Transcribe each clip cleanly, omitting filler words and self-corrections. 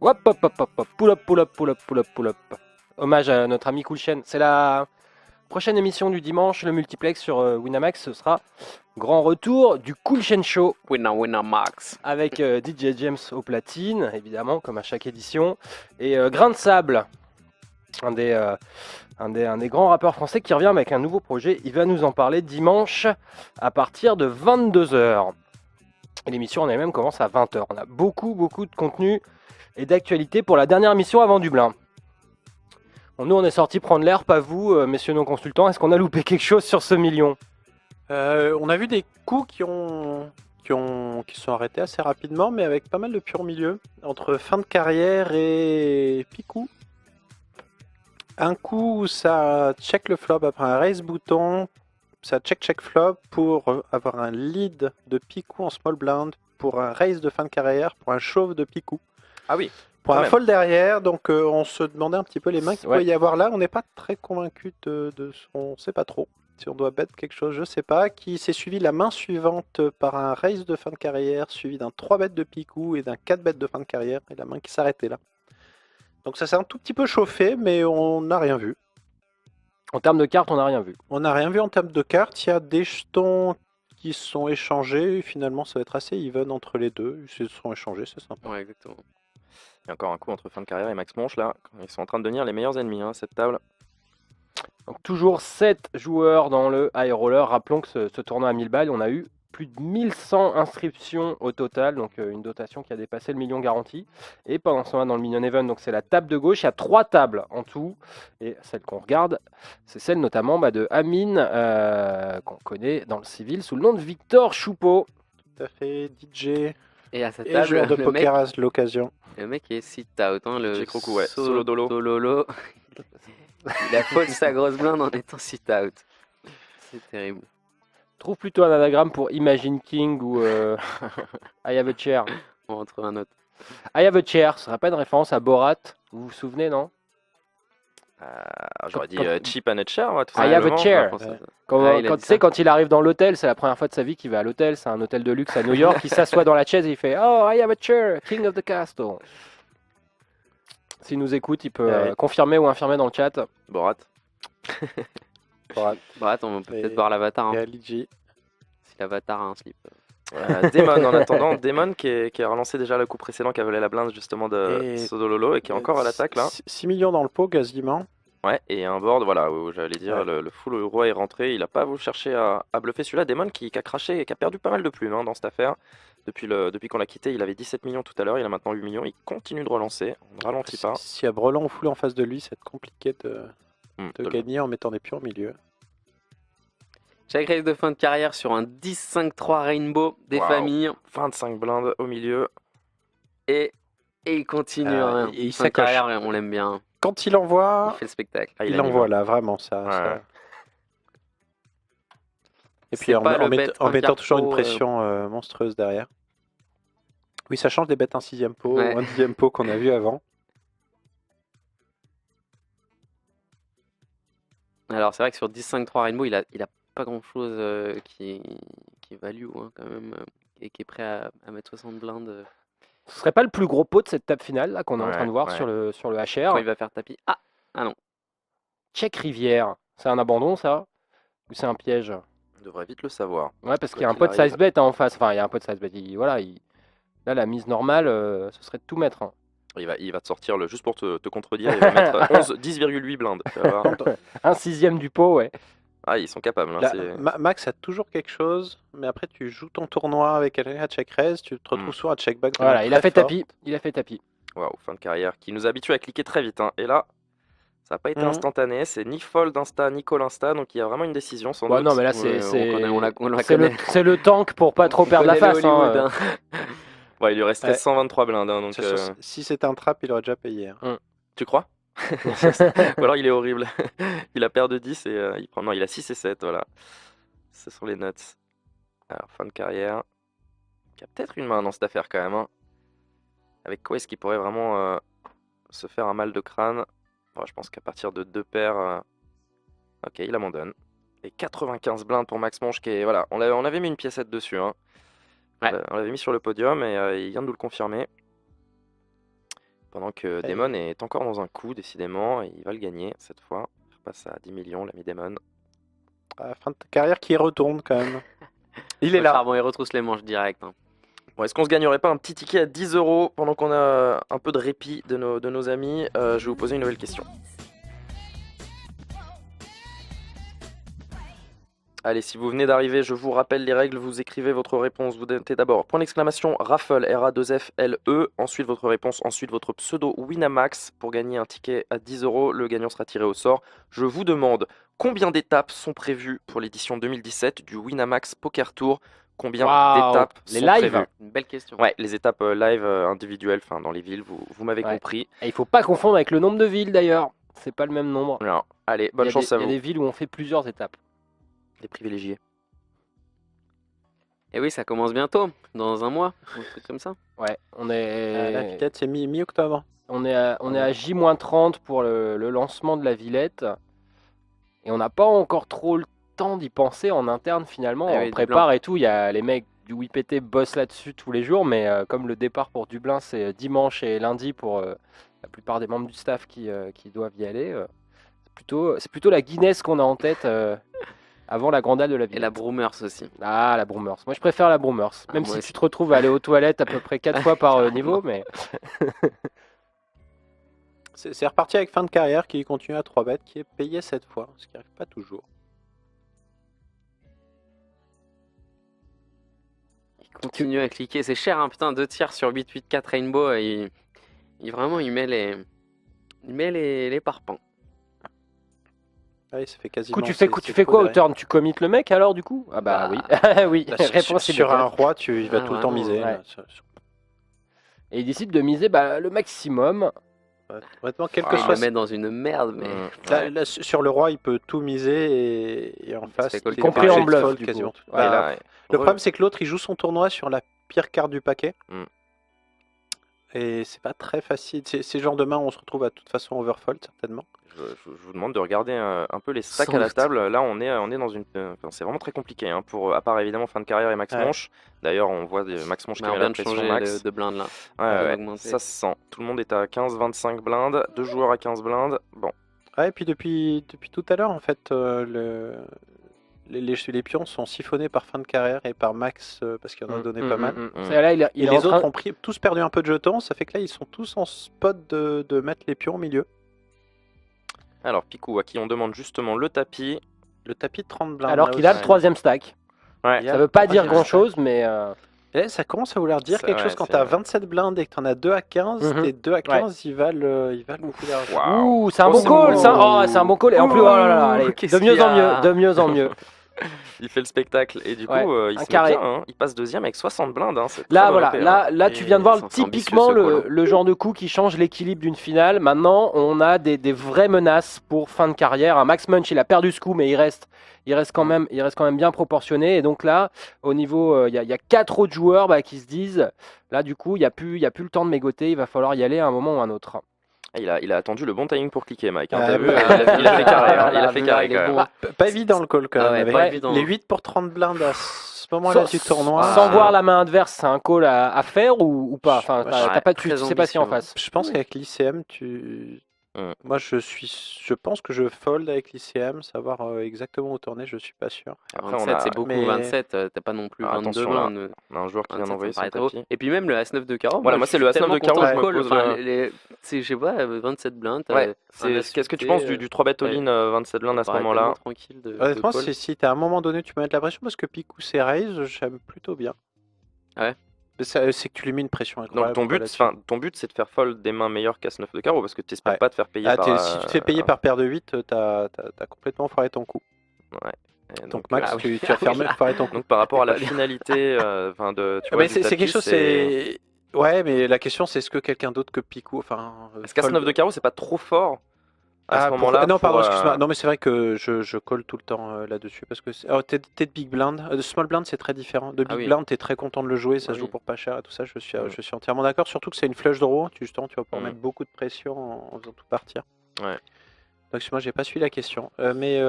Hop, hop, hop, hop, hop. Pull up, pull up, pull up, pull up, pull up. Hommage à notre ami Cool Chain. C'est la prochaine émission du dimanche, le multiplex sur Winamax. Ce sera grand retour du Cool Chain Show. Winamax. Avec DJ James au platine, évidemment, comme à chaque édition. Et Grain de Sable, un des grands rappeurs français qui revient avec un nouveau projet. Il va nous en parler dimanche à partir de 22h. Et l'émission en elle-même commence à 20h. On a beaucoup de contenu et d'actualité pour la dernière émission avant Dublin. Bon, nous, on est sortis prendre l'air, pas vous, messieurs nos consultants. Est-ce qu'on a loupé quelque chose sur ce million ? On a vu des coups qui sont arrêtés assez rapidement, mais avec pas mal de pur milieu. Entre fin de carrière et picou. Un coup où ça check le flop après un raise bouton, ça check flop pour avoir un lead de picou en small blind, pour un raise de fin de carrière, pour un chauve de picou. Ah oui. Pour Quand un même. fold derrière, donc on se demandait un petit peu les mains qu'il Ouais. pouvait y avoir là. On n'est pas très convaincu on sait pas trop si on doit bet quelque chose, je sais pas. Qui s'est suivi la main suivante par un raise de fin de carrière, suivi d'un 3 bet de picou et d'un 4 bet de fin de carrière, et la main qui s'arrêtait là. Donc ça s'est un tout petit peu chauffé, mais on n'a rien vu. En termes de cartes, on n'a rien vu. On n'a rien vu en termes de cartes. Il y a des jetons qui se sont échangés. Et finalement, ça va être assez even entre les deux. Ils se sont échangés, c'est sympa. Ouais, exactement. Il y a encore un coup entre fin de carrière et Max Monch là. Ils sont en train de devenir les meilleurs ennemis, cette table. Donc toujours 7 joueurs dans le high roller. Rappelons que ce tournoi à 1000 balles, on a eu plus de 1100 inscriptions au total, donc une dotation qui a dépassé le million garanti. Et pendant ce temps-là, dans le Minion Event, donc c'est la table de gauche, il y a 3 tables en tout. Et celle qu'on regarde, c'est celle notamment de Amine, qu'on connaît dans le civil sous le nom de Victor Choupeau. Tout à fait, DJ Et à cette et table, joueur de le poker à l'occasion. mec est sit-out. Le J'ai Croco, ouais. Solo dolo. Solodolo. Il a fold sa grosse blinde en étant sit-out. C'est terrible. Trouve plutôt un anagramme pour Imagine King ou I have a chair. On va en trouver un autre. I have a chair, ce serait pas une référence à Borat, vous vous souvenez, non ? J'aurais dit Quand- cheap and cher, ouais, tout I have a simplement. chair. Je pense à ça. Quand, Ah, il a quand dit tu sais, ça. quand il arrive dans l'hôtel, c'est la première fois de sa vie qu'il va à l'hôtel, c'est un hôtel de luxe à New York, il s'assoit dans la chaise et il fait « Oh, I have a chair, king of the castle ». S'il nous écoute, il peut Ouais. confirmer ou infirmer dans le chat. Borat. Bon, attends, on peut Et- peut-être voir l'avatar. Et Hein. à Ligi. Si l'avatar a un slip. Damon en attendant, Damon qui a relancé déjà le coup précédent qui a volé la blinde justement de Et- Sodololo et qui est encore à l'attaque là. 6 millions dans le pot quasiment. Ouais, et un board, voilà, où j'allais dire, Ouais. le full roi est rentré, il a pas voulu chercher à bluffer celui-là. Damon qui a craché et qui a perdu pas mal de plumes dans cette affaire. Depuis qu'on l'a quitté, il avait 17 millions tout à l'heure, il a maintenant 8 millions, il continue de relancer, on ne ralentit pas. S'il y a Brelan ou Foul en face de lui, c'est compliqué de De le- gagner en mettant des pions au milieu. Chaque race de fin de carrière sur un 10-5-3 Rainbow des Waouh. familles. 25 blindes au milieu. Et il continue. Ah, hein. il Fin de s'accroche. carrière, on l'aime bien. Quand il Il envoie, fait le spectacle. Ah, il anime. envoie là, vraiment ça. Ouais. ça. Et C'est puis en, pas le en bet en mettant un toujours une quart pression monstrueuse derrière. Oui, ça change des bêtes un 6e pot Ouais. ou un 10e pot qu'on a vu avant. Alors c'est vrai que sur 10-5-3 Rainbow, il a pas grand chose qui est value quand même. Et qui est prêt à mettre 60 blindes Ce serait pas le plus gros pot de cette table finale là qu'on est en Ouais, train de voir ouais. sur le quand HR. il va faire tapis. Ah non. Check Rivière, c'est un abandon ça ? Ou c'est un piège ? On devrait vite le savoir. Ouais, parce Quoi qu'il y a un qu'il pot de arrive. size bet en face. Enfin, il y a un pot de size bet. Là, la mise normale, ce serait de tout mettre. Hein. Il va te sortir, juste pour te contredire, il va mettre 10,8 blindes. Tu vas voir. Un 6e du pot, ouais. Ah, ils sont capables. Hein, Là, c'est- Max a toujours quelque chose, mais après tu joues ton tournoi avec quelqu'un à check raise, tu te retrouves Mm. souvent à check back. de Voilà, manière il a très fait forte. tapis. Il a fait tapis. Waouh, fin de carrière qui nous habitue à cliquer très vite. Et là, ça n'a pas été Mhm. instantané. C'est ni fold insta, ni call insta. Donc il y a vraiment une décision sans Bon, doute. non, mais là, Ouais, on la c'est connaît. c'est le tank pour pas trop perdre la Connais le face. Hein. Hollywood, hein. Ouais, il lui restait Ouais. 123 blindes. Donc, C'est sûr, si c'était un trap, il aurait déjà payé. hein. tu crois Ou alors il est horrible. Il a paire de 10 et il prend. Non, il a 6 et 7. Voilà. Ce sont les nuts. Alors, fin de carrière. Il y a peut-être une main dans cette affaire quand même. Hein. Avec quoi est-ce qu'il pourrait vraiment se faire un mal de crâne? Bon, je pense qu'à partir de 2 paires. Ok, il abandonne. Et 95 blindes pour Max Monch qui est. Voilà, on avait mis une piécette dessus. Hein. Ouais. On l'avait mis sur le podium et il vient de nous le confirmer. Pendant que Damon est encore dans un coup, décidément, et il va le gagner cette fois. Il repasse à 10 millions, l'ami Damon. Fin de carrière qui retourne quand même. Il est là. Charbon, il retrousse les manches direct. Hein. Bon, est-ce qu'on se gagnerait pas un petit ticket à 10 € pendant qu'on a un peu de répit de nos amis? Je vais vous poser une nouvelle question. Allez, si vous venez d'arriver, je vous rappelle les règles, vous écrivez votre réponse, vous notez d'abord point d'exclamation Raffle, R-A-2-F-L-E, ensuite votre réponse, ensuite votre pseudo Winamax pour gagner un ticket à 10 €, le gagnant sera tiré au sort. Je vous demande combien d'étapes sont prévues pour l'édition 2017 du Winamax Poker Tour? Combien d'étapes Les sont lives. prévues? Une belle question. Ouais, les étapes live individuelles, enfin dans les villes, vous m'avez Ouais. compris. Et il faut pas confondre avec le nombre de villes d'ailleurs. C'est pas le même nombre. Alors, allez, Il bonne y a chance des- à Il y a vous, des villes où on fait plusieurs étapes. les privilégiés. Et oui, ça commence bientôt, dans un mois, un truc comme ça. Ouais, on La est, Villette, c'est mi-octobre. on est à J-30 pour le lancement de la Villette. Et on n'a pas encore trop le temps d'y penser en interne finalement. Ah On oui, prépare et tout. Il y a les mecs du WPT bossent là-dessus tous les jours. Mais comme le départ pour Dublin, c'est dimanche et lundi pour la plupart des membres du staff qui doivent y aller. C'est plutôt la Guinness qu'on a en tête avant la Grandale de la Et Villette. la Broomers aussi. Ah, la Broomers. Moi, je préfère la Broomers. Ah, Même moi si aussi. tu te retrouves à aller aux toilettes à peu près 4 fois par Carrément. niveau. Mais C'est reparti avec fin de carrière qui continue à 3 bêtes, qui est payé cette fois, ce qui n'arrive pas toujours. Il continue à cliquer. C'est cher, hein, putain, 2 tiers sur 8-8-4 Rainbow. Vraiment, il met les parpaings. Ouais, ça fait quasiment. du coup, tu fais quoi au turn? Tu commites le mec alors du coup? Ah bah, oui. Oui, Bah, réponse sur un immédiate. roi, il va Ah, tout le temps vraiment, miser. ouais. là, Et il décide de miser le maximum. Honnêtement, quel que Il le soit. met dans une merde, mais. Là, sur le roi, il peut tout miser et en face, fait call t'es compris obligé en de bluff, fold du quasiment coup. tout. Ouais. Et Bah, là, le problème, c'est que l'autre, il joue son tournoi sur la pire carte du paquet. Mm. Et c'est pas très facile. C'est le genre de main où on se retrouve à toute façon overfold, certainement. je vous demande de regarder un peu les stacks Sans à la doute. table. Là, on est dans une. Enfin, c'est vraiment très compliqué, hein, à part évidemment fin de carrière et max Ouais. manche. D'ailleurs, on voit des max manche qui Mais on met la vient de pression changer max. de blind là. Ouais, vient ouais, d'augmenter. ça se sent. Tout le monde est à 15-25 blindes, 2 joueurs à 15 blindes. Bon, Ouais, et puis depuis tout à l'heure, en fait, les pions sont siphonnés par fin de carrière et par max parce qu'il en a donné pas mal. C'est là, il Et est en les train- autres ont tous perdu un peu de jetons, ça fait que là, ils sont tous en spot de mettre les pions au milieu. alors Picou, à qui on demande justement le tapis. Le tapis de 30 blindes. alors là qu'il a aussi. le troisième stack. Ouais, Il y a Ça le veut pas dire troisième grand stack. chose, mais Et ça commence à vouloir dire Ça, quelque ouais, chose quand c'est- tu as 27 blindes et que tu en as 2 à 15. Mhm. Tes 2 à 15, ils valent beaucoup d'argent. Waouh. ouh, c'est un Oh, bon c'est call. beau. C'est un bon call. Et en plus, oh là là, allez, Qu'est-ce de mieux qu'il y en a mieux, de mieux en mieux. Il fait le spectacle et du coup, Ouais, il un se met carré. bien, hein. Il passe deuxième avec 60 blindes. Hein. C'est très Là, bon voilà, OP, hein. là, tu viens de voir c'est ambitieux, typiquement ce call, hein. le genre de coup qui change l'équilibre d'une finale. Maintenant, on a des vraies menaces pour fin de carrière. Un Max Munch, il a perdu ce coup, mais il reste quand même bien proportionné. Et donc là, au niveau, il y a 4 autres joueurs qui se disent, là, du coup, il y a plus le temps de mégoter. Il va falloir y aller à un moment ou à un autre. Ah, il a attendu le bon timing pour cliquer, Mike. Hein. Ah, T'as vu, bah, il a fait carré. Hein. Il a fait Là, carré il quand est même. bon. Pas évident le call quand Ah même. ouais, pas avec évident. les 8 pour 30 blindes à ce moment-là du tournoi. Sans voir la main adverse, c'est un call à faire ou pas. Enfin, Ouais, t'as pas, tu très sais pas si en ambitieux, face. Je pense qu'avec l'ICM, moi je pense que je fold avec l'ICM, savoir exactement où tourner, je suis pas sûr. Après, 27, c'est beaucoup. mais- 27, t'as pas non plus Ah, 22 attention, là. blindes. On a un joueur qui vient 27, d'envoyer ça me son paraît trop. tapis. Et puis même le As-9 de carreau. Voilà, moi, c'est le As-9 de carreau, je me pose, Je sais pas, 27 blindes. Ouais. Qu'est-ce que tu penses du 3-bet all-in 27 blindes à ce moment-là? Tranquille de Honnêtement, call. si à un moment donné tu peux mettre la pression, parce que Picou c'est raise, j'aime plutôt bien. Ouais. Mais c'est que tu lui mets une pression Donc incroyable. ton but, là-dessus. c'est de faire fold des mains meilleures qu'As-9 de carreau parce que tu n'espères Ouais. pas te faire payer Ah, par. si tu te fais payer par paire de 8, t'as complètement foiré ton coup. Et Donc Max, ah oui. tu as foiré ton coup. donc par rapport à la Pas bien. finalité, enfin de. Tu Ah, vois, mais du c'est tapis, quelque chose, c'est. Ouais, mais la question c'est est-ce que quelqu'un d'autre que Picou, enfin. Parce qu'As-9 de carreau, c'est pas trop fort à ce pour- moment-là. Non, pardon, pour, excuse-moi. Non, mais c'est vrai que je colle tout le temps là-dessus. Parce que t'es de big blind. De small blind, c'est très différent. De big Ah oui. blind, t'es très content de le jouer. Ça se Oui. joue pour pas cher et tout ça. Je suis Mm. entièrement d'accord. Surtout que c'est une flush draw. Justement, tu vas pouvoir Mm. mettre beaucoup de pression en faisant tout partir. Ouais. Donc moi j'ai pas suivi la question. Mais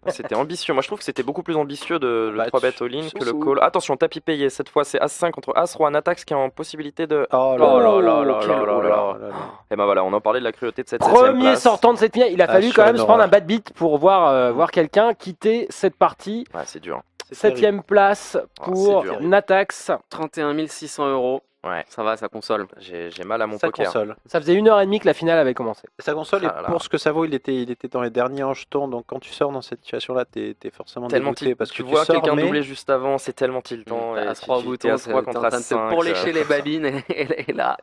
C'était ambitieux. Moi, je trouve que c'était beaucoup plus ambitieux de le Bah, 3 bet all-in que le call. Attention, tapis payé. Cette fois, c'est As-5 contre As-Roi. Natax qui est en possibilité de. oh Oh là là là là quel- là oh là là. là là. Et ben voilà, on en parlait de la cruauté de cette 7ème Premier place. sortant de cette finale, il a fallu sur quand même une se prendre un horreur. bad beat pour voir quelqu'un quitter cette partie. Ouais, c'est dur. C'est terrible. 7ème place pour c'est dur. Natax. 31 600 €. Ouais, Ça va, ça console. j'ai mal à mon Sa poker. console. Ça faisait 1h30 que la finale avait commencé. Sa console, Ah et là là. pour ce que ça vaut, il était dans les derniers en jetons. Donc quand tu sors dans cette situation-là, t'es forcément Tellement dégoûté parce que tu tu vois sors, quelqu'un mais doubler juste avant, c'est tellement tiltant. Et As-3 au t'es bouton, As-3 t'es contre en train de te As-5. pourlécher les babines et là.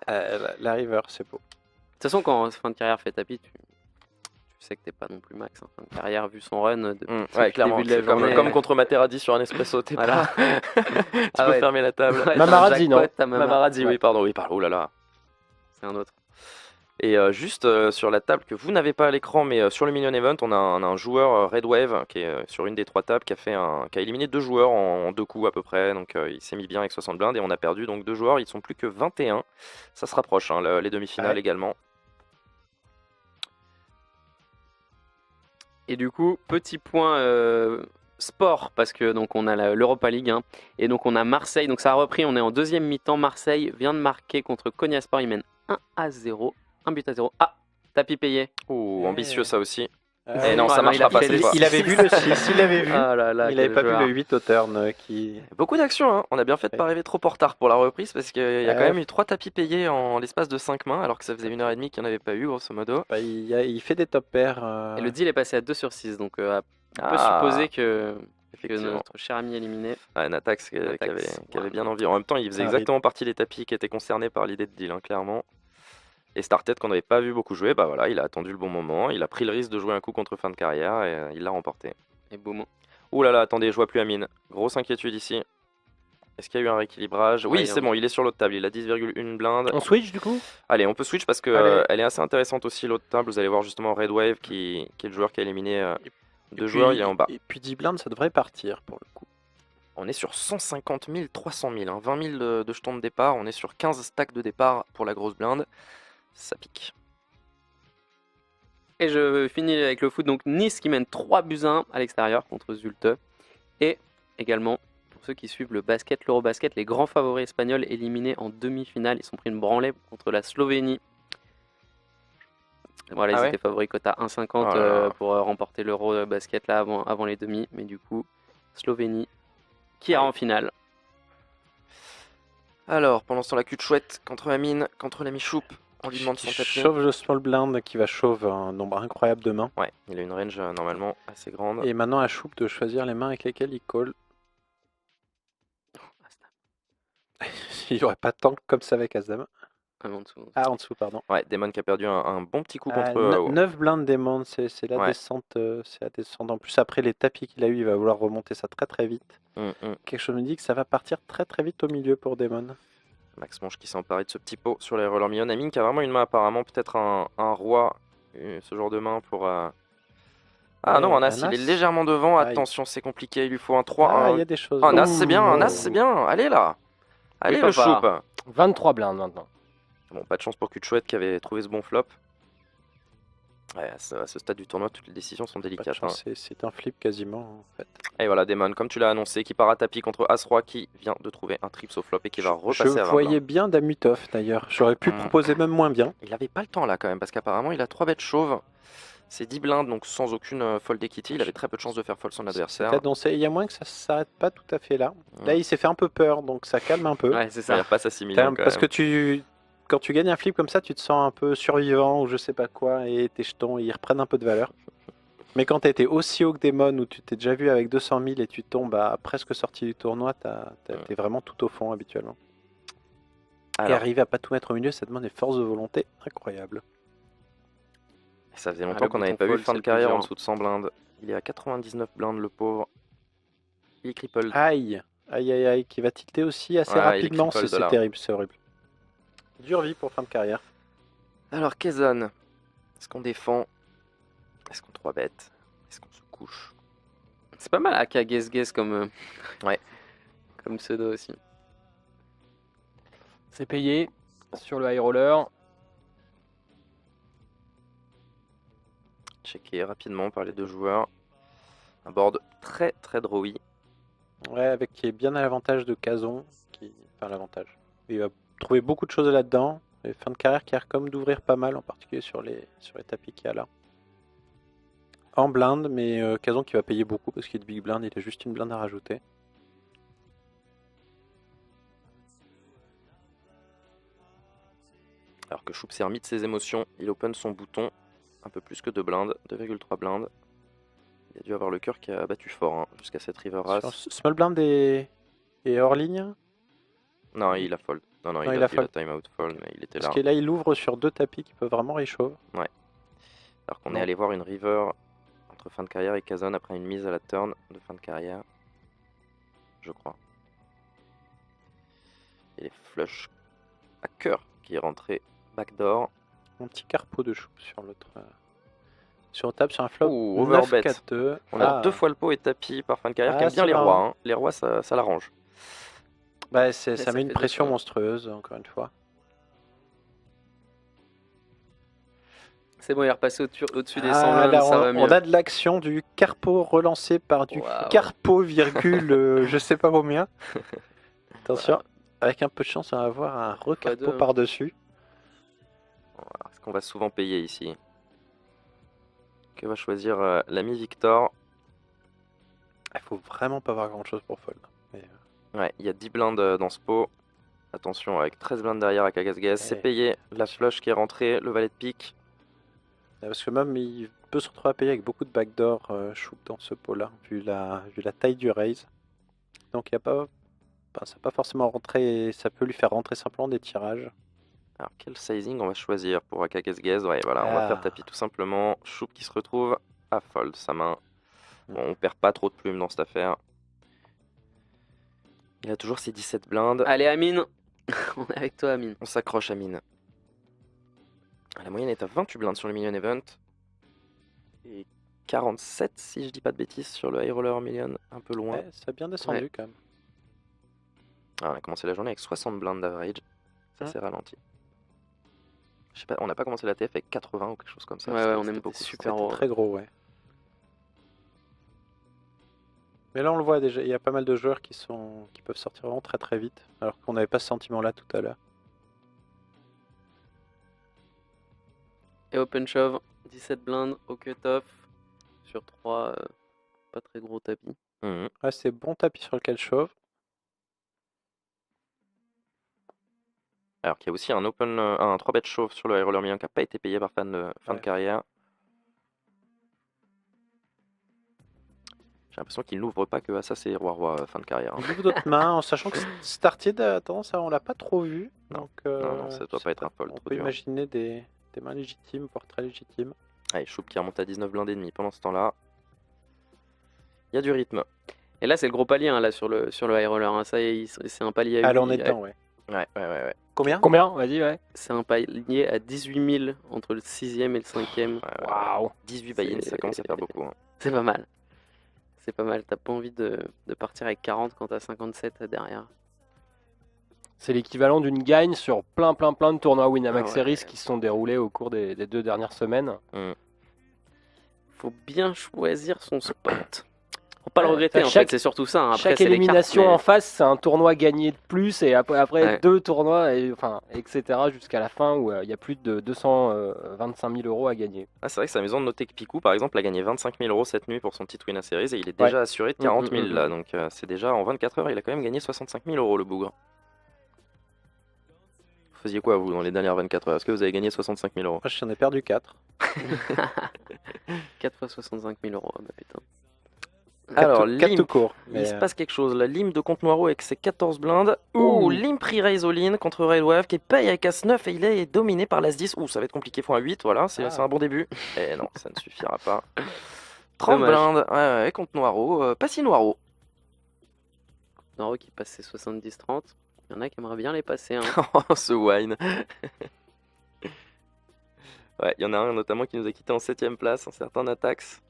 la river, c'est beau. De toute façon, quand fin de carrière fait tapis, tu sais que t'es pas non plus max en fin de carrière vu son run depuis Ouais, le clairement. début de la C'est comme, journée. comme contre Materazzi sur un espresso, t'es Voilà. pas. tu Ah peux ouais. fermer la table. Ouais, Mamarazzi, t'as un non jackpot, t'as Mamarazzi, Ouais, oui, pardon. Oui, pardon. Oh là là. c'est un autre. Et juste sur la table que vous n'avez pas à l'écran, mais sur le Minion Event, on a un joueur Red Wave qui est sur une des 3 tables qui a éliminé 2 joueurs en 2 coups à peu près. Donc il s'est mis bien avec 60 blindes et on a perdu donc 2 joueurs. Ils sont plus que 21. Ça se rapproche, hein, les demi-finales Ouais. également. Et du coup, petit point sport, parce que donc on a l'Europa League, hein, et donc on a Marseille, donc ça a repris, on est en deuxième mi-temps. Marseille vient de marquer contre Konyaspor, il mène 1-0, 1 but à 0. Ah, tapis payé. Oh, Ouais. ambitieux ça aussi. Euh, Et non, ça il marchera a pas fait cette les- fois. il avait vu le 6, il l'avait vu. Ah là là, Il avait quel pas vu joueur. le 8 au turn qui. Beaucoup d'actions, hein. On a bien fait de pas Ouais. arriver trop en retard pour la reprise parce qu'il y a quand Ouais. même eu 3 tapis payés en l'espace de 5 mains alors que ça faisait 1h30 qu'il n'y en avait pas eu grosso modo. Bah, il fait des top pairs. Et le deal est passé à 2 sur 6, donc on peut Ah, supposer que effectivement. notre cher ami éliminé. Ah, Natax qui Natax. avait bien envie. En même temps, il faisait Ah, exactement partie des tapis qui étaient concernés par l'idée de deal, hein, clairement. Et Started, qu'on n'avait pas vu beaucoup jouer, bah voilà, il a attendu le bon moment, il a pris le risque de jouer un coup contre fin de carrière et il l'a remporté. Et boum. Ouh là là, attendez, je vois plus Amine. Grosse inquiétude ici. Est-ce qu'il y a eu un rééquilibrage? Oui, Ouais, c'est bon, il est sur l'autre table, il a 10,1 blindes. On switch du coup? Allez, on peut switch parce que Allez. elle est assez intéressante aussi l'autre table. Vous allez voir justement Red Wave qui est le joueur qui a éliminé deux Et joueurs, puis- il est en bas. Et puis 10 blindes, ça devrait partir pour le coup. On est sur 150 000, 300 000, hein, 20 000 de jetons de départ. On est sur 15 stacks de départ pour la grosse blinde. Ça pique. Et je finis avec le foot, donc Nice qui mène 3 buts à 1 à l'extérieur contre Zulte. Et également, pour ceux qui suivent le basket, l'Eurobasket, les grands favoris espagnols éliminés en demi-finale. Ils sont pris une branlée contre la Slovénie. Voilà, Ah ils ouais étaient favoris cote à 1,50 Oh là là. pour remporter l'Eurobasket là avant les demi. Mais du coup, Slovénie qui est en finale. Alors, pendant ce temps, la cul de chouette contre Amine, contre l'ami Choup. On lui demande son Qui tapis. chauffe le small blind, qui va chauffe un nombre incroyable de mains. Ouais, il a une range normalement assez grande. Et maintenant à Choup de choisir les mains avec lesquelles il call. Il n'y aurait pas tant comme ça avec As-Dame. En dessous. Ah, en dessous, pardon. Ouais, Damon qui a perdu un bon petit coup contre. 9 blindes Demon, c'est la Ouais. descente. C'est la descente. En plus, après les tapis qu'il a eu, il va vouloir remonter ça très très vite. Quelque chose me dit que ça va partir très très vite au milieu pour Demon. Max Monge qui s'est emparé de ce petit pot sur les rollers mignonnes. Amine qui a vraiment une main apparemment, peut-être un roi, ce genre de main pour... Ah non, un as, il est légèrement devant. Aïe. Attention, c'est compliqué, il lui faut un 3. Ah, un... il y a des choses. un as, c'est bien, un Ouh. as, c'est bien. Allez là. Allez Oui, le papa. choup. 23 blindes maintenant. Bon, pas de chance pour Cul-de-Chouette qui avait trouvé ce bon flop. Ouais, à ce stade du tournoi, toutes les décisions sont Pas de délicates. chance, c'est un flip quasiment en fait. Et voilà, Damon, comme tu l'as annoncé, qui part à tapis contre As-Roi, qui vient de trouver un triple au flop et qui va repasser Je à 20 voyais blancs. bien Damutov d'ailleurs. J'aurais pu Mm. proposer même moins bien. Il avait pas le temps là quand même, parce qu'apparemment il a 3 bêtes chauves. C'est 10 blindes, donc sans aucune fold equity. Il avait très peu de chance de faire fold son adversaire. C'est annoncé. Il y a moins que ça s'arrête pas tout à fait là. Mm. Là, il s'est fait un peu peur, donc ça calme un peu. Ouais, c'est Ça ça. passe à 6 millions quand Parce même. que quand tu gagnes un flip comme ça, tu te sens un peu survivant ou je sais pas quoi, et tes jetons ils reprennent un peu de valeur. Mais quand tu été aussi haut que Demon, où tu t'es déjà vu avec 200 000 et tu tombes à presque sortie du tournoi, t'es vraiment tout au fond habituellement. Et Alors, arriver à pas tout mettre au milieu, ça demande des forces de volonté incroyables. ça faisait Ah, longtemps le qu'on n'avait bouton pas vu fold, fin c'est de le carrière plus en dur. dessous de 100 blindes. Il est à 99 blindes, le pauvre. Il est crippled. Aïe, aïe, aïe, aïe, qui va tilter aussi assez Ouais, il est rapidement, crippled, c'est là. terrible, c'est horrible. Dure vie pour fin de carrière. Alors, Kezan, est-ce qu'on défend? Est-ce qu'on 3 bêtes? Est-ce qu'on se couche? C'est pas mal AK Guess Guess comme, Ouais. comme pseudo aussi. C'est payé sur le high roller. checké rapidement par les deux joueurs. Un board très très drawy. Ouais, avec qui est bien à l'avantage de Kazon. Enfin, l'avantage. Il va trouver beaucoup de choses là-dedans. Et fin de carrière qui a l'air comme d'ouvrir pas mal, en particulier sur les tapis qu'il y a là. En blind, mais Kazon qui va payer beaucoup parce qu'il est de big blind, il a juste une blinde à rajouter. Alors que Choup s'est remis de ses émotions, il open son bouton. Un peu plus que 2 blindes, 2,3 blindes. Il a dû avoir le cœur qui a battu fort hein, jusqu'à cette river Sur race. small blind et hors ligne. Non, il a fold. Non, Non, il il a a fold. time out fold, mais il était là. Parce que là, il ouvre sur 2 tapis qui peuvent vraiment réchauffer. Alors qu'on Non. est allé voir une river entre fin de carrière et Kazan après une mise à la turn de fin de carrière. Je crois. Et les flush à cœur qui est rentré backdoor. Un petit carpo de chou sur l'autre. Sur table, sur un flop. Ouh, 9, overbet. 4-2. On a 2 fois le pot et tapis par fin de carrière Ah, qui aime bien c'est les marrant. rois. Hein. Les rois, ça l'arrange. Bah, ça ça met une fait pression 2 fois. monstrueuse, encore une fois. C'est bon, il est repassé au-dessus des 100 Ah, blindes, là, ça va on mieux. a de l'action du carpo relancé par du Waouh. carpo, virgule, je sais pas combien. Attention, avec un peu de chance, on va avoir un Fois deux, recarpo hein. par-dessus. Est-ce qu'on va souvent payer ici? Que va choisir l'ami Victor? Il faut vraiment pas avoir grand-chose pour fold. Mais, Ouais, il y a 10 blindes dans ce pot. Attention, avec 13 blindes derrière à Kagasgas, c'est Ouais. payé. La flush qui est rentrée, le valet de pique. parce que même, il peut se retrouver à payer avec beaucoup de backdoor chou dans ce pot-là, vu la taille du raise. Donc, il y a pas... Enfin, ça va pas forcément rentrer, ça peut lui faire rentrer simplement des tirages. Alors, quel sizing on va choisir pour Kagasgas? Ouais, voilà, on va faire Ah. tapis tout simplement. Choup qui se retrouve à fold sa main. Bon, on perd pas trop de plumes dans cette affaire. Il a toujours ses 17 blindes. Allez, Amine. On est avec toi, Amine. On s'accroche à mine. La moyenne est à 28 blindes sur le Million Event. Et 47, si je dis pas de bêtises, sur le High Roller Million. Un peu loin. Ouais, ça a bien descendu Ouais. quand même. Ah, on a commencé la journée avec 60 blindes d'average. Ça s'est ralenti. Je sais pas, on n'a pas commencé la TF avec 80 ou quelque chose comme ça. Ouais, C'était- on est c'était monté beaucoup. super C'était haut. très gros, ouais. Mais là, on le voit déjà, il y a pas mal de joueurs qui peuvent sortir vraiment très très vite, alors qu'on n'avait pas ce sentiment-là tout à l'heure. Et open shove, 17 blindes au cut-off. Sur 3, pas très gros tapis. Mhm. Ouais, c'est bon tapis sur lequel chauffe. Alors qu'il y a aussi un 3-bet chauve sur le High Roller Million qui n'a pas été payé par fin de Ouais. carrière. J'ai l'impression qu'il n'ouvre pas que à ça c'est roi-roi fin de carrière. Hein. Il ouvre d'autres mains, en sachant que Started a tendance on l'a pas trop vu. Non. Donc, Non, ça doit pas être un fold On trop peut dur. imaginer des mains légitimes, voire très légitimes. Allez, Choup qui remonte à 19 blindes et demi pendant ce temps-là. Il y a du rythme. Et là, c'est le gros palier hein, là, sur le high roller. Hein. Ça, c'est un palier à Alors, on 8 est dedans, ouais. Ouais. Combien Combien? Vas-y, ouais. C'est un palier à 18 000 entre le 6ème et le 5ème. Waouh. 18 buy-in, ça commence à faire beaucoup. Hein. C'est pas mal. C'est pas mal. T'as pas envie de partir avec 40 quand t'as 57 derrière. C'est l'équivalent d'une gagne sur plein de tournois Winamax Ah ouais. Series qui se sont déroulés au cours des 2 dernières semaines. Faut bien choisir son spot. Faut pas le Ouais, regretter ça, en chaque- fait, c'est surtout ça. Hein. Après, Chaque c'est les cartes, élimination mais- en face, c'est un tournoi gagné de plus et après Ouais. 2 tournois, etc. jusqu'à la fin où il y a plus de 225 000 euros à gagner. Ah, c'est vrai que c'est amusant de noter que Picou, par exemple, a gagné 25 000 euros cette nuit pour son titre Winner Series et il est déjà assuré de 40 000 là. Donc c'est déjà en 24 heures, il a quand même gagné 65 000 euros le bougre. Vous faisiez quoi vous dans les dernières 24 heures? Est-ce que vous avez gagné 65 000 euros? Moi, j'en ai perdu 4. 4 fois 65 000 euros. Ah bah putain. Alors, 4 limp. tout court. Il se passe quelque chose, la limp de compte Noiro avec ses 14 blindes. Ouh, limp re-raise all-in contre Red Wave qui paye avec As-9 et il est dominé par l'As-10. Ouh, ça va être compliqué, x8, voilà, c'est un bon début. Et non, ça ne suffira pas. 30 Dommage. blindes, ouais, contre Noiro, pas si Noiro. Noro qui passe ses 70-30. Il y en a qui aimeraient bien les passer. Hein. Oh, ce wine. Ouais, il y en a un notamment qui nous a quitté en 7ème place, un certain Natax,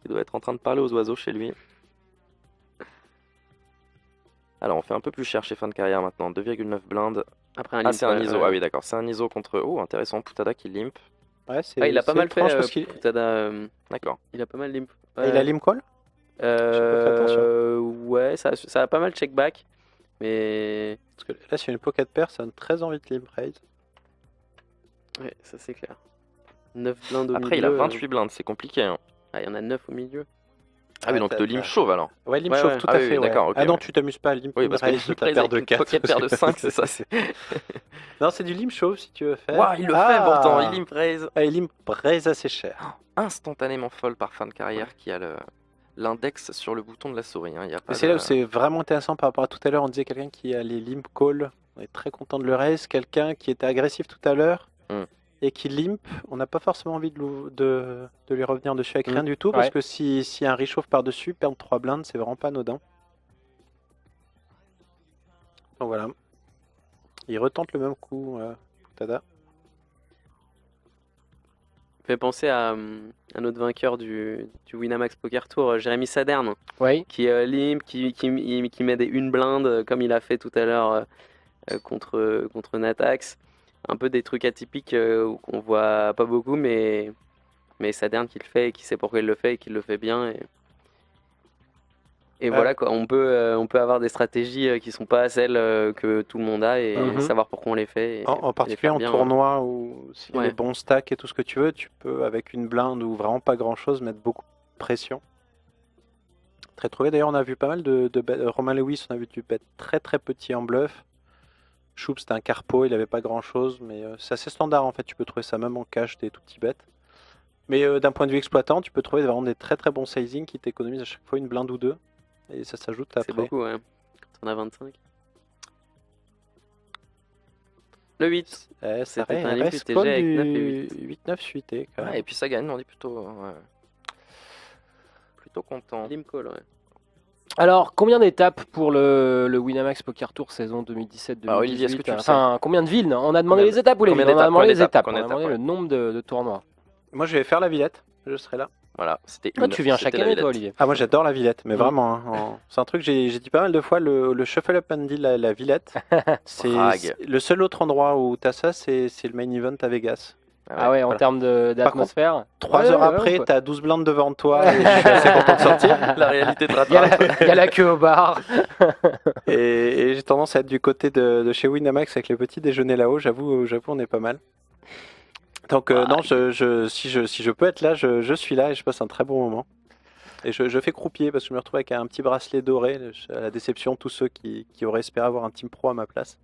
qui doit être en train de parler aux oiseaux chez lui. Alors, on fait un peu plus cher chez fin de carrière maintenant, 2,9 blindes. Après un Ah, limp, c'est un ouais, ISO, ouais. ah oui, d'accord, c'est un ISO contre. Oh, intéressant, Poutada qui limp. Ouais, c'est, Ouais, il a pas c'est mal fait étrange parce qu'il Putada, D'accord. il a pas mal limp. il a limp call. pas fait attention. Ouais, ça a pas mal check back, mais Parce que là, sur une pocket pair, ça donne très envie de limp raise. ouais, ça c'est clair. 9 blindes au Après, il a milieu. 28 blindes, c'est compliqué. Hein. Ah, il y en a 9 au milieu. Ah oui, donc de limp chauve alors. Ouais, limp Ouais, chauve, ouais. tout Ah à oui, fait. oui, Ouais. d'accord, ok, Ah non, ouais. tu t'amuses pas à limp Oui, parce que raise de limp ta raise paire avec de une 4. pocket paire de 5, c'est ça. Non, c'est du limp chauve si tu veux faire. Waouh, il le fait pourtant, il limp raise. Ah, il limp raise assez cher. Instantanément folle par fin de carrière qui a l'index sur le bouton de la souris. Hein. Il y a pas Et c'est là où c'est vraiment intéressant par rapport à tout à l'heure. On disait quelqu'un qui a les limp call. On est très content de le raise. Quelqu'un qui était agressif tout à l'heure et qui limp. On n'a pas forcément envie de lui revenir dessus avec rien du tout. Parce que si y a un réchauffe par-dessus, perdre 3 blindes, c'est vraiment pas anodin. Donc voilà. Il retente le même coup, Putada. Fait penser à un autre vainqueur du Winamax Poker Tour, Jérémy Saderne, Oui. qui limp, qui met des une blinde comme il a fait tout à l'heure contre Natax. Un peu des trucs atypiques qu'on voit pas beaucoup, mais Saderne qui le fait et qui sait pourquoi il le fait et qui le fait bien. Et voilà quoi, on peut avoir des stratégies qui sont pas celles que tout le monde a et savoir pourquoi on les fait. En particulier en tournoi où s'il y a les bons stacks et tout ce que tu veux, tu peux avec une blinde ou vraiment pas grand chose mettre beaucoup de pression. Très trouvé. D'ailleurs, on a vu pas mal de Romain Lewis, on a vu du bet très très petit en bluff. Choup, c'était un carpo, il avait pas grand chose, mais c'est assez standard en fait. Tu peux trouver ça même en cash, des tout petits bets. Mais d'un point de vue exploitant, tu peux trouver vraiment des très très bons sizing qui t'économisent à chaque fois une blinde ou deux. Et ça s'ajoute après. C'est beaucoup, ouais. Quand on a 25. Le 8. C'était un limp UTG avec 9 et 8. 8-9 suité quand même. Et puis ça gagne, on est plutôt content. Limp call, ouais. Alors, combien d'étapes pour le Winamax Poker Tour saison 2017-2018 Olivier, est-ce que tu le Enfin, combien de villes? On a demandé Combien les étapes ou les combien villes? On a d'étapes, demandé les combien étapes. d'étapes, On a demandé ouais. le nombre de tournois. Moi je vais faire la Villette, je serai là. Voilà, c'était Toi, tu viens chaque c'était la année, toi, Villette. Olivier. Ah moi j'adore la Villette, mais vraiment, hein, c'est un truc, j'ai dit pas mal de fois, le Shuffle Up and Deal, la Villette, Prague. le seul autre endroit où t'as ça, c'est le main event à Vegas. Ah ouais, en voilà. termes d'atmosphère. 3 heures après, t'as 12 blindes devant toi, et je suis assez content de sortir. La réalité te Il y, a rattrape. il y a la queue au bar. Et j'ai tendance à être du côté de chez Winamax avec le petit déjeuner là-haut, j'avoue on est pas mal. Donc non, si je peux être là, je suis là et je passe un très bon moment. Et je fais croupier parce que je me retrouve avec un petit bracelet doré, à la déception de tous ceux qui auraient espéré avoir un team pro à ma place.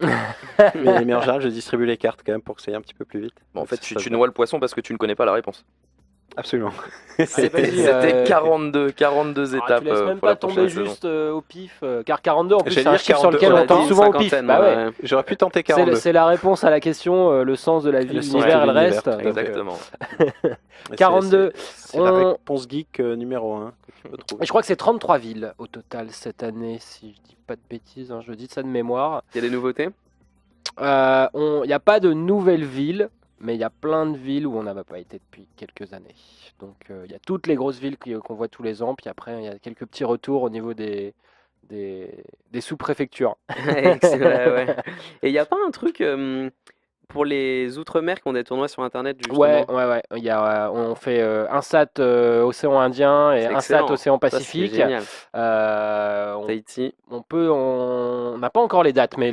mais en général, je distribue les cartes quand même pour que ça aille un petit peu plus vite. Bon, en fait, Ça se tu passe noies le poisson parce que tu ne connais pas la réponse. bien. Absolument. C'était 42 étapes Tu laisses même pour la pas tomber prochaine saison. juste au pif. Car 42, en plus, J'allais c'est un dire chiffre sur 42, lequel on on a tombe dit souvent au pif. cinquantaine, Bah ouais. J'aurais pu tenter 42. C'est la réponse à la question, le sens de la vie, Le sens l'univers et de le l'univers, reste. tout à fait. Donc, Exactement. Mais 42, C'est la on- réponse geek numéro 1 que tu peux trouver. Et je crois que c'est 33 villes au total cette année, si je dis pas de bêtises, hein, je dis ça de mémoire. Il y a des nouveautés? Il n'y a pas de nouvelles villes, mais il y a plein de villes où on n'avait pas été depuis quelques années. Donc il y a toutes les grosses villes qu'on voit tous les ans, puis après il y a quelques petits retours au niveau des sous-préfectures. Excellent, ouais. Et il n'y a pas un truc pour les outre-mer qui ont des tournois sur internet justement? Ouais. On fait un SAT océan Indien et C'est un excellent. SAT océan Ça, c'est Pacifique. génial. On Tahiti. on n'a pas encore les dates, mais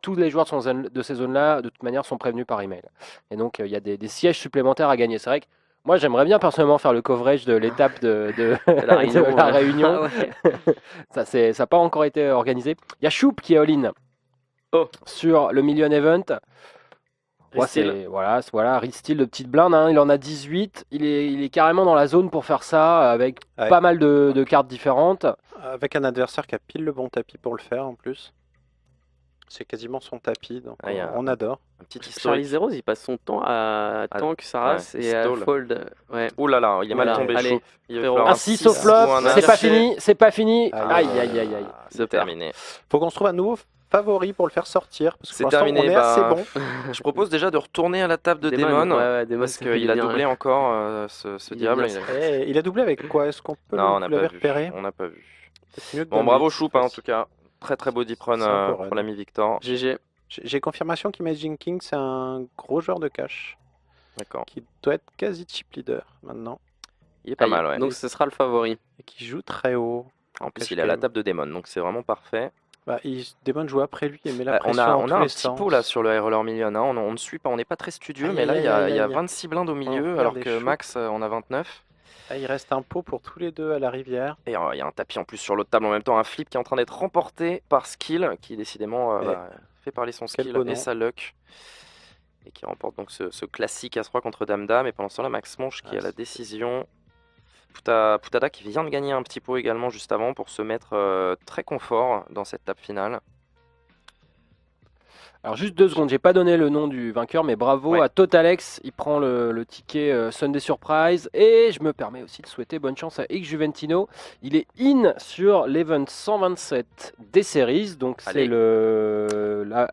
tous les joueurs de ces zones-là, de toute manière, sont prévenus par email. Et donc, il y a des sièges supplémentaires à gagner. C'est vrai que moi, j'aimerais bien personnellement faire le coverage de l'étape de La Réunion. de la Réunion. Ah ouais. Ça n'a pas encore été organisé. Il y a Choup qui est all-in sur le Million Event. Ouais, Ristil. Voilà, Ristil de petite blinde, hein, il en a 18. Il est carrément dans la zone pour faire ça avec Ouais. pas mal de cartes différentes. Avec un adversaire qui a pile le bon tapis pour le faire en plus. C'est quasiment son tapis, donc Ah, il y a on adore. Un petit Charlie historique. Zeros, il passe son temps à tank Saras ouais, et à stall. fold. Ouais. Ouh là là, il est mal Voilà. tombé. Allez, Chaud. Il va frérot. falloir Un Un 6 six au ou flop, un c'est as. pas fini. Aïe, Aïe. C'est terminé. Faut qu'on se trouve un nouveau favori pour le faire sortir. Parce que C'est pour l'instant, terminé, on est bah, assez bon. Je propose déjà de retourner à la table de Demon, Demon. ouais, Demon, Parce ça fait qu'il du a bien, doublé ouais. encore ce Il est diable. bien, Il a doublé avec quoi? Est-ce qu'on peut Non, on n'a l'avait pas vu. repéré? On n'a pas vu. C'est mieux de Bon, donner. bravo Choup, hein, en tout cas. Très beau deep run C'est un peu pour raide. l'ami Victor. GG. J'ai confirmation qu'Imagine King, c'est un gros joueur de cash. D'accord. qui doit être quasi chip leader maintenant, Il est pas Aïe. mal, ouais. Donc ce sera le favori. et qui joue très haut. En plus, cash il est à la game. table de Damon, donc c'est vraiment parfait. Damon joue après lui et met la On pression a, dans on tous a un les petit sens. pot là sur le High Roller Million. Hein. On ne suit pas, on n'est pas très studieux, Aïe, mais là aïe, il y a, aïe, il y a aïe. 26 blindes au milieu, regarde alors les que choux. Max en a 29. Il reste un pot pour tous les deux à la rivière. Et il y a un tapis en plus sur l'autre table en même temps, un flip qui est en train d'être remporté par Skill, qui décidément Et fait parler son quel skill beau nom. et sa luck. Et qui remporte donc ce classique As-Roi contre Dame-Dame. Et pendant ce temps-là, Max Monch qui a la c'est- décision. Poutada qui vient de gagner un petit pot également juste avant pour se mettre très confort dans cette table finale. Alors juste 2 secondes, j'ai pas donné le nom du vainqueur, mais bravo Ouais. à Totalex, il prend le ticket Sunday Surprise, et je me permets aussi de souhaiter bonne chance à X Juventino. Il est in sur l'event 127 des séries, donc c'est Allez.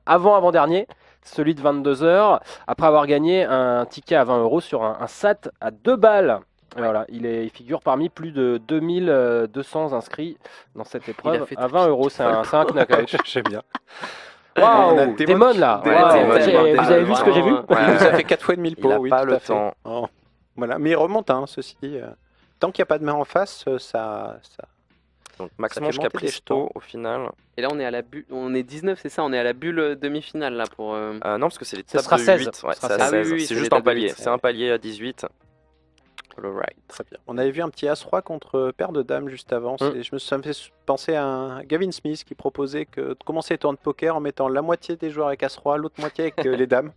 avant-dernier, celui de 22h, après avoir gagné un ticket à 20 € sur un SAT à 2 balles. Et voilà, il figure parmi plus de 2200 inscrits dans cette épreuve fait à 20 €, c'est un knockout. J'aime bien. Waouh, On a Damon Damon qui- là. Ouais, Waouh, Damon, vous avez vu ce que j'ai vu? vraiment, Il nous a fait 4 fois et demi le pot. Il a oui, pas tout le à fait. temps. Oh. Voilà. Mais il remonte, hein, ceci dit. Tant qu'il n'y a pas de main en face, ça... Donc Max Ça fait Monch qui a monter pris des ce jetons. pot au final. Et là, on est à la bulle. On est 19, c'est ça? On est à la bulle demi-finale là pour. Non, parce que c'est les Ce tables sera de 16. 8. Ouais, Ce sera c'est à 16. Ah oui, 16. oui, C'est c'est juste les un tables de palier. 8. C'est un palier à 18. Alright. Très bien. On avait vu un petit As-Roi contre paire de dames juste avant. Ça me fait penser à un Gavin Smith qui proposait de commencer les tours de poker en mettant la moitié des joueurs avec As-Roi, l'autre moitié avec les dames.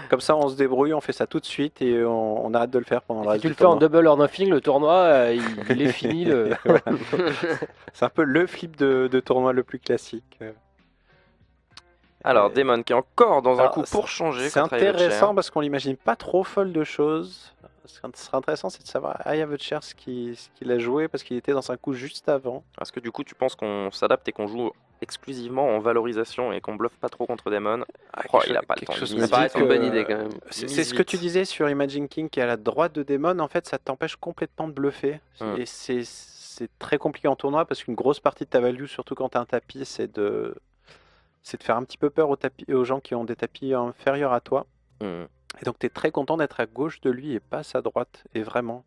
Comme ça, on se débrouille, on fait ça tout de suite et on arrête de le faire pendant le Si reste tu du le fais en tournoi. double or nothing, le tournoi, il est fini. Voilà. C'est un peu le flip de tournoi le plus classique. Alors, Damon qui est encore dans un Alors, coup pour changer. C'est contre I Have a Chair. intéressant parce qu'on l'imagine pas trop folle de choses. Ce qui serait intéressant, c'est de savoir I Have a Chair ce qu'il a joué parce qu'il était dans un coup juste avant. Est-ce que du coup, tu penses qu'on s'adapte et qu'on joue exclusivement en valorisation et qu'on bluffe pas trop contre Damon? Oh, il a pas le quelque temps. chose Il me Ça mise dit paraît être que- une bonne idée quand même. C'est ce que tu disais sur Imagine King qui est à la droite de Damon. En fait, ça t'empêche complètement de bluffer. Mm. Et c'est très compliqué en tournoi parce qu'une grosse partie de ta value, surtout quand tu as un tapis, c'est de faire un petit peu peur aux gens qui ont des tapis inférieurs à toi. Hmm. Et donc, tu es très content d'être à gauche de lui et pas à sa droite. Et vraiment.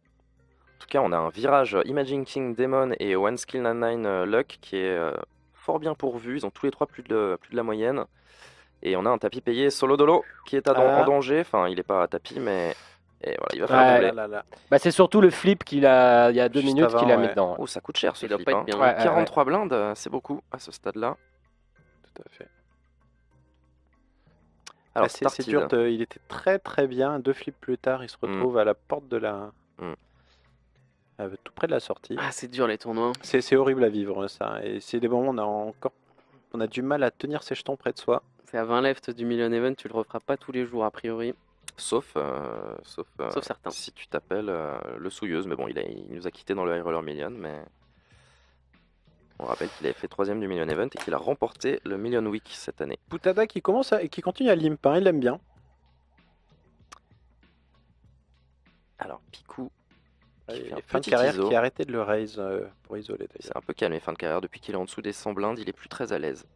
En tout cas, on a un virage Imagine King, Damon et One Skill 99 Luck qui est fort bien pourvu. Ils ont tous les trois plus de la moyenne. Et on a un tapis payé Solo Dolo qui est en danger. Enfin, il n'est pas à tapis, mais et voilà, il va faire Ouais. doubler. Là. Bah, c'est surtout le flip il y a 2 Juste minutes qu'il a avant, mis ouais. dedans. Oh, ça coûte cher ce Il doit flip. pas être Hein. bien. Ouais, 43 blindes, c'est beaucoup à ce stade-là. Tout à fait. Alors, C'est Started. dur. Il était très très bien. 2 flips plus tard, il se retrouve à la porte de la. Tout près de la sortie. Ah, c'est dur les tournois. C'est horrible à vivre ça. Et c'est des moments où on a du mal à tenir ses jetons près de soi. C'est à 20 left du Million Event, tu le referas pas tous les jours a priori. Sauf certains. si tu t'appelles le Souilleuse. Mais bon, il nous a quitté dans le High Roller Million. Mais on rappelle qu'il avait fait 3ème du Million Event et qu'il a remporté le Million Week cette année. Poutada qui continue à limp, hein, il l'aime bien. Alors, Picou, qui fait un Fin de petit carrière ISO. qui a arrêté de le raise pour isoler Il s'est d'ailleurs. un peu calmé fin de carrière. Depuis qu'il est en dessous des 100 blindes, il est plus très à l'aise.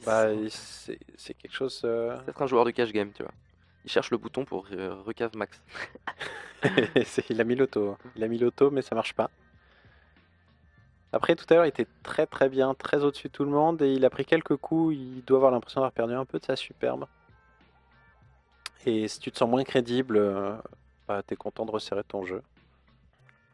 Bah, c'est quelque chose. Peut-être un joueur de cash game, tu vois. Il cherche le bouton pour recave max. Il a mis l'auto. Il a mis l'auto, mais ça marche pas. Après, tout à l'heure, il était très très bien, très au-dessus de tout le monde, et il a pris quelques coups. Il doit avoir l'impression d'avoir perdu un peu de sa superbe. Et si tu te sens moins crédible, t'es content de resserrer ton jeu.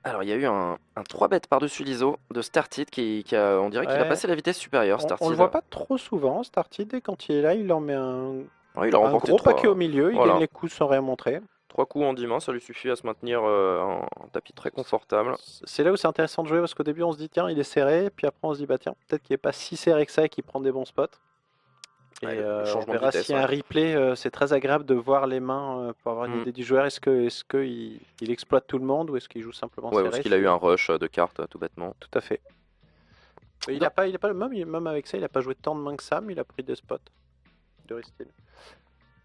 Alors, il y a eu un 3 bet par-dessus l'ISO de Started on dirait qu'il a Ouais. passé la vitesse supérieure. Started. On le voit pas trop souvent, Started, et quand il est là, il en met Ouais, il a un remporté gros 3 paquet au milieu, il Voilà. gagne les coups sans rien montrer. coups en 10 mains, ça lui suffit à se maintenir en tapis très confortable. C'est là où c'est intéressant de jouer parce qu'au début on se dit tiens il est serré, puis après on se dit bah tiens peut-être qu'il est pas si serré que ça et qu'il prend des bons spots. Et Ouais, le on changement de verra vitesse, si un replay, c'est très agréable de voir les mains pour avoir une Mm. idée du joueur. Est-ce que il exploite tout le monde ou est-ce qu'il joue simplement Ouais, serré? parce qu'il a eu un rush de cartes, tout bêtement. Tout à fait. Mais il a pas le même avec ça, il a pas joué tant de mains que ça, mais il a pris des spots de Ristil.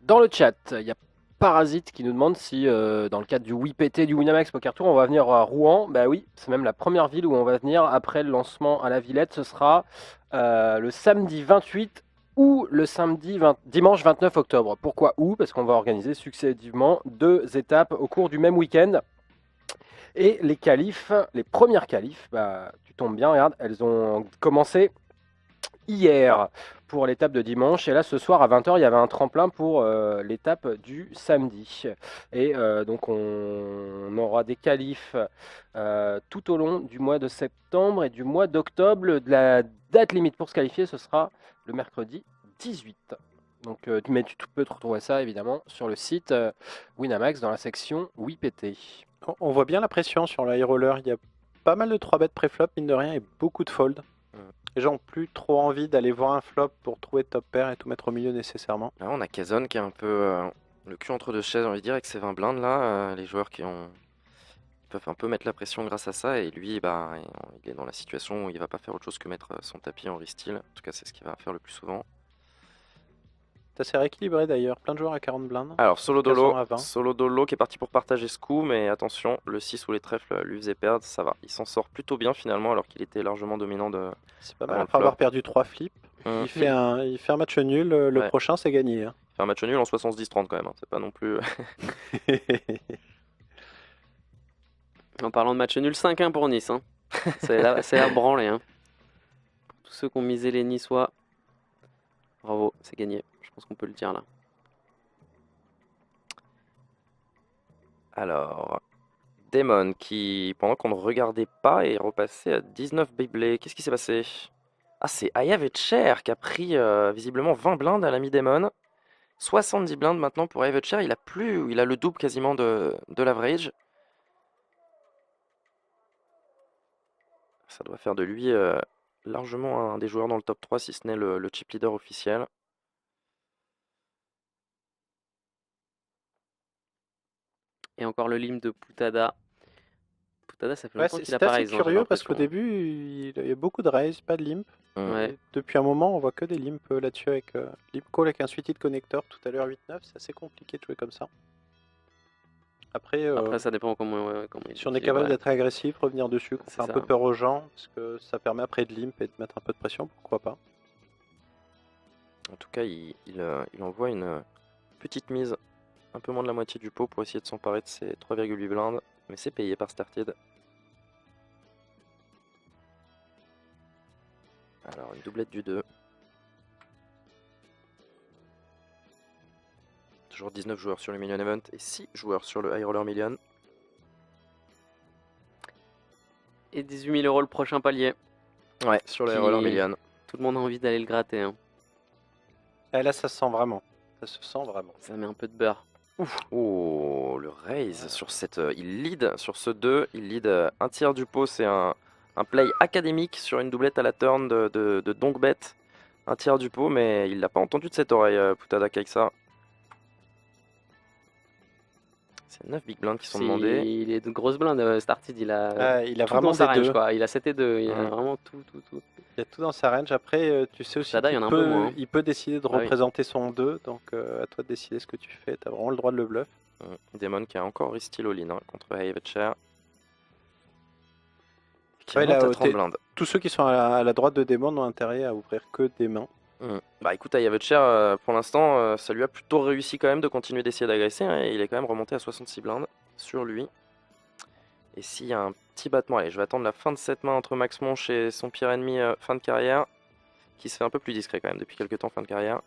Dans le chat, il y a Parasite qui nous demande si, dans le cadre du WIPT du Winamax Poker Tour, on va venir à Rouen. Bah oui, c'est même la première ville où on va venir après le lancement à la Villette. Ce sera le samedi 28 ou le dimanche 29 octobre. Pourquoi ou? Parce qu'on va organiser successivement 2 étapes au cours du même week-end. Et les qualifs, les premières qualifs, bah, tu tombes bien, regarde, elles ont commencé hier pour l'étape de dimanche. Et là, ce soir à 20h, il y avait un tremplin pour l'étape du samedi. Et donc, on aura des qualifs tout au long du mois de septembre et du mois d'octobre. La date limite pour se qualifier, ce sera le mercredi 18. Donc, mais tu peux te retrouver ça évidemment sur le site Winamax dans la section WIPT. On voit bien la pression sur le high roller. Il y a pas mal de 3 bêtes pré-flop, mine de rien, et beaucoup de fold. Les gens ont plus trop envie d'aller voir un flop pour trouver top pair et tout mettre au milieu nécessairement. Là, on a Kazon qui est un peu le cul entre deux chaises, j'ai envie de dire, avec ses 20 blindes là. Les joueurs qui peuvent un peu mettre la pression grâce à ça. Et lui, bah, il est dans la situation où il va pas faire autre chose que mettre son tapis en restyle. En tout cas, c'est ce qu'il va faire le plus souvent. C'est assez rééquilibré d'ailleurs, plein de joueurs à 40 blindes. Alors, Kazon à 20. Solo Dolo qui est parti pour partager ce coup, mais attention, le 6 ou les trèfles lui faisait perdre, ça va. Il s'en sort plutôt bien finalement, alors qu'il était largement dominant de. C'est pas avant mal, le après avoir flop. perdu 3 flips. Il fait un match nul, le Ouais. prochain c'est gagné. Hein. Fait un match nul en 70-30 quand même, hein. C'est pas non plus. En parlant de match nul, 5-1 pour Nice. Hein. C'est la branlée. Hein. Pour tous ceux qui ont misé les Niçois, bravo, c'est gagné. Je pense qu'on peut le dire là. Alors, Damon qui, pendant qu'on ne regardait pas, est repassé à 19 Beyblade. Qu'est-ce qui s'est passé? Ah, c'est Ayavetcher qui a pris visiblement 20 blindes à l'ami Damon. 70 blindes maintenant pour Ayavetcher. Il a le double quasiment de l'average. Ça doit faire de lui largement un des joueurs dans le top 3, si ce n'est le chip leader officiel. Et encore le limp de Poutada. Poutada, ça fait Ouais, longtemps qu'il c'est a pas assez raise. hein, j'ai curieux parce qu'au l'impression. début il y a beaucoup de raise, pas de limp. Ouais. Et depuis un moment on voit que des limps là-dessus avec limp call avec un suited connector tout à l'heure 8-9, c'est assez compliqué de jouer comme ça. Après, Après, ça dépend comment il si on est utilise, capable ouais. d'être agressif, revenir dessus, qu'on C'est fait un ça. peu peur aux gens, parce que ça permet après de limp et de mettre un peu de pression, pourquoi pas. En tout cas, il envoie une petite mise, un peu moins de la moitié du pot pour essayer de s'emparer de ses 3,8 blindes, mais c'est payé par Started. Alors, une doublette du 2. Toujours 19 joueurs sur le Million Event et 6 joueurs sur le High Roller Million. Et 18 000 € le prochain palier. Ouais, sur le High Qui- Roller Million. Tout le monde a envie d'aller le gratter. Hein. Et là ça se sent vraiment. Ça se sent vraiment. Ça met un peu de beurre. Oh, le raise sur cette. Il lead sur ce 2. Il lead un tiers du pot. C'est un play académique sur une doublette à la turn de Donkbet. Un tiers du pot, mais il l'a pas entendu de cette oreille, Poutada Kaiksa. C'est 9 big blinds qui sont demandés. Il est de grosses blindes. Started, il a Il a tout vraiment dans sa des range. deux. Quoi. Il a 7 et 2. Il a Mhm. vraiment tout. Il y a tout dans sa range. Après, tu sais aussi Sada, il y qu'il en a un peu moins, hein. il peut décider de Ah oui. représenter son 2, donc à toi de décider ce que tu fais. Tu as vraiment le droit de le bluff. Damon qui a encore restyle all-in contre Ayavetcher. Qui Ouais, remonte là, à 30 blindes. Tous ceux qui sont à la droite de Demon ont intérêt à ouvrir que des mains. Bah écoute, Ayavetcher, pour l'instant, ça lui a plutôt réussi quand même de continuer d'essayer d'agresser. Hein, et il est quand même remonté à 66 blindes sur lui. Et s'il y a un petit battement, allez, je vais attendre la fin de cette main entre Max Monch et son pire ennemi fin de carrière, qui se fait un peu plus discret quand même depuis quelques temps fin de carrière.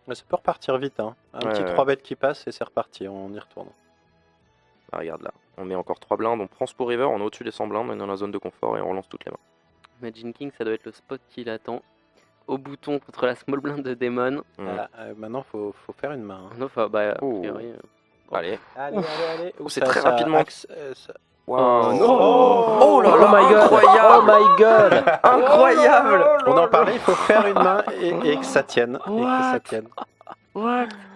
Mais ça peut repartir vite. Hein. Un Ouais, petit ouais. 3 bêtes qui passe et c'est reparti. On y retourne. Ah, regarde là, on met encore 3 blindes, on prend Spore River, on est au-dessus des 100 blindes, on est dans la zone de confort et on relance toutes les mains. Imagine King, ça doit être le spot qu'il attend. Au bouton contre la small blind de Demon. Voilà, maintenant, faut faire une main. hein. Non, enfin, bah, a Oh. priori, Allez. Allez. Ouh, c'est très rapidement. Oh, non. Oh là là, Oh my god! incroyable. Oh my god! Incroyable. On en parlait, il faut faire une main et que ça tienne. Et que ça tienne.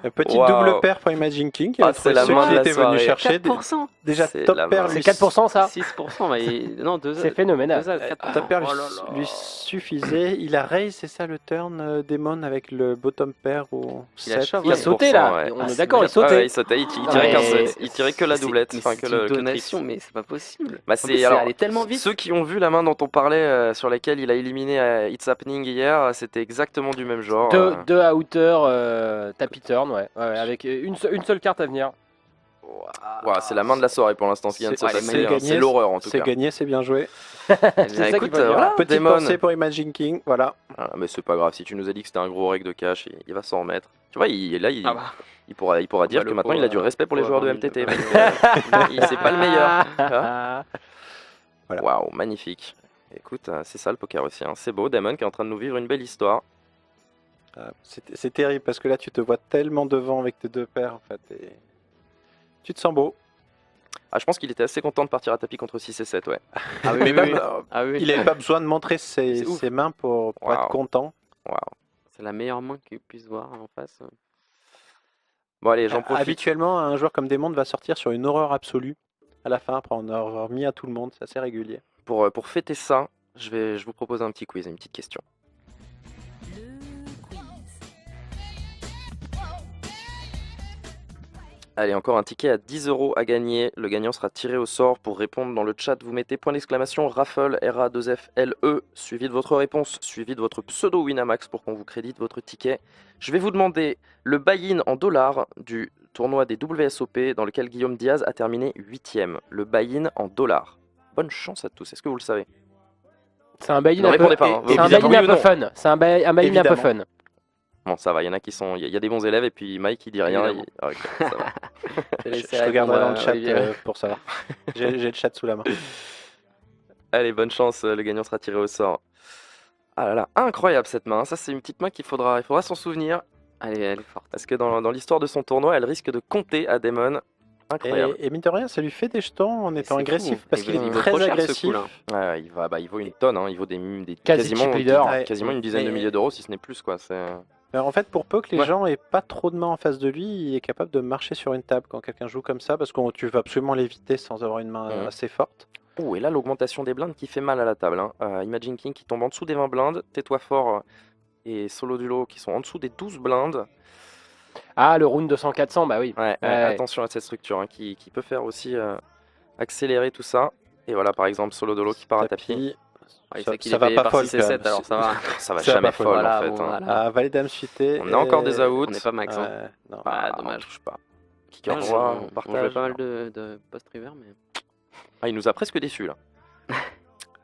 Un petit Waouh. double paire pour Imagine King. Ah, c'est la Ceux main qui de la étaient venus soirée. chercher. 4%. Déjà, C'est top la paire main. C'est lui 4% ça 6%, non, 2 C'est phénoménal. 4%. Top paire lui, Oh là là. lui suffisait. Il a raise, c'est ça le turn Demon avec le bottom pair au Il a 7. shove, Il a ouais. sauté là, ouais. on Ah, est c'est d'accord, il vrai. sautait. Ouais, il sautait, il Non, tirait mais qu'un set. Il tirait que la c'est- doublette, mais enfin c'est que une le donation, trips. mais c'est pas possible. Bah, En c'est- plus, c'est alors, allé tellement vite. Ceux qui ont vu la main dont on parlait, sur laquelle il a éliminé It's Happening hier, c'était exactement du même genre. Deux à hauteur, tapis turn, ouais, avec une seule carte à venir. Ouah, c'est la main de la soirée pour l'instant, ce qui vient de se C'est- passer, c'est hein. gagné, C'est l'horreur en tout C'est cas. gagné, c'est bien joué. C'est Bah, ça qu'il écoute, faut dire. voilà. Petite Demon. pensée pour Imagine King. Voilà. Ah, mais c'est pas grave, si tu nous as dit que c'était un gros reg de cash, il va s'en remettre. Tu vois, Ah bah. il pourra dire Bah, que le maintenant il a du pauvre, respect pour les pauvre joueurs de 20 000, MTT. parce que, c'est pas le meilleur. Ah. Voilà. Waouh, magnifique. Écoute, c'est ça le poker aussi, hein. C'est beau, Damon qui est en train de nous vivre une belle histoire. C'est terrible parce que là, tu te vois tellement devant avec tes deux paires en fait. Et... tu te sens beau. Ah, je pense qu'il était assez content de partir à tapis contre 6 et 7, ouais. Ah oui, Mais oui, même, oui. Ah oui. il n'avait pas besoin de montrer ses, C'est ouf. ses mains pour Waouh. être content. Waouh. C'est la meilleure main qu'il puisse voir en face. Bon, allez, j'en profite. Habituellement, un joueur comme Desmondes va sortir sur une horreur absolue à la fin après en avoir mis à tout le monde. C'est assez régulier. Pour fêter ça, je vous propose un petit quiz, une petite question. Allez, encore un ticket à 10 € à gagner. Le gagnant sera tiré au sort. Pour répondre dans le chat, vous mettez point d'exclamation raffle RA2FLE, suivi de votre réponse, suivi de votre pseudo Winamax pour qu'on vous crédite votre ticket. Je vais vous demander le buy-in en dollars du tournoi des WSOP dans lequel Guillaume Diaz a terminé 8ème. Le buy-in en dollars. Bonne chance à tous. Est-ce que vous le savez? C'est un buy-in Ne un peu, répondez pas, hein. c'est un Évidemment, buy-in oui un ou peu non. fun. C'est un buy-in un peu Évidemment. fun. Bon, ça va, il y en a qui sont. Il y a des bons élèves et puis Mike il dit rien. Évidemment. Ok, ça va. Je regarderai dans le chat pour savoir. J'ai le chat sous la main. Allez, bonne chance, le gagnant sera tiré au sort. Ah là là, incroyable cette main. Ça, c'est une petite main il faudra s'en souvenir. Elle est forte. Parce que dans l'histoire de son tournoi, elle risque de compter à Damon. Incroyable. Et mine de rien, ça lui fait des jetons en étant c'est agressif fou. parce Il qu'il vaut est trop très cher, ce agressif. coup-là. Ouais, il vaut une tonne, hein. Il vaut des Quasi chip leader. quasiment une dizaine de Mais- milliers d'euros, si ce n'est plus, quoi. Alors, en fait, pour peu que les Ouais. gens aient pas trop de mains en face de lui, il est capable de marcher sur une table quand quelqu'un joue comme ça parce que tu veux absolument l'éviter sans avoir une main Mhm. assez forte. Ouh, et là, l'augmentation des blindes qui fait mal à la table, hein. Imagine King qui tombe en dessous des 20 blindes, Tais-toi fort et Solo Dulo qui sont en dessous des 12 blindes. Ah, le round 200-400, bah oui. Ouais, Ouais. attention à cette structure, hein, qui peut faire aussi accélérer tout ça. Et voilà, par exemple, Solo Dolo qui part à tapis. Ouais, il ça- sait qu'il ça est va payé pas par folle, 6 et quand 7, même. alors ça va. Ça va Ça va jamais pas folle, folle, voilà, en fait, bon, hein. voilà. Ah, Valet Dame suité. On est encore des outs. On n'est pas max. Hein. Non. Ah, on dommage. touche pas. Kicker Moi, droit, on on jouait partage. pas mal de post-river, mais. Ah, il nous a presque déçus là.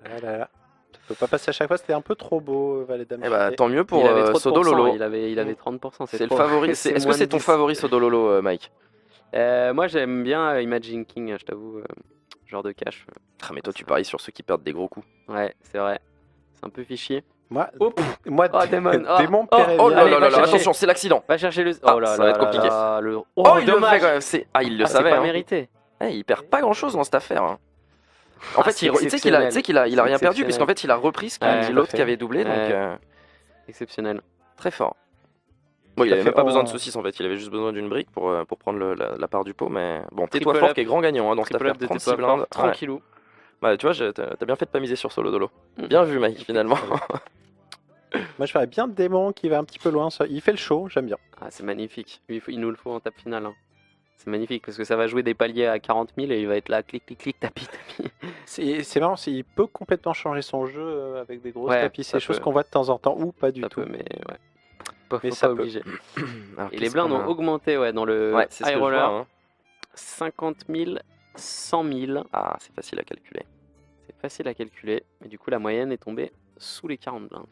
Ah là là. Tu peux pas passer à chaque fois, c'était un peu trop beau, Valet Dame Eh bah, suité. tant mieux pour il avait trop de Sodo pourcents, Lolo. il avait 30%. C'est le trop. favori. Est-ce que moins c'est de ton 10. favori Sodo Lolo, Mike? Moi, j'aime bien Imagine King, je t'avoue. Genre de cash. Ah, mais toi, tu paries sur ceux qui perdent des gros coups. Ouais, c'est vrai. C'est un peu fichier. Moi, Oh, moi Oh, Damon. Oh, Démon oh, Pérévien. Oh là Allez, là va là là, chercher. attention, c'est l'accident. Va chercher le. Ah, Oh là ça là va être là compliqué. là, le... Oh, il le fait dommage. quand même. Il le C'est savait. pas Hein. mérité. Il perd pas grand chose dans cette affaire. Hein. En fait, c'est tu sais qu'il a exceptionnel. rien C'est perdu, puisqu'en fait, il a repris ce qu'a Ouais, dit tout à l'autre fait. qui avait doublé. Donc, Ouais. Exceptionnel. très fort. Bon, il Tout à avait fait. même pas besoin de Oh. saucisse en fait, il avait juste besoin d'une brique pour prendre la part du pot. Mais bon, Triple Tais-toi fort up. qui est grand gagnant hein, dans cette Triple affaire. up de 36 tes blindes. Ouais. tranquillou. Bah, tu vois, t'as bien fait de pas miser sur Solo Dolo. Mm. Bien vu, Mike, finalement. Moi, je ferais bien Démon qui va un petit peu loin. Il fait le show, j'aime bien. Ah, c'est magnifique. Il nous le faut en table finale. Hein. C'est magnifique parce que ça va jouer des paliers à 40 000 et il va être là, clic, clic, clic, tapis, tapis. C'est marrant, il peut complètement changer son jeu avec des grosses Ouais, tapis. C'est ça des choses peut. qu'on voit de temps en temps ou pas du Ça tout. peut, mais ouais. Faut Mais pas ça peut. obliger. Alors, Et les qu'est-ce blindes qu'on ont a augmenté dans le Ouais, c'est ce high que je vois, roller. hein. 50 000, 100 000. Ah, c'est facile à calculer. C'est facile à calculer. Mais du coup, la moyenne est tombée sous les 40 blindes.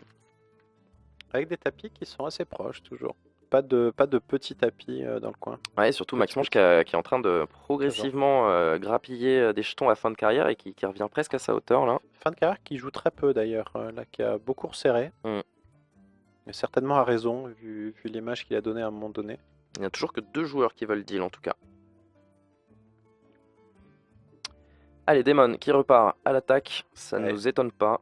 Avec des tapis qui sont assez proches, toujours. Pas de petits tapis dans le coin. Ouais, surtout Max Monge qui est en train de progressivement grappiller des jetons à fin de carrière et qui revient presque à sa hauteur là. Fin de carrière qui joue très peu d'ailleurs, là, qui a beaucoup resserré. Mm. Mais certainement a raison, vu l'image qu'il a donnée à un moment donné. Il n'y a toujours que 2 joueurs qui veulent deal en tout cas. Allez, Damon qui repart à l'attaque, ça ne Ouais. nous étonne pas.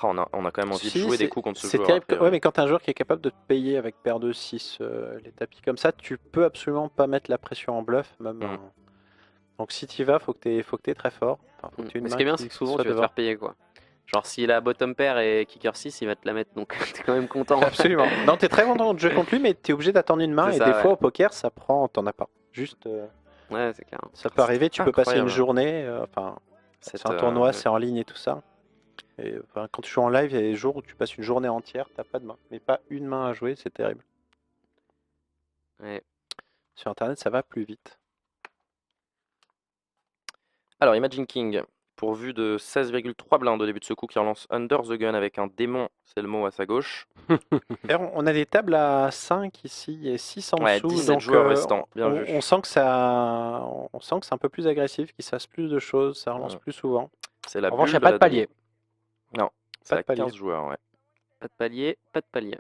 On a quand même envie Si, de jouer des c'est- coups contre ce C'est joueur. terrible. après, Ouais, mais quand t'as un joueur qui est capable de te payer avec paire de 6 les tapis comme ça, tu peux absolument pas mettre la pression en bluff. Même Mm. Donc si tu vas, faut que t'aies très fort. Enfin, faut que t'aies une Mais ce main qui est bien, c'est que souvent soit tu vas te devant. faire payer quoi. Genre s'il a bottom pair et kicker 6, il va te la mettre donc t'es quand même content. Absolument. Non, t'es très content de jouer contre lui, mais t'es obligé d'attendre une main. C'est Et ça, des ouais. fois au poker, ça prend, t'en as pas. Juste, Ouais, c'est clair. ça peut arriver. Tu peux passer une incroyable. journée. Enfin, Cette, c'est un tournoi, euh, c'est en ligne et tout ça. Et enfin, quand tu joues en live, il y a des jours où tu passes une journée entière, t'as pas de main, mais pas une main à jouer, c'est terrible. Ouais. Sur internet, ça va plus vite. Alors, Imagine King, pourvu de 16,3 blindes au début de ce coup, qui relance Under the Gun avec un démon, c'est le mot à sa gauche. D'ailleurs, on a des tables à 5 ici et 6 en Ouais, dessous. 17 Donc, joueurs restants, bien on, vu. on sent que on sent que c'est un peu plus agressif, qu'il se passe plus de choses, ça relance Ouais. plus souvent. C'est la En revanche, il n'y a bulle pas de de palier. la demi. Non, c'est Pas de à palier. 15 joueurs, ouais. Pas de palier, pas de palier.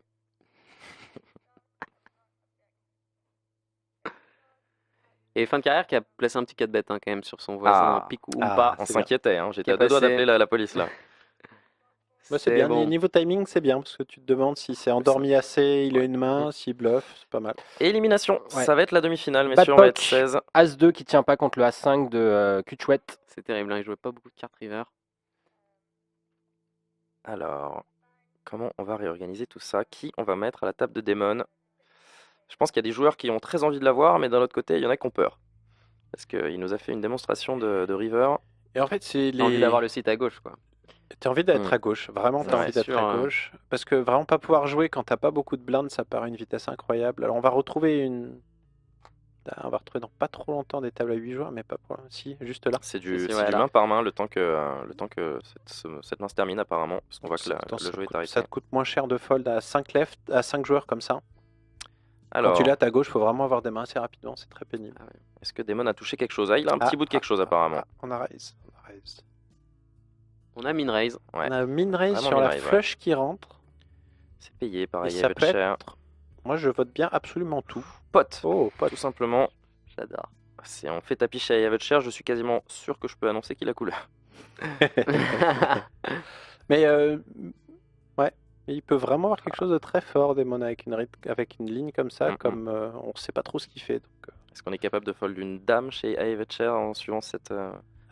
Et fin de carrière qui a placé un petit 4 bet quand même sur son voisin, Ah. pique ou Ah, pas. On c'est bien. s'inquiétait, hein. J'étais Qui est à deux doigts passé. d'appeler la police là. Bah, c'est bien. bon. Niveau timing, c'est bien parce que tu te demandes si c'est endormi assez, il a une main, s'il bluffe, c'est pas mal. Élimination, Ouais. ça va être la demi-finale, Bad messieurs, on va être poke. 16. As-2 qui tient pas contre le As5 de Kuchwet. C'est terrible, hein, il jouait pas beaucoup de cartes river. Alors, comment on va réorganiser tout ça? Qui on va mettre à la table de Demon? Je pense qu'il y a des joueurs qui ont très envie de l'avoir, mais d'un autre côté, il y en a qui ont peur. Parce qu'il nous a fait une démonstration de river. Et en fait, c'est J'ai envie d'avoir le site à gauche quoi. T'as envie d'être Hmm. à gauche, vraiment t'as Ouais, envie d'être sûr, à hein. gauche. Parce que vraiment pas pouvoir jouer quand t'as pas beaucoup de blindes, ça paraît une vitesse incroyable. Alors on va retrouver une. On va retrouver dans pas trop longtemps des tables à 8 joueurs, mais pas pour. Si, juste là. C'est Si, du, si, c'est ouais, du là. main par main le temps que cette main se termine apparemment. Parce qu'on voit que Attends, le jeu est ça arrêté. te coûte moins cher de fold à 5 left, à 5 joueurs comme ça. Alors, Quand tu l'as à ta gauche, faut vraiment avoir des mains assez rapidement, c'est très pénible. est-ce que Demon a touché quelque chose? Ah, il a un petit bout de quelque chose Ah, apparemment. on a raise. On a raise. On a min raise. Ouais. On a min raise Vraiment sur min la raise, ouais. flush qui rentre. C'est payé, pareil, Et il ça va peut être cher. être. Moi je vote bien absolument tout. Pote, Oh, pas tout simplement. J'adore. Si on fait tapis chez Yavet Cher, je suis quasiment sûr que je peux annoncer qu'il a couleur. Mais ouais, il peut vraiment avoir quelque chose de très fort, Demon, avec avec une ligne comme ça, Mhm. comme on sait pas trop ce qu'il fait. Donc, Est-ce qu'on est capable de fold une dame chez Yavet Cher en suivant cette.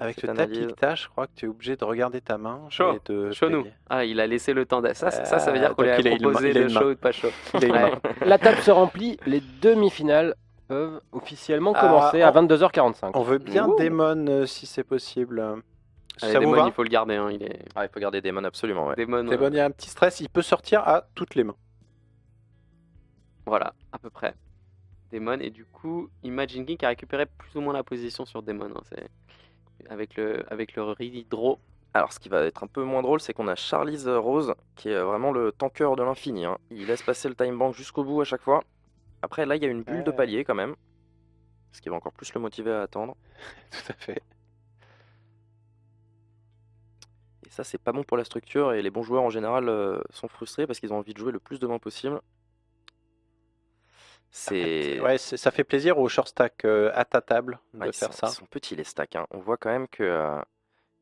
avec Cette le tapis analyse. que t'as, je crois que tu es obligé de regarder ta main. Chaud, et de Chaud nous. payer. Ah, il a laissé le temps. Ça veut dire qu'on donc lui il a a une main- proposé il a le une main. chaud ou pas chaud. Il a une Ouais. main. La table se remplit, les demi-finales peuvent officiellement Ah, commencer à 22h45. On veut bien Ouh. Demon si c'est possible. Allez, Ça vous Demon, va il faut le garder. Hein. Il est Ah, il faut garder Demon absolument, ouais. Demon. Demon, il y a un petit stress, il peut sortir à toutes les mains. Voilà, à peu près. Demon, et du coup, Imagine King qui a récupéré plus ou moins la position sur Demon. Hein. C'est avec le ready draw. Alors, ce qui va être un peu moins drôle, c'est qu'on a Charlize Rose, qui est vraiment le tanker de l'infini, hein. Il laisse passer le time bank jusqu'au bout à chaque fois. Après, là, il y a une bulle de Ouais. palier quand même. Ce qui va encore plus le motiver à attendre. Tout à fait. Et ça, c'est pas bon pour la structure. Et les bons joueurs, en général, sont frustrés parce qu'ils ont envie de jouer le plus de mains possible. C'est. Ouais, ça fait plaisir au short stack à ta table de Ouais, faire ça. ils sont petits les stacks, hein. On voit quand même que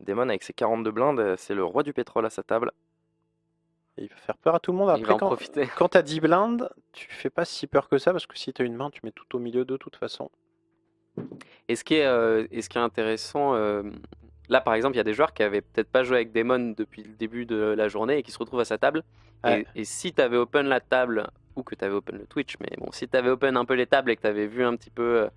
Demon, avec ses 42 blindes, c'est le roi du pétrole à sa table. Et il va faire peur à tout le monde. Il Après, va en profiter. quand t'as 10 blindes, tu fais pas si peur que ça parce que si t'as une main, tu mets tout au milieu de toute façon. Et ce qui est intéressant, là par exemple, il y a des joueurs qui avaient peut-être pas joué avec Demon depuis le début de la journée et qui se retrouvent à sa table. Ouais. Et si tu avais open la table, ou que tu avais open le Twitch, mais bon, si tu avais open un peu les tables et que tu avais vu un petit peu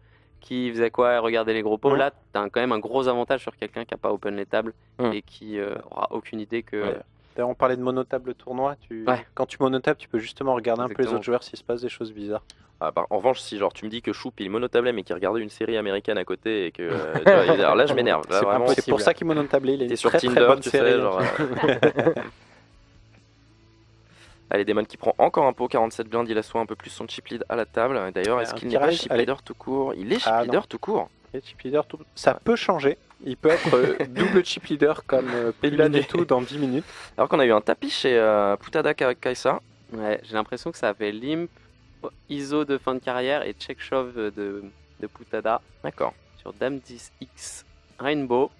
qui faisait quoi et regardé les gros pots, Mhm. là tu as quand même un gros avantage sur quelqu'un qui n'a pas open les tables Mhm. et qui aura aucune idée que. Ouais. D'ailleurs, on parlait de monotable tournoi. Ouais. Quand tu monotable, tu peux justement regarder un peu les Exactement. autres joueurs s'il se passe des choses bizarres. Ah, en revanche, si genre tu me dis que Choup il monotablait mais qu'il regardait une série américaine à côté et que. tu vois, alors là, je m'énerve. Là, C'est vraiment, c'est pour ça qu'il monotablé. Il a t'es une sur très très Tinder, bonne tu série. sais. Genre, Allez, Demon qui prend encore un pot, 47 blindes, il assoit un peu plus son chip lead à la table. Et d'ailleurs, Ouais, est-ce un qu'il petit n'est pas raise, chip allez. leader tout court? Il est chip Ah, leader non. tout court. Et chip leader, ça peut changer. Il peut être double chip leader comme Pélan et tout dans 10 minutes. Alors qu'on a eu un tapis chez Putada Kaisa. Ouais, j'ai l'impression que ça a fait limp, ISO de fin de carrière et check shove de Putada D'accord. sur Dame 10X Rainbow.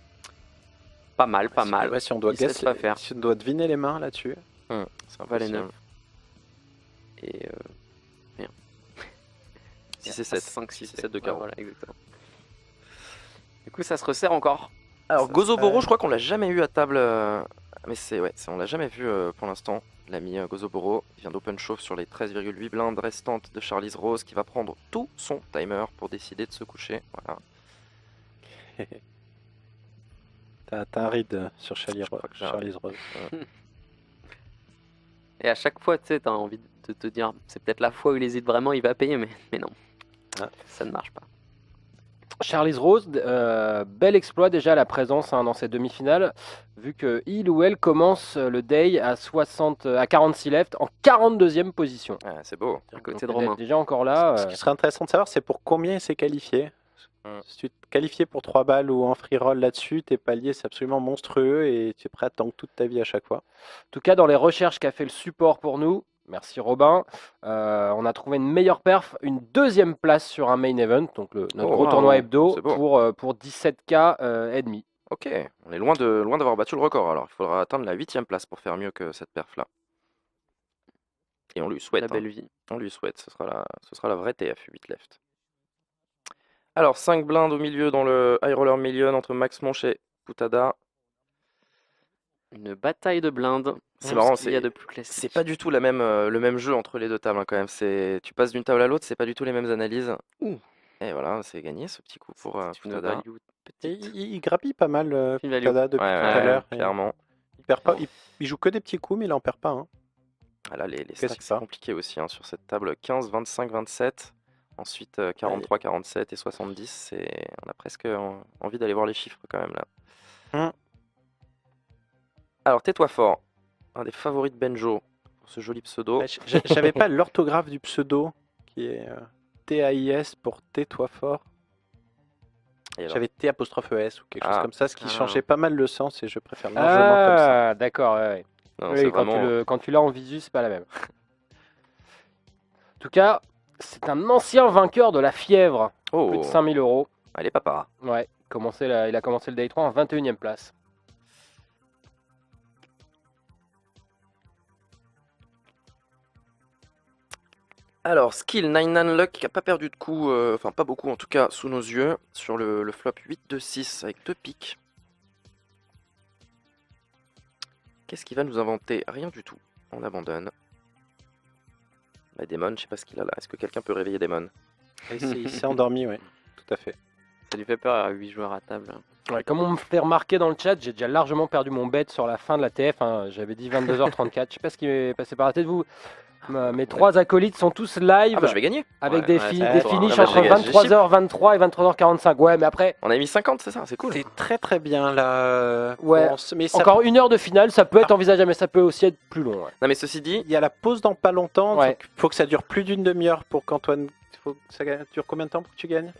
Pas mal, pas mal. Ouais, si on doit Il se laisse pas faire. si on doit deviner les mains là-dessus. C'est un Valet possible. 9. Et 6 et 7. 5, 6 et 7 7 de carreau. Voilà, exactement. Du coup, ça se resserre encore. Alors, Ça Gozoboro, serait- je crois qu'on l'a jamais eu à table. Mais on l'a jamais vu pour l'instant. L'ami Gozoboro, il vient d'open chauve sur les 13,8 blindes restantes de Charlize Rose qui va prendre tout son timer pour décider de se coucher. Voilà. T'as un read sur Je crois que j'ai un Charlize Rose. Et à chaque fois, tu sais, t'as envie de te dire, c'est peut-être la fois où il hésite vraiment, il va payer, mais non. Ah. Ça ne marche pas. Charlize Rose, bel exploit déjà la présence dans cette demi-finale, vu que il ou elle commence le day à 46 left en 42e position. Ah, c'est beau. À côté Donc, de elle est Romain. déjà encore là. Ce qui serait intéressant de savoir, c'est pour combien il s'est qualifié. Mm. Si tu te qualifies pour 3 balles ou en free roll là-dessus, tes paliers c'est absolument monstrueux et tu es prêt à tank toute ta vie à chaque fois. En tout cas, dans les recherches qu'a fait le support pour nous, merci Robin, on a trouvé une meilleure perf, une deuxième place sur un main event, donc notre Oh, gros bravo, tournoi hebdo, c'est beau. pour 17K et demi. Ok, on est loin d'avoir battu le record. Alors, il faudra atteindre la 8e place pour faire mieux que cette perf-là. Et on lui souhaite. La belle vie. On lui souhaite. Ce sera la vraie TF 8 left. Alors, 5 blindes au milieu dans le High Roller Million entre Max Monch et Putada. Une bataille de blindes. C'est marrant, ce qu'il y a de plus classique. C'est pas du tout le même jeu entre les deux tables hein, quand même. Tu passes d'une table à l'autre, c'est pas du tout les mêmes analyses. Ouh. Et voilà, c'est gagné ce petit coup pour C'est une Putada. value Et petite. il grappille pas mal, Une value. Putada, depuis Ouais, tout ouais, à l'heure. Et clairement. Il perd pas, il joue que des petits coups, mais il en perd pas. Hein. Ah là, les Qu'est-ce stacks, qu'il c'est fait compliqué aussi hein, sur cette table. 15, 25, 27. Ensuite, 43, 47 et 70. On a presque envie d'aller voir les chiffres quand même là. Alors, tais-toi fort. Un des favoris de Benjo pour ce joli pseudo. Ouais, J'avais pas l'orthographe du pseudo qui est TAIS pour tais-toi fort. Et alors, J'avais T apostrophe ES ou quelque chose Ah. comme ça, ce qui Ah. changeait pas mal le sens et je préfère largement comme ça. Ah, d'accord, ouais. non, Oui, c'est quand, vraiment. quand tu l'as en visu, c'est pas la même. En tout cas, c'est un ancien vainqueur de la fièvre, plus Oh, de 5000 euros. allez papa. Ouais, il a commencé le day 3 en 21e place. Alors, skill 9-9 luck qui a pas perdu de coup, enfin pas beaucoup en tout cas, sous nos yeux, sur le flop 8-2-6 avec 2 piques. Qu'est-ce qu'il va nous inventer? Rien du tout. On abandonne. Bah, Damon, je sais pas ce qu'il a là. Est-ce que quelqu'un peut réveiller Damon? Et il s'est endormi, oui, tout à fait. Ça lui fait peur à 8 joueurs à table. Ouais, comme on me fait remarquer dans le chat, j'ai déjà largement perdu mon bet sur la fin de la TF. Hein. J'avais dit 22h34. Je sais pas ce qui m'est passé par la tête de vous. Mes trois acolytes sont tous live Ah bah je vais gagner. avec Ouais, des, ouais, fi- c'est des pour finishes un entre j'ai gagné. 23h23 et 23h45. Ouais, mais après, On a mis 50, c'est ça? C'est cool. C'est très très bien là. Ouais. Mais ça- encore 1 heure de finale, ça peut être envisageable, mais ça peut aussi être plus long. Ouais. Non mais ceci dit, il y a la pause dans pas longtemps. Ouais. Donc faut que ça dure plus d'une demi-heure pour qu'Antoine. Faut que ça dure combien de temps pour que tu gagnes?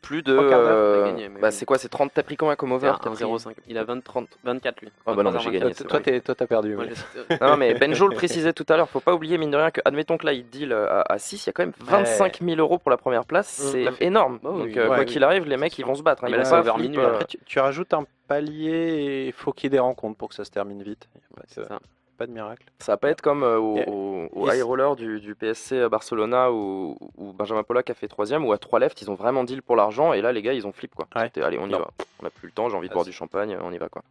plus de... Trois quarts d'heure, t'as gagné, mais bah oui. c'est quoi? C'est 30, t'as pris combien comme over? Faire T'as pris- 1,05. Il a 24 lui. Ah bah non, mais j'ai 23h24. gagné, c'est Toi vrai. t'as perdu. Moi, oui. j'ai- Non mais Benjo le précisait tout à l'heure, faut pas oublier mine de rien que admettons que là il deal à 6, il y a quand même 25 000 euros pour la première place, c'est énorme. Bah oui, Donc ouais, quoi oui. qu'il arrive, les mecs ils vont se battre. Hein. Mais Ils là, vont c'est pas over flip, minuit, là. Après, tu rajoutes un palier et il faut qu'il y ait des rencontres pour que ça se termine vite. Il y a pas C'est de- ça. Pas de miracle. Ça va pas être comme Et- au et high roller du PSC à Barcelona où Benjamin Pollack a fait 3ème, ou à 3 left ils ont vraiment deal pour l'argent et là les gars ils ont flip quoi. Ouais. C'était, allez on y Non. va, on a plus le temps, j'ai envie de Ah, boire c'est- du champagne, on y va quoi.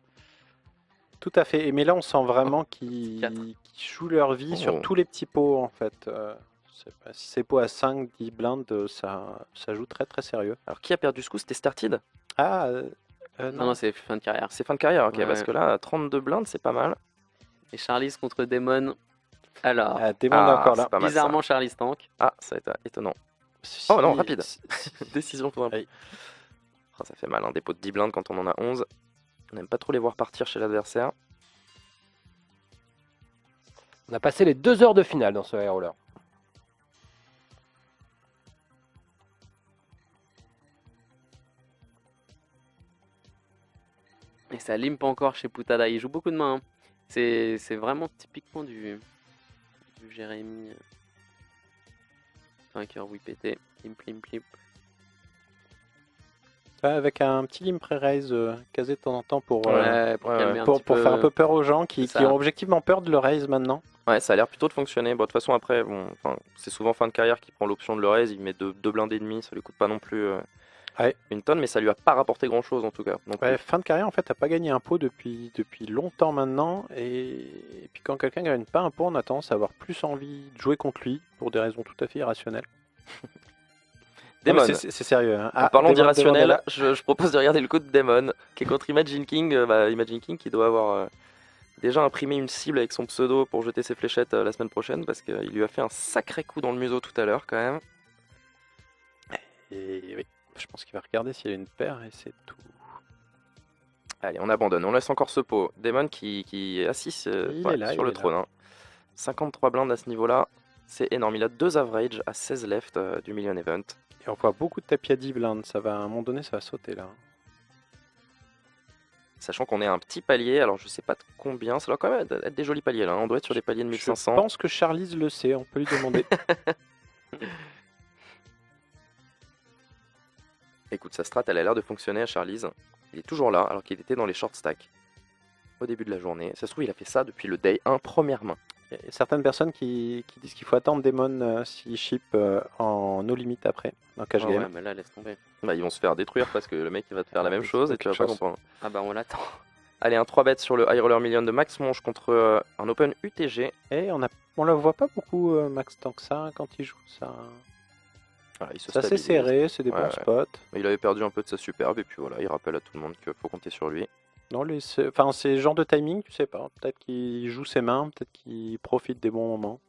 Tout à fait. Mais là, on sent vraiment qu'ils Quatre. jouent leur vie Oh. sur tous les petits pots en fait. Si c'est pots à 5, 10 blindes, ça joue très très sérieux. Alors qui a perdu ce coup? C'était Started? Ah, Non, non, c'est fin de carrière. C'est fin de carrière, ok, Ouais. parce que là 32 blindes c'est pas mal. Et Charlize contre Damon. Alors, Demon est encore là. c'est pas mal, ça. bizarrement, Charlize tank. Ah ça va être étonnant. Si- Oh non, rapide. si- Décision pour un Oui. Ah, ça fait mal, un dépôt de 10 blindes quand on en a 11. On n'aime pas trop les voir partir chez l'adversaire. On a passé les 2 heures de finale dans ce high roller. Et ça limpe encore chez Putada. Il joue beaucoup de mains. Hein. C'est vraiment typiquement du Jérémy. Vainqueur, oui, pété. Limp, limp, limp. Ouais, avec un petit limp pré-raise casé de temps en temps pour, Ouais, pour ouais, calmer un pour, petit pour peu. faire un peu peur aux gens qui c'est ça. ont objectivement peur de le raise maintenant. Ouais, ça a l'air plutôt de fonctionner. Bon, de toute façon, après, bon, enfin, c'est souvent fin de carrière qui prend l'option de le raise. Il met deux blindés et demi, ça lui coûte pas non plus Ouais. une tonne, mais ça lui a pas rapporté grand chose en tout cas. Non plus. Ouais, fin de carrière, en fait, t'as pas gagné un pot depuis longtemps maintenant. Et puis quand quelqu'un gagne pas un pot, on a tendance à avoir plus envie de jouer contre lui pour des raisons tout à fait irrationnelles. Non, mais Demon. c'est sérieux. Hein. En parlant Demon d'irrationnel, est là. je propose de regarder le coup de Demon, qui est contre Imagine King. Imagine King qui doit avoir déjà imprimé une cible avec son pseudo pour jeter ses fléchettes la semaine prochaine, parce qu'il lui a fait un sacré coup dans le museau tout à l'heure quand même. Et oui, je pense qu'il va regarder s'il y a une paire et c'est tout. Allez, on abandonne, on laisse encore ce pot. Demon qui est assis Il ouais, est là, sur il le est là. trône. Hein. 53 blindes à ce niveau-là, c'est énorme. Il a 2 average à 16 left du Million Event. Et on voit beaucoup de tapis à 10 blindes. Ça va, à un moment donné, ça va sauter là. Sachant qu'on est à un petit palier, alors je sais pas de combien, ça doit quand même être des jolis paliers là. On doit être sur des paliers de 1500. Je pense que Charlize le sait, on peut lui demander. Écoute, sa strat, elle a l'air de fonctionner à Charlize. Il est toujours là, alors qu'il était dans les short stacks au début de la journée. Ça se trouve, il a fait ça depuis le day 1, première main. Il y a certaines personnes qui disent qu'il faut attendre Demon s'il ship en no limit après, dans cash Ah ouais, game. mais là, laisse tomber. Bah, ils vont se faire détruire parce que le mec il va te faire la même c'est chose et pas tu vas quelque pas chose. comprendre. Ah bah, on l'attend. Allez, un 3 bet sur le High Roller Million de Max Monge contre un Open UTG. Et on le voit pas beaucoup Max tant que ça quand il joue. Ça, Voilà, il se c'est assez stabilise. serré, c'est des Ouais, bons ouais. spots. Il avait perdu un peu de sa superbe et puis voilà, il rappelle à tout le monde qu'il faut compter sur lui. Non, c'est le genre de timing, tu sais pas. Peut-être qu'il joue ses mains, peut-être qu'il profite des bons moments.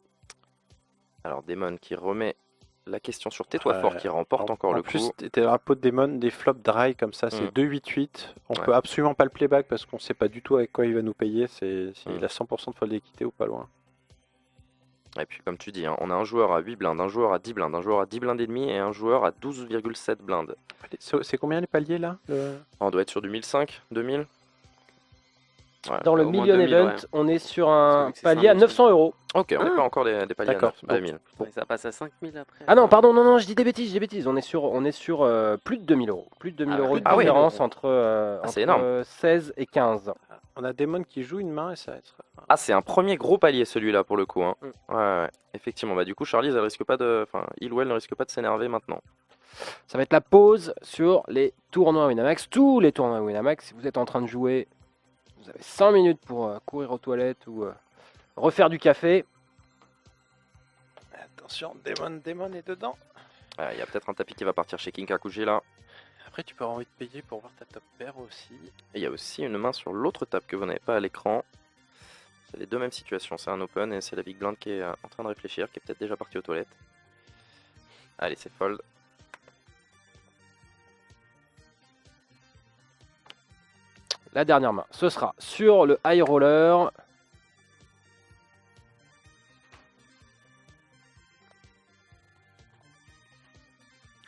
Alors Demon qui remet la question sur Tais-toi fort, qui remporte En encore le plus, coup. t'es dans la peau de Demon, des flops dry comme ça, c'est Mm. 2-8-8. On Ouais. peut absolument pas le playback parce qu'on sait pas du tout avec quoi il va nous payer. S'il Mm. a 100% de fold d'équité ou pas loin. Et puis comme tu dis, hein, on a un joueur à 8 blindes, un joueur à 10 blindes, un joueur à 10 blindes et demi et un joueur à 12,7 blindes. C'est combien les paliers là On doit être sur du 1005, 2000. Ouais, Dans le au moins Million 2000, Event, ouais. on est sur Parce un que c'est palier à 5000, 900 euros. Ok, on n'est pas encore des paliers à, D'accord, 9, à donc- 1000. Ouais, ça passe à 5000 après. Ah non, pardon, non, je dis des bêtises. On est sur plus de 2000 euros. Plus de 2000 Ah euros ouais. de Ah ouais. différence entre, c'est entre, énorme. 16 et 15. On a Demon qui joue une main et ça va être. Ah, c'est un premier gros palier celui-là pour le coup. Hein. Mm. Ouais, effectivement. Bah, du coup, Charlize, elle risque pas de. Enfin, il ou elle ne risque pas de s'énerver maintenant. Ça va être la pause sur les tournois Winamax. Tous les tournois Winamax, si vous êtes en train de jouer, vous avez 5 minutes pour courir aux toilettes ou refaire du café. Attention, Demon est dedans. Il y a peut-être un tapis qui va partir chez King Kakuji là. Après, tu peux avoir envie de payer pour voir ta top pair aussi. Et il y a aussi une main sur l'autre table que vous n'avez pas à l'écran. C'est les deux mêmes situations. C'est un open et c'est la big blind qui est en train de réfléchir, qui est peut-être déjà parti aux toilettes. Allez, c'est fold. La dernière main, ce sera sur le high roller.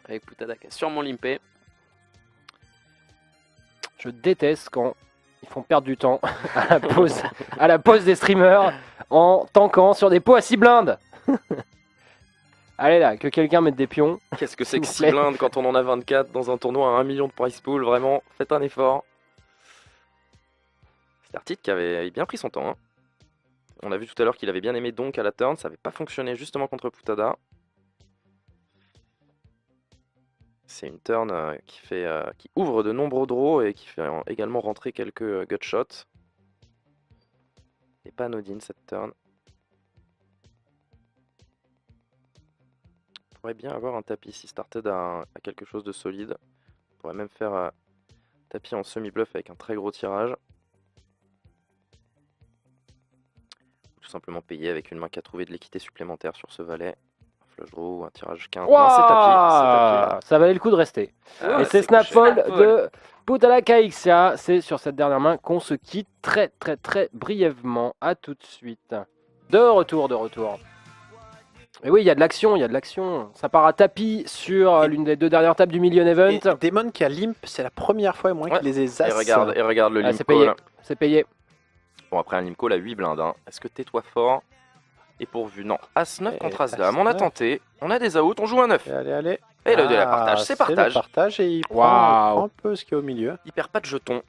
Avec Putada qui a sûrement limpé. Je déteste quand ils font perdre du temps à la pause des streamers en tankant sur des pots à 6 blindes. Allez là, que quelqu'un mette des pions. Qu'est-ce que c'est S'il que vous 6 plaît. blindes quand on en a 24 dans un tournoi à 1 million de price pool? Vraiment, faites un effort. C'est Artit qui avait bien pris son temps. Hein. On a vu tout à l'heure qu'il avait bien aimé donc à la turn. Ça n'avait pas fonctionné justement contre Putada. C'est une turn qui ouvre de nombreux draws et qui fait également rentrer quelques gut shots. Et pas anodine cette turn. On pourrait bien avoir un tapis si started à quelque chose de solide. On pourrait même faire tapis en semi-bluff avec un très gros tirage. Ou tout simplement payer avec une main qui a trouvé de l'équité supplémentaire sur ce valet. Un flush draw ou un tirage 15. Non, c'est tapis. Ça valait le coup de rester. Ah, Et c'est couché. Snapfold Snapfold. de Putada Kaixia. C'est sur cette dernière main qu'on se quitte très brièvement. À tout de suite. De retour. Et oui, il y a de l'action. Ça part à tapis sur l'une des deux dernières tables du Million Event. Et Demon qui a limp, c'est la première fois et moins Ouais. qu'il les ait as. Et regarde le Ah, limp c'est payé. call. C'est payé. Bon, après un limp call à 8 blindes. Hein. Est-ce que tais-toi fort Et pourvu, non. As-9 Et contre As-Dame, on a As-9. tenté, on a des outs, on joue un 9. Allez. Et le de la Ah, partage, c'est le partage. partage et il Waouh. prend un peu ce qui est au milieu. Il perd pas de jetons.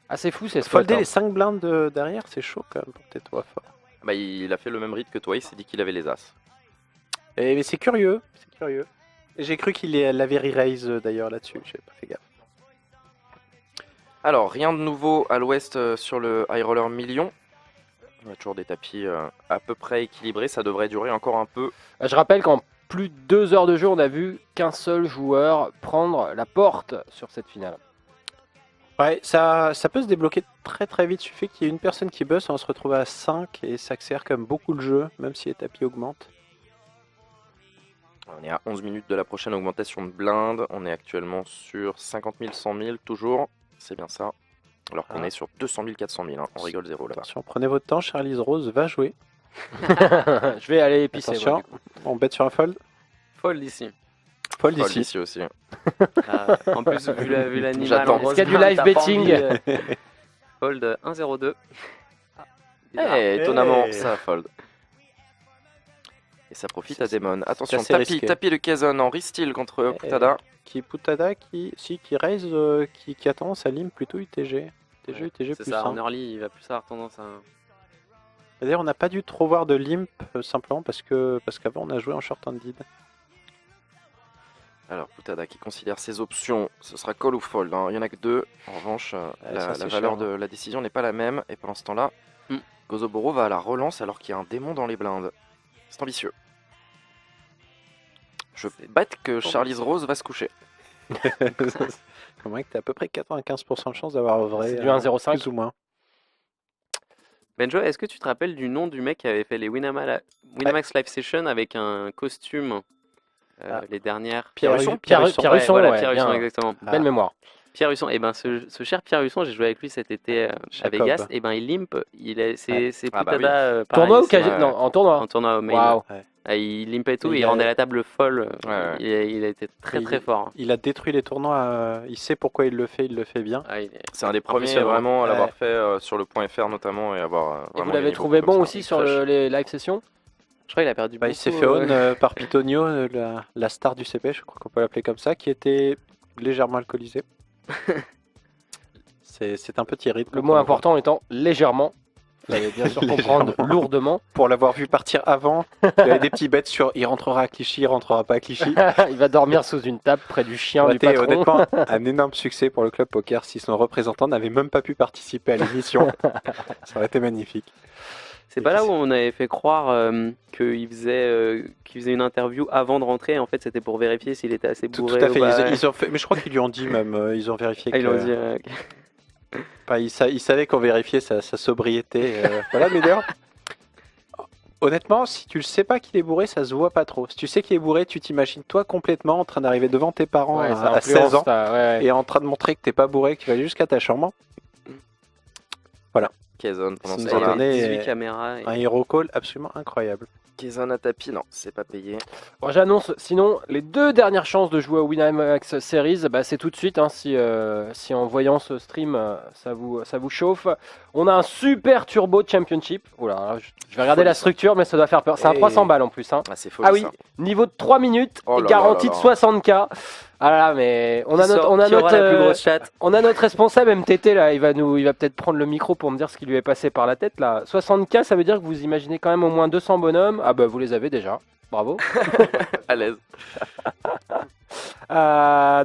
Ah, c'est fou, c'est Folder spot. les 5 blindes derrière, c'est chaud quand même pour tes toi fort. Bah, il a fait le même rythme que toi, il s'est dit qu'il avait les As. Mais c'est curieux, c'est curieux. Et j'ai cru qu'il l'avait re-raise d'ailleurs là-dessus, j'ai pas fait gaffe. Alors, rien de nouveau à l'ouest sur le High Roller Million. On a toujours des tapis à peu près équilibrés, ça devrait durer encore un peu. Je rappelle qu'en plus de 2 heures de jeu, on a vu qu'un seul joueur prendre la porte sur cette finale. Ouais, ça peut se débloquer très très vite. Il suffit qu'il y ait une personne qui buzz, on va se retrouver à 5 et ça accélère quand même beaucoup le jeu, même si les tapis augmentent. On est à 11 minutes de la prochaine augmentation de blinde. On est actuellement sur 50 000, 100 000 toujours. C'est bien ça. Alors qu'on Ah. est sur 200 000, 400 000. Hein. On rigole zéro là-bas. Attention, prenez votre temps, Charlize Rose va jouer. Je vais aller épicer. Attention, moi, du coup. on bête sur un fold. Fold ici. Fold Fold ici. ici aussi. En plus, vu l'animal, J'attends. en Est-ce qu'il y a du rose, live t'as pas betting envie, Fold 1-0-2. Ah, bizarre. Étonnamment, Hey. ça fold. Et ça profite à C'est- Demon. Attention, assez tapis, risqué. tapis de Kazon en restyle contre Putada. Qui Putada qui raise, qui a tendance à lim plutôt UTG. UTG C'est plus ça, 1. en early, il va plus avoir tendance à... D'ailleurs, on n'a pas dû trop voir de limp simplement parce qu'avant on a joué en short handed. Alors, Putada qui considère ses options, ce sera call ou fold. Hein. Il n'y en a que deux. En revanche, ça, la c'est valeur cher, de la décision n'est pas la même. Et pendant ce temps-là, Hmm. Gozoboro va à la relance alors qu'il y a un démon dans les blindes. C'est ambitieux. Je bête que Charlize Rose va se coucher. Comment que t'as à peu près 95% de chance d'avoir vrai. C'est du 1-0-5. Plus ou moins. Benjo, est-ce que tu te rappelles du nom du mec qui avait fait les Winamax Live Session avec un costume les dernières Pierre Husson. Husson. Pierre Ouais, Husson, voilà, ouais, Pierre Husson, bien. exactement. Belle mémoire. Pierre Husson, et ben ce cher Pierre Husson, j'ai joué avec lui cet été à Jacob. Vegas, et ben il limp, c'est Ah bah Putada, pareil, Tournoi ou c'est- casier ouais. Non, en tournoi. en tournoi au mail. Waouh. Ah, il limpait tout, Et il il a- rendait la table folle, Ouais. il a été très Et très fort. Il a détruit les tournois, il sait pourquoi il le fait bien. Ah, il est- C'est un des premiers Impressionnant. vraiment à l'avoir Ouais. fait sur le point .fr notamment et avoir Et vraiment vous l'avez gagné trouvé beaucoup bon comme ça. aussi sur les live sessions? Je crois qu'il a perdu Bah, il beaucoup. s'est fait own par Pitonio, la star du CP, je crois qu'on peut l'appeler comme ça, qui était légèrement alcoolisé. C'est un petit rythme. Le mot important étant légèrement. Vous allez bien sûr comprendre lourdement. Pour l'avoir vu partir avant, il y avait des petits bêtes sur il rentrera à Clichy, il rentrera pas à Clichy. Il va dormir sous une table près du chien Ça du aurait été patron. honnêtement un énorme succès pour le club poker si son représentant n'avait même pas pu participer à l'émission. Ça aurait été magnifique. C'est pas là où on avait fait croire qu'il faisait une interview avant de rentrer. En fait, c'était pour vérifier s'il était assez Tout bourré. à fait. ou pas. Ils ont fait. Mais je crois qu'ils lui ont dit même. Ils ont vérifié. Ah, ils l'ont que- dit. Ok. Ils savaient qu'on vérifiait sa sobriété. Voilà, mais d'ailleurs, honnêtement, si tu le sais pas qu'il est bourré, ça se voit pas trop. Si tu sais qu'il est bourré, tu t'imagines toi complètement en train d'arriver devant tes parents Ouais, ça à 16 influence, ans ça, ouais. et en train de montrer que t'es pas bourré, que tu vas aller jusqu'à ta chambre. Kazon pendant Ça ce nous a temps-là. donné 18 caméras. Un hero call absolument incroyable. Kazon à tapis, non, c'est pas payé. Bon, j'annonce, sinon, les 2 dernières chances de jouer au Winamax Series, bah, c'est tout de suite, hein, si en voyant ce stream, ça vous chauffe. On a un super Turbo Championship. Oula, alors, je vais regarder Folie, la ça. structure, mais ça doit faire peur. C'est un Et- 300 balles en plus. Hein. Ah, c'est faux. Ah oui, ça. niveau de 3 minutes, Oh et là garantie là de là. 60K. Ah là là, mais on a notre, la plus grosse chatte. on a notre responsable MTT là, il va peut-être prendre le micro pour me dire ce qui lui est passé par la tête là. 60K, ça veut dire que vous imaginez quand même au moins 200 bonhommes. Ah bah vous les avez déjà. Bravo. À l'aise.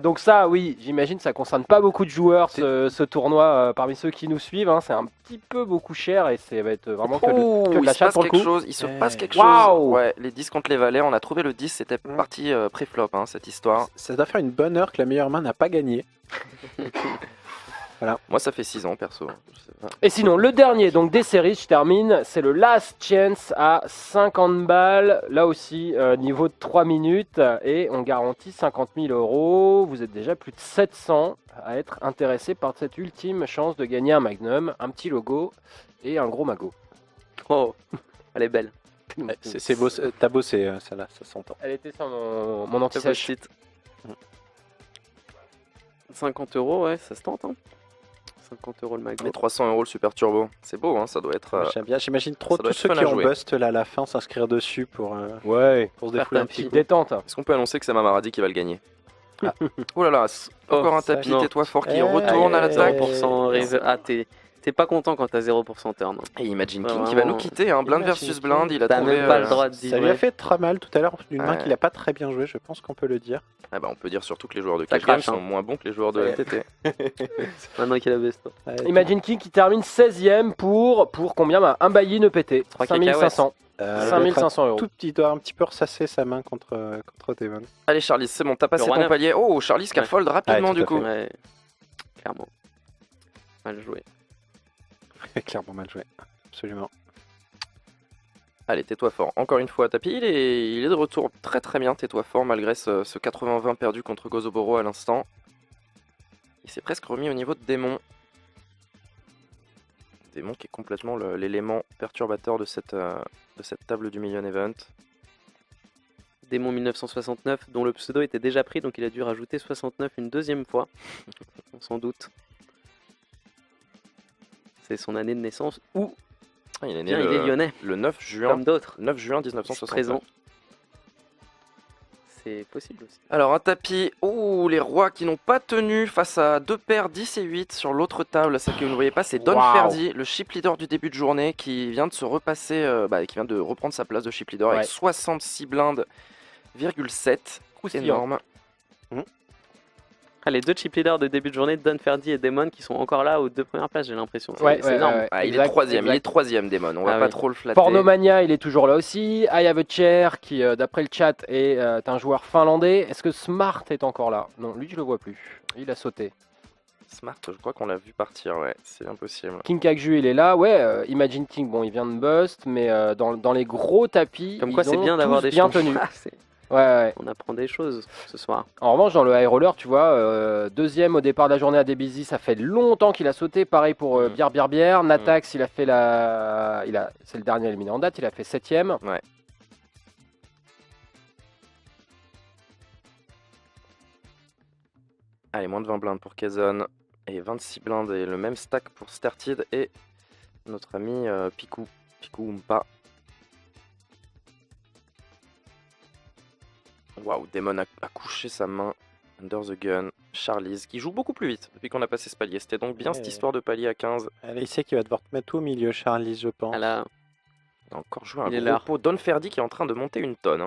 Donc ça, oui, j'imagine, ça concerne pas beaucoup de joueurs ce tournoi parmi ceux qui nous suivent. Hein. C'est un petit peu beaucoup cher et ça va être vraiment que Oh, de il la se chatte passe pour le quelque coup. chose. Il se passe quelque Waouh. chose. Ouais, les 10 contre les valets, on a trouvé le 10, c'était parti pré-flop, hein, cette histoire. Ça doit faire une bonne heure que la meilleure main n'a pas gagné. Moi, ça fait 6 ans, perso. Je sais pas. Et sinon, le dernier donc des séries, je termine, c'est le Last Chance à 50 balles. Là aussi, niveau de 3 minutes et on garantit 50 000 €. Vous êtes déjà plus de 700 à être intéressé par cette ultime chance de gagner un Magnum, un petit logo et un gros magot. Oh, elle est belle. Ouais, c'est beau, t'as bossé celle-là, ça s'entend. Elle était sur mon Ça anti-sèche. post-it. 50 €, ouais, ça se tente. Hein. 50 € le MacBook. Mais 300 € le Super Turbo, c'est beau, hein, ça doit être. J'aime bien. J'imagine trop ça doit tous être ceux fun qui à ont jouer. bust là à la fin s'inscrire dessus pour Ouais, se défouler un tapis. petit petite coup. détente. Est-ce qu'on peut annoncer que c'est Mamaradi qui va le gagner? Ah. Oh là là, encore un ça, tapis, non. tais-toi fort qui Eh, retourne à l'attaque. 0% raise. Ah, t'es pas content quand t'as 0% turn. Et Imagine Ouais, King qui va vraiment. nous quitter, hein. Blind Imagine versus King. Blind, il a T'as trouvé. même pas le droit de dire. Ça lui a fait très mal tout à l'heure d'une main Ouais. qu'il a pas très bien joué, je pense qu'on peut le dire. Ah bah, on peut dire surtout que les joueurs de Ça Cash Game crache, hein. sont moins bons que les joueurs de Ouais. LTT. Maintenant qu'il a best. Imagine King qui termine 16ème pour combien bah, un buy-in EPT. 3 5500. Euh, 5500 euros. tout, il doit un petit peu ressasser sa main contre Devon. Allez Charlie, c'est bon, t'as passé Le roi ton neuf. palier. Oh, Charlie qui a Ouais. fold rapidement Ouais, tout du à coup. Ouais, clairement. Mal joué. Clairement mal joué, absolument. Allez, tais-toi fort. Encore une fois, tapis, il est de retour très très bien, tais-toi fort, malgré ce 80-20 perdu contre Gozoboro à l'instant. Il s'est presque remis au niveau de Démon. Démon qui est complètement l'élément perturbateur de cette table du Million Event. Démon 1969, dont le pseudo était déjà pris, donc il a dû rajouter 69 une deuxième fois. On s'en doute. C'est son année de naissance. Ou Ah, il est né bien il est lyonnais, le 9 juin, comme d'autres. 9 juin 1969. Présent. C'est possible aussi. Alors un tapis, oh les rois qui n'ont pas tenu face à deux paires 10 et 8 sur l'autre table, celle que vous ne voyez pas c'est Don Waouh. Ferdi, le chip leader du début de journée qui vient de se repasser, qui vient de reprendre sa place de chip leader Ouais. avec 66 blindes,7, Croustillant. énorme. Ah, les deux chip leaders de début de journée, Don Ferdi et Damon, qui sont encore là aux deux premières places, j'ai l'impression. Ouais, C'est ouais, énorme. ouais, Ah, il exact, est troisième, exact. Damon, on va Ah pas oui. trop le flatter. Pornomania, il est toujours là aussi. I Have a Chair, qui d'après le chat est un joueur finlandais. Est-ce que Smart est encore là? Non, lui je le vois plus. Il a sauté. Smart, je crois qu'on l'a vu partir, ouais, c'est impossible. King Kakju, il est là. Ouais, Imagine King, bon, il vient de bust, mais dans les gros tapis, Comme quoi, ils c'est ont bien d'avoir tous des bien choses. tenus. Ah, Ouais, ouais. on apprend des choses ce soir. En revanche, dans le high roller, tu vois, deuxième au départ de la journée à Debizy, ça fait longtemps qu'il a sauté. Pareil pour Bière. Natax, il a fait c'est le dernier éliminé en date, il a fait 7ème. Ouais. Allez, moins de 20 blindes pour Kazon et 26 blindes et le même stack pour Started et notre ami Piku Oompa. Waouh, Damon a couché sa main under the gun. Charlize qui joue beaucoup plus vite depuis qu'on a passé ce palier. C'était donc bien Ouais. cette histoire de palier à 15. Allez, il sait qu'il va devoir te mettre tout au milieu, Charlie, je pense. Ah là, On a encore joué un Il est gros là. pot. Don Ferdi qui est en train de monter une tonne.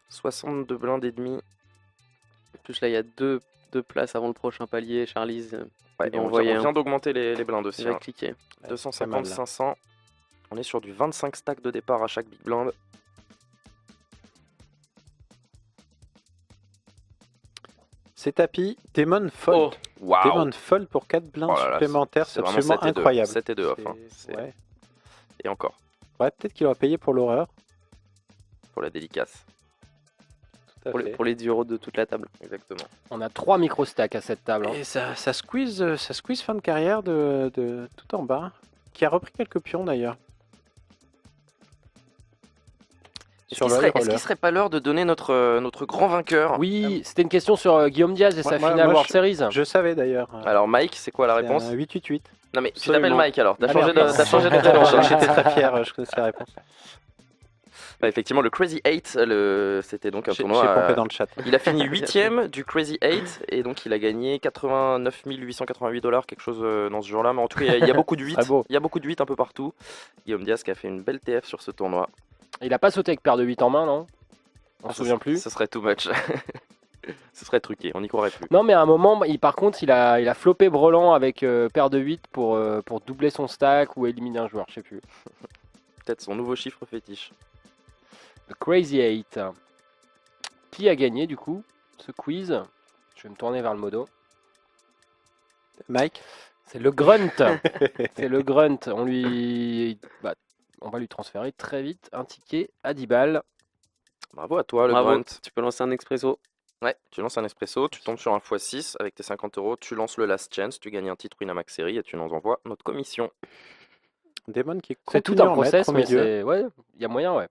62 blindes et demi. en plus là, il y a deux places avant le prochain palier. Charlize, Ouais, il et va on envoyer vient d'augmenter les blindes aussi. il va hein. cliquer. Ouais, 250, c'est pas mal, là. 500. On est sur du 25 stacks de départ à chaque big blind. C'est tapis, Demon fold. Waouh! Demon fold pour 4 blindes Oh là là, supplémentaires, c'est vraiment absolument 7 et 2. incroyable. 7 et 2 off. hein. C'est- Ouais. Et encore, Ouais, peut-être qu'il aura payé pour l'horreur. pour la dédicace. Tout à fait. Pour les 10 euros de toute la table. Exactement. On a 3 micro-stacks à cette table. hein. Et ça squeeze fin de carrière de tout en bas, qui a repris quelques pions d'ailleurs. Sur le high Est-ce roller. qu'il serait pas l'heure de donner notre grand vainqueur? Oui, c'était une question sur Guillaume Diaz et sa moi- finale moi, World Series. Je savais d'ailleurs. Alors Mike, c'est quoi la C'est réponse? un 8-8-8. Non mais tu Absolument. t'appelles Mike alors, t'as Ah, changé, merde. t'as changé de Pardon, prénom. J'étais très fier, je connaissais la réponse. Ouais, effectivement, le Crazy 8, c'était donc un J'ai tournoi. pompé dans le chat. Il a fini 8ème du Crazy 8 et donc il a gagné 89 888 $, quelque chose dans ce genre-là. Mais en tout cas, il y a beaucoup de 8. Très beau. Il y a beaucoup de 8 un peu partout. Guillaume Diaz qui a fait une belle TF sur ce tournoi. Il a pas sauté avec paire de 8 en main, non? On se souvient plus. Ce serait too much. Ce serait truqué, on n'y croirait plus. Non, mais à un moment, par contre, il a floppé Brelan avec paire de 8 pour doubler son stack ou éliminer un joueur, je sais plus. Peut-être son nouveau chiffre fétiche. Le Crazy 8. Qui a gagné du coup ce quiz? Je vais me tourner vers le modo. Mike, C'est le Grunt. C'est le Grunt. On va lui transférer très vite un ticket à 10 balles. Bravo à toi, le Bravo, Grunt. tu peux lancer un expresso. Ouais, tu lances un espresso, tu tombes sur un x6 avec tes 50 €, tu lances le Last Chance, tu gagnes un titre Winamax Série et tu nous envoies notre commission. Demon qui C'est tout continue un à en mettre process, au mais milieu. c'est. Ouais, il y a moyen, ouais.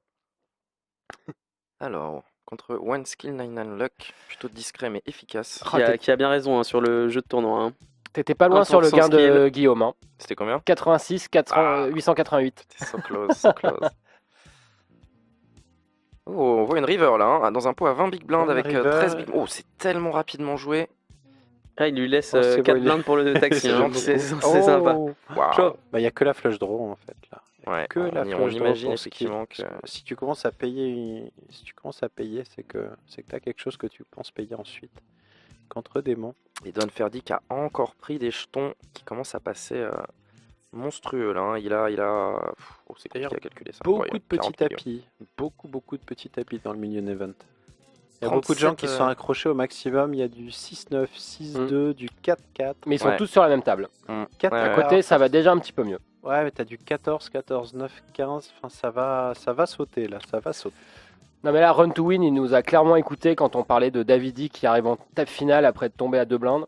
Alors, contre One Skill 99 Luck, plutôt discret mais efficace. Ah, Qui a bien raison hein, sur le jeu de tournoi. hein. T'étais pas loin sur le 1% gain de skill. Guillaume. Hein. C'était combien? 86, 888. C'était so close, so close. Oh, on voit une river là, hein, dans un pot à 20 big blind Une avec river. 13 big. Oh, c'est tellement rapidement joué. Ah, il lui laisse Oh, c'est 4 bon, il est- blindes pour le taxi. C'est hein. gentil. C'est sympa. Oh. Waouh. Chaud. Bah, il n'y a que la flush draw en fait là. Ouais, Que la on flush draw imagine pour skill. effectivement que. Si tu commences à payer, c'est que tu as quelque chose que tu penses payer ensuite. Contre démon. Et Don Ferdic a encore pris des jetons qui commencent à passer monstrueux là. Hein. Il a. Oh, c'est compliqué D'ailleurs, à calculer ça. Beaucoup Ouais, de petits 40 millions. tapis. Beaucoup de petits tapis dans le Minion Event. Il y a 37, beaucoup de gens qui sont accrochés au maximum. Il y a du 6-9, 6-2, du 4-4. Mais ils sont Ouais. tous sur la même table. 4 Ouais, À ouais. côté, ça va déjà un petit peu mieux. Ouais, mais t'as du 14, 14, 9, 15. Enfin, ça va sauter là. Ça va sauter. Non mais là, Run to Win, il nous a clairement écouté quand on parlait de Davidi qui arrive en table finale après de tomber à 2 blindes.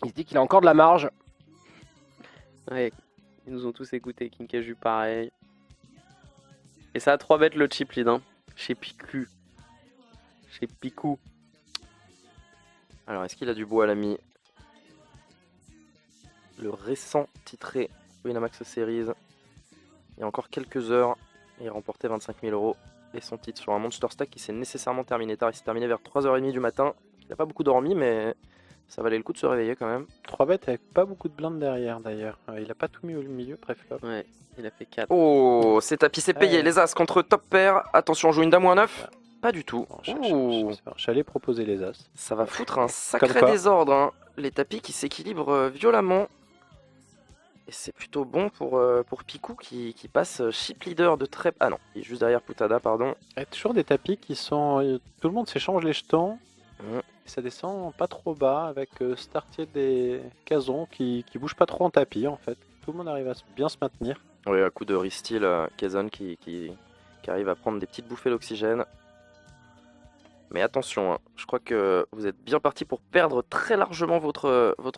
Il se dit qu'il a encore de la marge. Ouais, ils nous ont tous écoutés. Kinkaju pareil. Et ça a 3 bêtes le chip lead. Hein. Chez Picu. Chez Picou. Alors, est-ce qu'il a du bois à l'ami? Le récent titré Winamax Series. Il y a encore quelques heures, il a remporté 25 000 euros et son titre sur un Monster Stack qui s'est nécessairement terminé tard. Il s'est terminé vers 3h30 du matin. Il n'a pas beaucoup dormi, mais ça valait le coup de se réveiller quand même. 3 bêtes avec pas beaucoup de blindes derrière d'ailleurs. Il a pas tout mis au milieu pré-flop. Ouais, il a fait 4. Oh, c'est tapis, c'est payé. Ouais. Les As contre top pair. Attention, on joue une dame ou un 9. Pas du tout. Bon, Ouh. j'allais proposer les As. Ça va foutre un sacré Comme quoi. désordre. Hein. Les tapis qui s'équilibrent violemment. Et c'est plutôt bon pour Picou qui passe chip leader de très... Ah non, il est juste derrière Putada, pardon. Il y a toujours des tapis qui sont... Tout le monde s'échange les jetons. Mhm. Et ça descend pas trop bas avec Startier des Casons qui bougent pas trop en tapis en fait. Tout le monde arrive à bien se maintenir. Oui, à coup de Ristil, Kazan qui arrive à prendre des petites bouffées d'oxygène. Mais attention, hein, je crois que vous êtes bien parti pour perdre très largement votre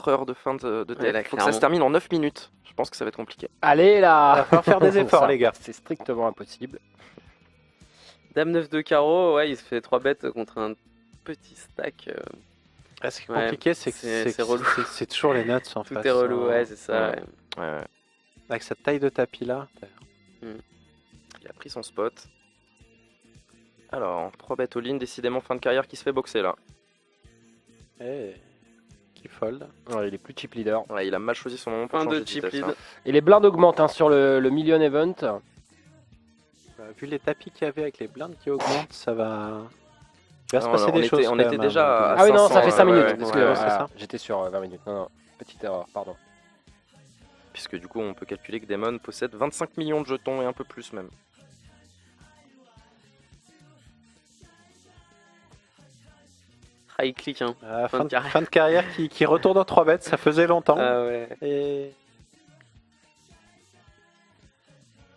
heure de fin de Ouais, là, TF. Faut que ça clairement. se termine en 9 minutes. Je pense que ça va être compliqué. Allez Il va là. falloir faire des efforts Ça, les gars. C'est strictement impossible. Dame 9 de carreau, ouais, il se fait 3 bêtes contre un petit stack. Ce qui est Ouais, compliqué c'est que c'est relou. c'est toujours les nuts en Tout face. est relou, hein. ouais, c'est ça. Ouais. ouais. Ouais, ouais. Avec cette taille de tapis là. Il a pris son spot. Alors, 3 bêtes all-in, décidément fin de carrière qui se fait boxer là. Qui fold. Ouais, il est plus chip leader. Ouais, il a mal choisi son moment pour Fin changer de de chip vitesse, lead. hein. Et les blindes augmentent hein, sur le Million Event. Vu les tapis qu'il y avait avec les blindes qui augmentent, ça va... Il va se Non, passer on des était- choses. on quand était même, déjà hein. Ah oui, non, 500, ça fait 5 minutes. ouais, parce ouais, que ouais, c'est voilà, ça. j'étais sur 20 minutes. Non, petite erreur, pardon. Puisque du coup, on peut calculer que Damon possède 25 millions de jetons et un peu plus même. Ah, il clique, hein. Fin de carrière qui retourne en 3 bêtes, ça faisait longtemps. Ah ouais. Et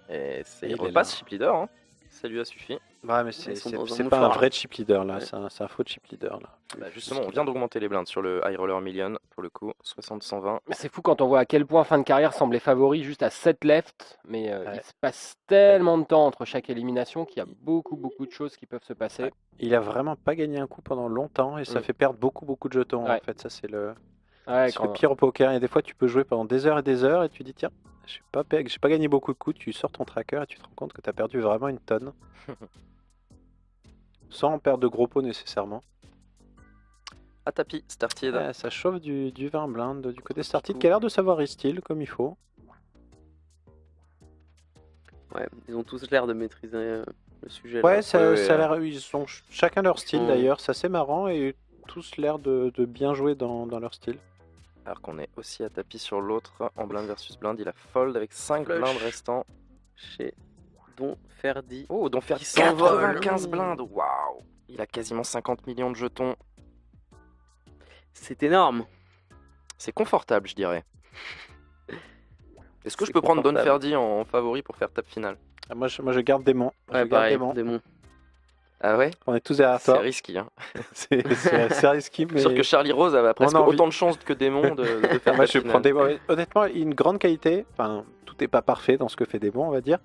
Et Et il il est repasse là. chip leader, hein. Ça lui a suffi. ouais, mais Ils c'est sont dans un c'est pas un mouchoir. vrai chip leader là, Ouais. c'est un faux chip leader là. Bah justement, on vient d'augmenter les blindes sur le High Roller Million, pour le coup, 60-120. Mais c'est fou quand on voit à quel point fin de carrière semblait favori juste à 7 left. Mais Ouais. il se passe tellement de temps entre chaque élimination qu'il y a beaucoup de choses qui peuvent se passer. Ouais. Il a vraiment pas gagné un coup pendant longtemps et ça Mm. fait perdre beaucoup de jetons Ouais. en fait. Ça c'est le Ouais, c'est le pire au poker. Et des fois tu peux jouer pendant des heures et tu dis tiens, j'ai pas gagné beaucoup de coups. Tu sors ton tracker et tu te rends compte que tu as perdu vraiment une tonne. Sans en perdre de gros pots nécessairement. À tapis, Started. Ouais, ça chauffe du 20 blind du côté Started qui a l'air de savoir style comme il faut. Ouais, ils ont tous l'air de maîtriser le sujet. Ouais, là. ça ouais, a l'air. Ils ont chacun leur style Mm. d'ailleurs, c'est assez marrant et tous l'air de bien jouer dans leur style. Alors qu'on est aussi à tapis sur l'autre, en blind versus blind. Il a fold avec 5 Flush. blindes restants. Chez Don Ferdi. Oh, donc faire Qui s'envole. 95 blindes. Waouh. Il a quasiment 50 millions de jetons. C'est énorme. C'est confortable, je dirais. Est-ce que je C'est peux prendre Don confortable. Ferdi en favori pour faire table finale? Ah, moi, je garde Démon. Je Ouais, garde pareil, Démon. démon. Ah ouais? On est tous derrière C'est toi. risqué, hein. C'est risqué, Je mais. suis sûr que Charlie Rose avait presque a envie. autant de chances que Démon de faire Ah, moi, table je finale. prends Démon. Ouais, honnêtement, il a une grande qualité. Enfin, tout n'est pas parfait dans ce que fait Démon, on va dire.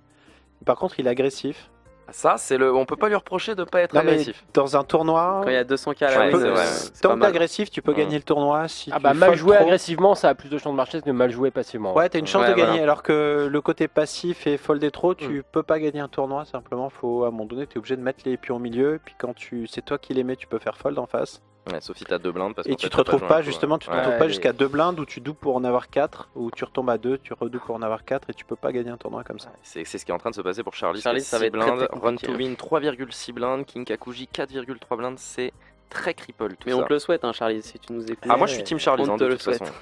Par contre, il est agressif. Ça, on peut pas lui reprocher de pas être Non, mais agressif. dans un tournoi, Quand il y a 200K à Ouais, la tu win, peux- c'est vrai. c'est tant pas que t'es mal. agressif, tu peux gagner le tournoi. Si Ah tu bah mal fold joué trop- agressivement, ça a plus de chances de marcher que mal joué passivement. Ouais, t'as une chance Ouais, de gagner, voilà. alors que le côté passif et folder trop, tu peux pas gagner un tournoi. Simplement, faut à un moment donné, t'es obligé de mettre les pions au milieu. Et puis quand c'est toi qui les mets, tu peux faire fold en face. Ouais, sauf si t'as 2 blindes. Parce Et qu'en tu fait, te t'as retrouves joué un pas, coup, justement, tu te ouais. retrouves Ouais, pas les- jusqu'à 2 blindes où tu doubles pour en avoir 4, ou tu retombes à 2, tu redoubles pour en avoir 4, et tu peux pas gagner un tournoi comme ça. C'est ce qui est en train de se passer pour Charlie. Charlie, ça va être très, très Run compliqué, to hein. win 3,6 blindes, King Kakuji 4,3 blindes, c'est très cripple tout Mais ça. on te le souhaite, hein, Charlie, si tu nous écoutes. Ah, moi je suis team Charlie On hein, te de le toute souhaite. façon.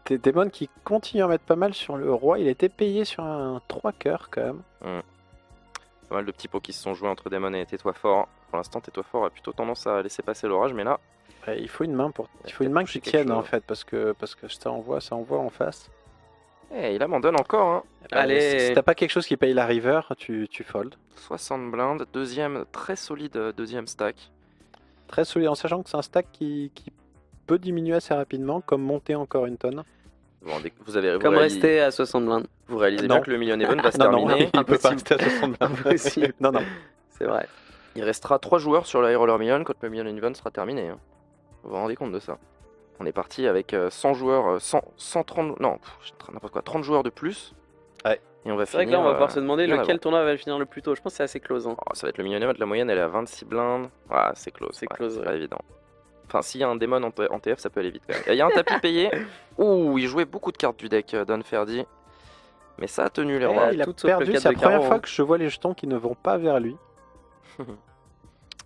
Des Démons qui continuent à mettre pas mal sur le roi. Il a été payé sur un 3 cœurs quand même. Pas mal de petits pots qui se sont joués entre Demon et Tais-toi fort. Pour l'instant, Tais-toi fort a plutôt tendance à laisser passer l'orage, mais là, Ouais, il faut une main Il il faut une peut main toucher qui quelque tienne en chose. fait, parce que ça envoie en face. il abandonne encore. Hein. Allez. Si t'as pas quelque chose qui paye la river, tu fold. 60 blindes, deuxième, très solide deuxième stack. Très solide, en sachant que c'est un stack qui peut diminuer assez rapidement, comme monter encore une tonne. Vous avez Comme vous rester à 60 blindes. vous réalisez Non. bien que le Million Even va se Non, non, terminer. il peut pas Impossible. rester à 60 blindes. Impossible. Non, non. C'est vrai. Il restera 3 joueurs sur le High Roller Million quand le Million Even sera terminé. Hein. Vous vous rendez compte de ça? On est parti avec 100 joueurs, 130, non, n'importe quoi, 30 joueurs de plus. Ouais. Et on va C'est vrai que finir. là, on va pouvoir se demander bien lequel avant. tournoi va le finir le plus tôt. Je pense que c'est assez close. Hein. Oh, ça va être le Million Event, la moyenne elle est à 26 blindes. Ah, c'est close. C'est close, c'est ouais. pas évident. Enfin, s'il y a un démon en TF, ça peut aller vite quand même. Il y a un tapis payé. Ouh, il jouait beaucoup de cartes du deck, Don Ferdi. Mais ça a tenu les Ouais, rois. Il a tout sauf le perdu, quatre c'est la de première carreau, fois hein. que je vois les jetons qui ne vont pas vers lui.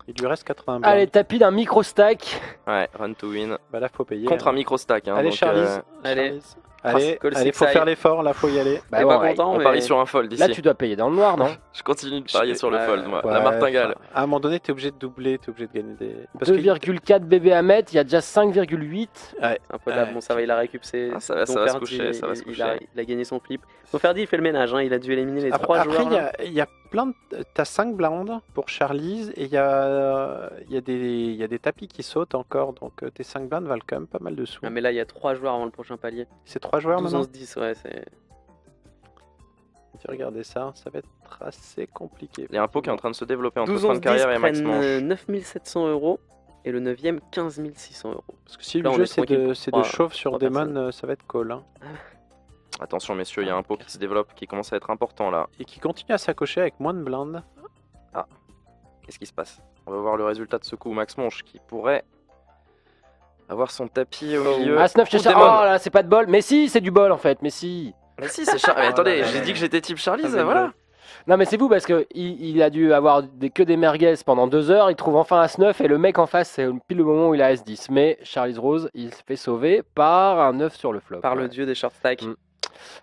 Il lui reste 80 blindes. Allez, tapis d'un micro stack. Ouais, run to win. Bah là, faut payer. Contre un micro stack. Hein, Allez, donc, Charlize. Allez. Allez, Call allez, six faut eye. faire l'effort, là, faut y aller. Bah T'es bon, pas ouais. content, on mais... parie sur un fold ici. Là, tu dois payer dans le noir, non? Je continue de parier sur le Ouais, fold, moi. Ouais, La martingale. enfin, à un moment donné, t'es obligé de doubler, t'es obligé de gagner des. Parce que 2,4 bébés à mettre, il y a déjà 5,8. C'est un peu là, bon ça va, il a récupéré. Ah, ça va se coucher, ça va se coucher. Il a gagné son flip. Donc Ferdi il fait le ménage, hein, il a dû éliminer les Après, 3 après, joueurs. là. il y a plein de. T'as 5 blindes pour Charlize et il y a des tapis qui sautent encore. Donc tes 5 blindes valent quand même pas mal de sous. Ah, mais là il y a 3 joueurs avant le prochain palier. C'est 3 joueurs 12, maintenant. 11, 10, ouais, c'est. Regardez ça, ça va être assez compliqué. Il y a un pot qui est en train de se développer entre 12, fin 11, de 10 carrière et Max prennent Manche. 9700 € et le 9ème 15 600 €. Parce que si Là, le on jeu est tranquille pour c'est de trois- chauve sur trois Demon, personnes. ça va être call. Hein. Attention messieurs, il y a un pot qui se développe, qui commence à être important là. Et qui continue à s'accrocher avec moins de blindes. Qu'est-ce qui se passe? On va voir le résultat de ce coup. Max Monch qui pourrait avoir son tapis au milieu. As-9 chez Ou Charles. Demon. Oh là, c'est pas de bol. Mais si, c'est du bol en fait. Mais si. Mais si, c'est Charlie. Attendez, là là j'ai là dit là. que j'étais type Charlize, Ah, mais voilà. Non, mais c'est vous parce que il a dû avoir que des merguez pendant 2 heures. Il trouve enfin As-9 et le mec en face, c'est pile le moment où il a As-10. Mais Charlize Rose, il se fait sauver par un 9 sur le flop. Par le Ouais. dieu des short stacks. Mm.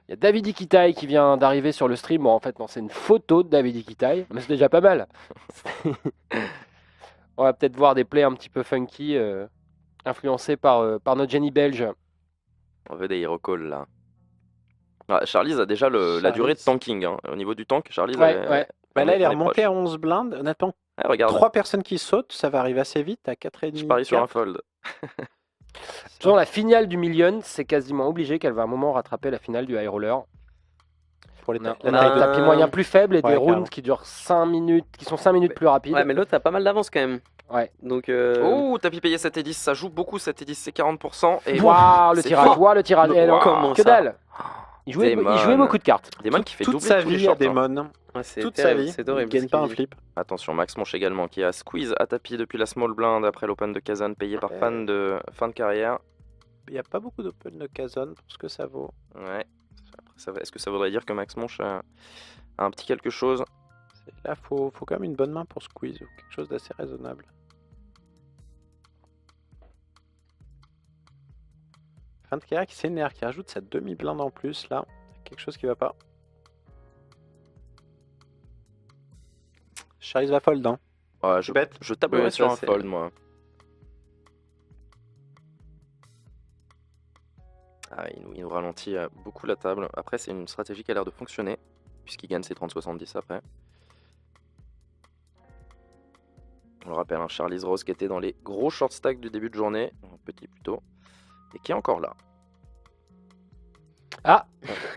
Il y a David Ikitai qui vient d'arriver sur le stream. Bon, en fait, non, c'est une photo de David Ikitai, mais c'est déjà pas mal. On va peut-être voir des plays un petit peu funky, influencés par notre Jenny belge. On veut des hero calls là. Ah, Charlize a déjà la durée de tanking. Hein. Au niveau du tank, Charlize. Ouais, ouais. Bah là, il est elle remonté proche. à 11 blindes. Honnêtement, Ouais, regarde, 3 personnes qui sautent, ça va arriver assez vite à 4,5. je parie sur un 4. fold. Toujours la finale du Million, c'est quasiment obligé qu'elle va à un moment rattraper la finale du High Roller. Pour les On a, la on a taille un de- tapis moyen plus faible et Ouais, des carrément. rounds qui durent 5 minutes, qui sont 5 minutes plus rapides. Ouais, mais l'autre a pas mal d'avance quand même. Ouais. Donc. Oh, tapis payé 7 et 10, ça joue beaucoup 7 et 10, c'est 40%. Et Waouh, le c'est tirage, fort. waouh, le tirage. Et alors, Comment que ça dalle. Il jouait Damon. beaucoup de cartes. Demon qui fait toute doubler sa tous les vie à shorts, hein. Demon. Ouais, c'est Toute sa terrible, vie. c'est Il horrible. gagne ce pas qu'il un vit. flip. Attention, Max Monch également qui a squeeze à tapis depuis la small blind après l'open de Kazan payé par fan de fin de carrière. Il n'y a pas beaucoup d'open de Kazan pour ce que ça vaut. Ouais. Après, est-ce que ça voudrait dire que Max Monch a un petit quelque chose? Là, faut quand même une bonne main pour squeeze ou quelque chose d'assez raisonnable. Fin de carrière qui s'énerve, qui rajoute sa demi-blinde en plus là. Quelque chose qui va pas. Charlize va fold, hein. Ouais, Tu bêtes je tablerais Ouais, sur ça, un c'est- fold, moi. Ah, il nous ralentit beaucoup la table. Après, c'est une stratégie qui a l'air de fonctionner, puisqu'il gagne ses 30-70 après. On le rappelle, un Charlize Rose qui était dans les gros short stacks du début de journée, un petit plutôt, et qui est encore là. Ah,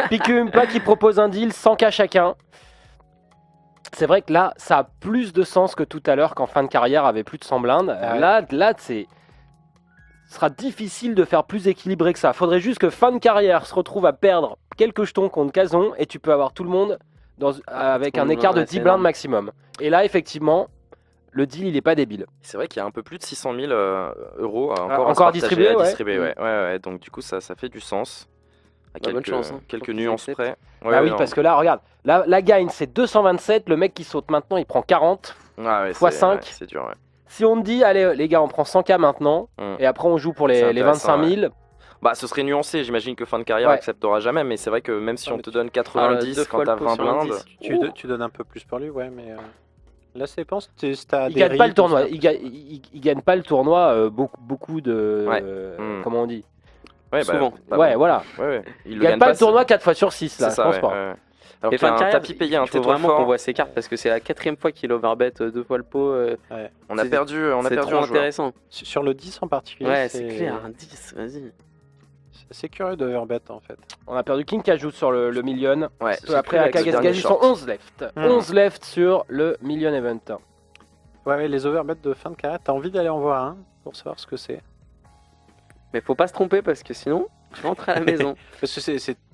Picumpa qui propose un deal 100K chacun. c'est vrai que là, ça a plus de sens que tout à l'heure quand fin de carrière avait plus de 100 blindes. Ouais. Là, ce sera difficile de faire plus équilibré que ça. Faudrait juste que fin de carrière se retrouve à perdre quelques jetons contre Cazon et tu peux avoir tout le monde avec un écart de 10 c'est blindes énorme. maximum. Et là, effectivement, le deal, il est pas débile. C'est vrai qu'il y a un peu plus de 600 000 euros encore, encore à se partager, distribués, à ouais. distribuer, ouais. Donc du coup, ça fait du sens. À Bah, bonne chance, hein. quelques Faut qu'ils nuances acceptent. près. Bah oui, parce que là, regarde, la gagne, c'est 227. Le mec qui saute maintenant, il prend 40. fois 5. C'est dur, ouais. Si on te dit, allez, les gars, on prend 100K maintenant, et après on joue pour C'est les 25 intéressant, 000. Bah, ce serait nuancé, j'imagine que fin de carrière Ouais. acceptera jamais, mais c'est vrai que même si Ouais, on mais te tu- donne deux 90 fois quand t'as le pot 20 sur blindes, l'indice. Tu donnes un peu plus pour lui, ouais, mais là, c'est pense si t'as Il des gagne pas le rides, tournoi. c'est Il gagne pas le tournoi beaucoup de. Ouais. Comment on dit ouais, Souvent. Ouais, voilà. ouais. Il gagne pas le tournoi 4 fois sur 6, là, c'est ça, je pense ouais, pas. ouais. Alors Et qu'il y a fin de un carrière, tapis payé, un il faut tétro vraiment qu'on fort. voit ses cartes parce que c'est la 4e fois qu'il overbet 2 fois le pot. On a c'est- perdu C'est un trop joueur. intéressant. Sur le 10 en particulier, Ouais, c'est clair, un 10, vas-y. c'est curieux de overbet en fait. On a perdu King Cajou sur le million. Ouais, Peu après, à Kagas, ils sont 11 left. 11 left sur le million event. Ouais, les overbets de fin de carrière, t'as envie d'aller en voir un pour savoir ce que c'est. Mais faut pas se tromper parce que sinon, tu rentres à la maison. Parce que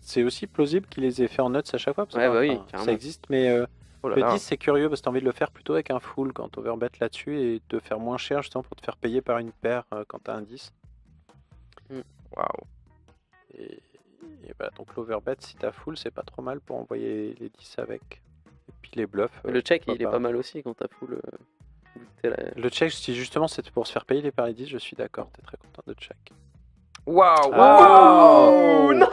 c'est aussi plausible qu'il les ait fait en nuts à chaque fois. Parce que, Ouais, bah oui, enfin, carrément. ça existe, mais Oh là le là. 10 c'est curieux parce que t'as envie de le faire plutôt avec un full quand t'overbet là-dessus et te faire moins cher justement pour te faire payer par une paire quand t'as un 10. Waouh. Et voilà, donc l'overbet, si t'as full, c'est pas trop mal pour envoyer les 10 avec. Et puis les bluffs. Le check, pourquoi il est pas mal aussi quand t'as full. Le check, si justement c'est pour se faire payer les paris 10, je suis d'accord, t'es très content de check. Waouh. Wow. Non,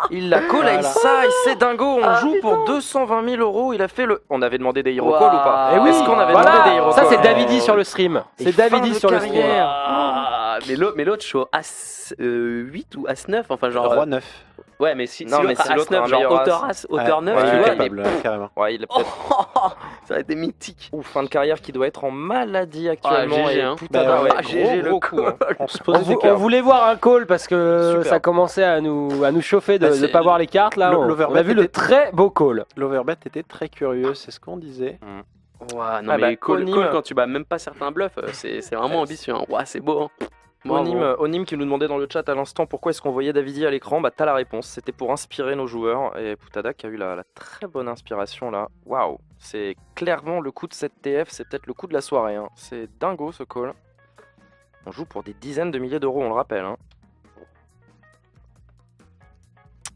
Il la colle à Voilà. Issa, et c'est dingo. On joue pour 220 000 euros. Il a fait le. On avait demandé des hero calls ou pas Eh oui, Est-ce qu'on avait voilà. demandé des hero Ça, calls c'est Davidi sur le stream. Et C'est fin Davidi de sur le stream. carrière. Mais l'autre, je suis au As 8 ou As 9, enfin genre. Roi 9. Ouais, mais si Non, l'autre mais a c'est As l'autre 9, un genre meilleur hauteur As. As, hauteur 9, ouais, tu il est vois, capable, mais. carrément. Ouais, il a peut-être. Ça a été mythique. Ou fin de carrière qui doit être en maladie actuellement. GG, et hein. putain, Bah ouais. ouais, GG, le gros coup. Hein. On se On, posait des on cartes. voulait voir un call parce que Super. ça commençait à nous chauffer de Bah, ne c'est- pas voir les cartes. Là, on l'overbet a vu le était- très beau call. L'overbet était très curieux, c'est ce qu'on disait. Ouah, non, Ah bah, mais call, Onim- call, quand tu bats même pas certains bluffs, c'est vraiment ambitieux. Hein. Ouah, c'est beau. Hein. Bravo. Onim qui nous demandait dans le chat à l'instant pourquoi est-ce qu'on voyait Davidi à l'écran. Bah t'as la réponse, c'était pour inspirer nos joueurs et Poutadak a eu la très bonne inspiration là. Waouh, c'est clairement le coup de cette TF, c'est peut-être le coup de la soirée. Hein. C'est dingo ce call. On joue pour des dizaines de milliers d'euros, on le rappelle. Hein.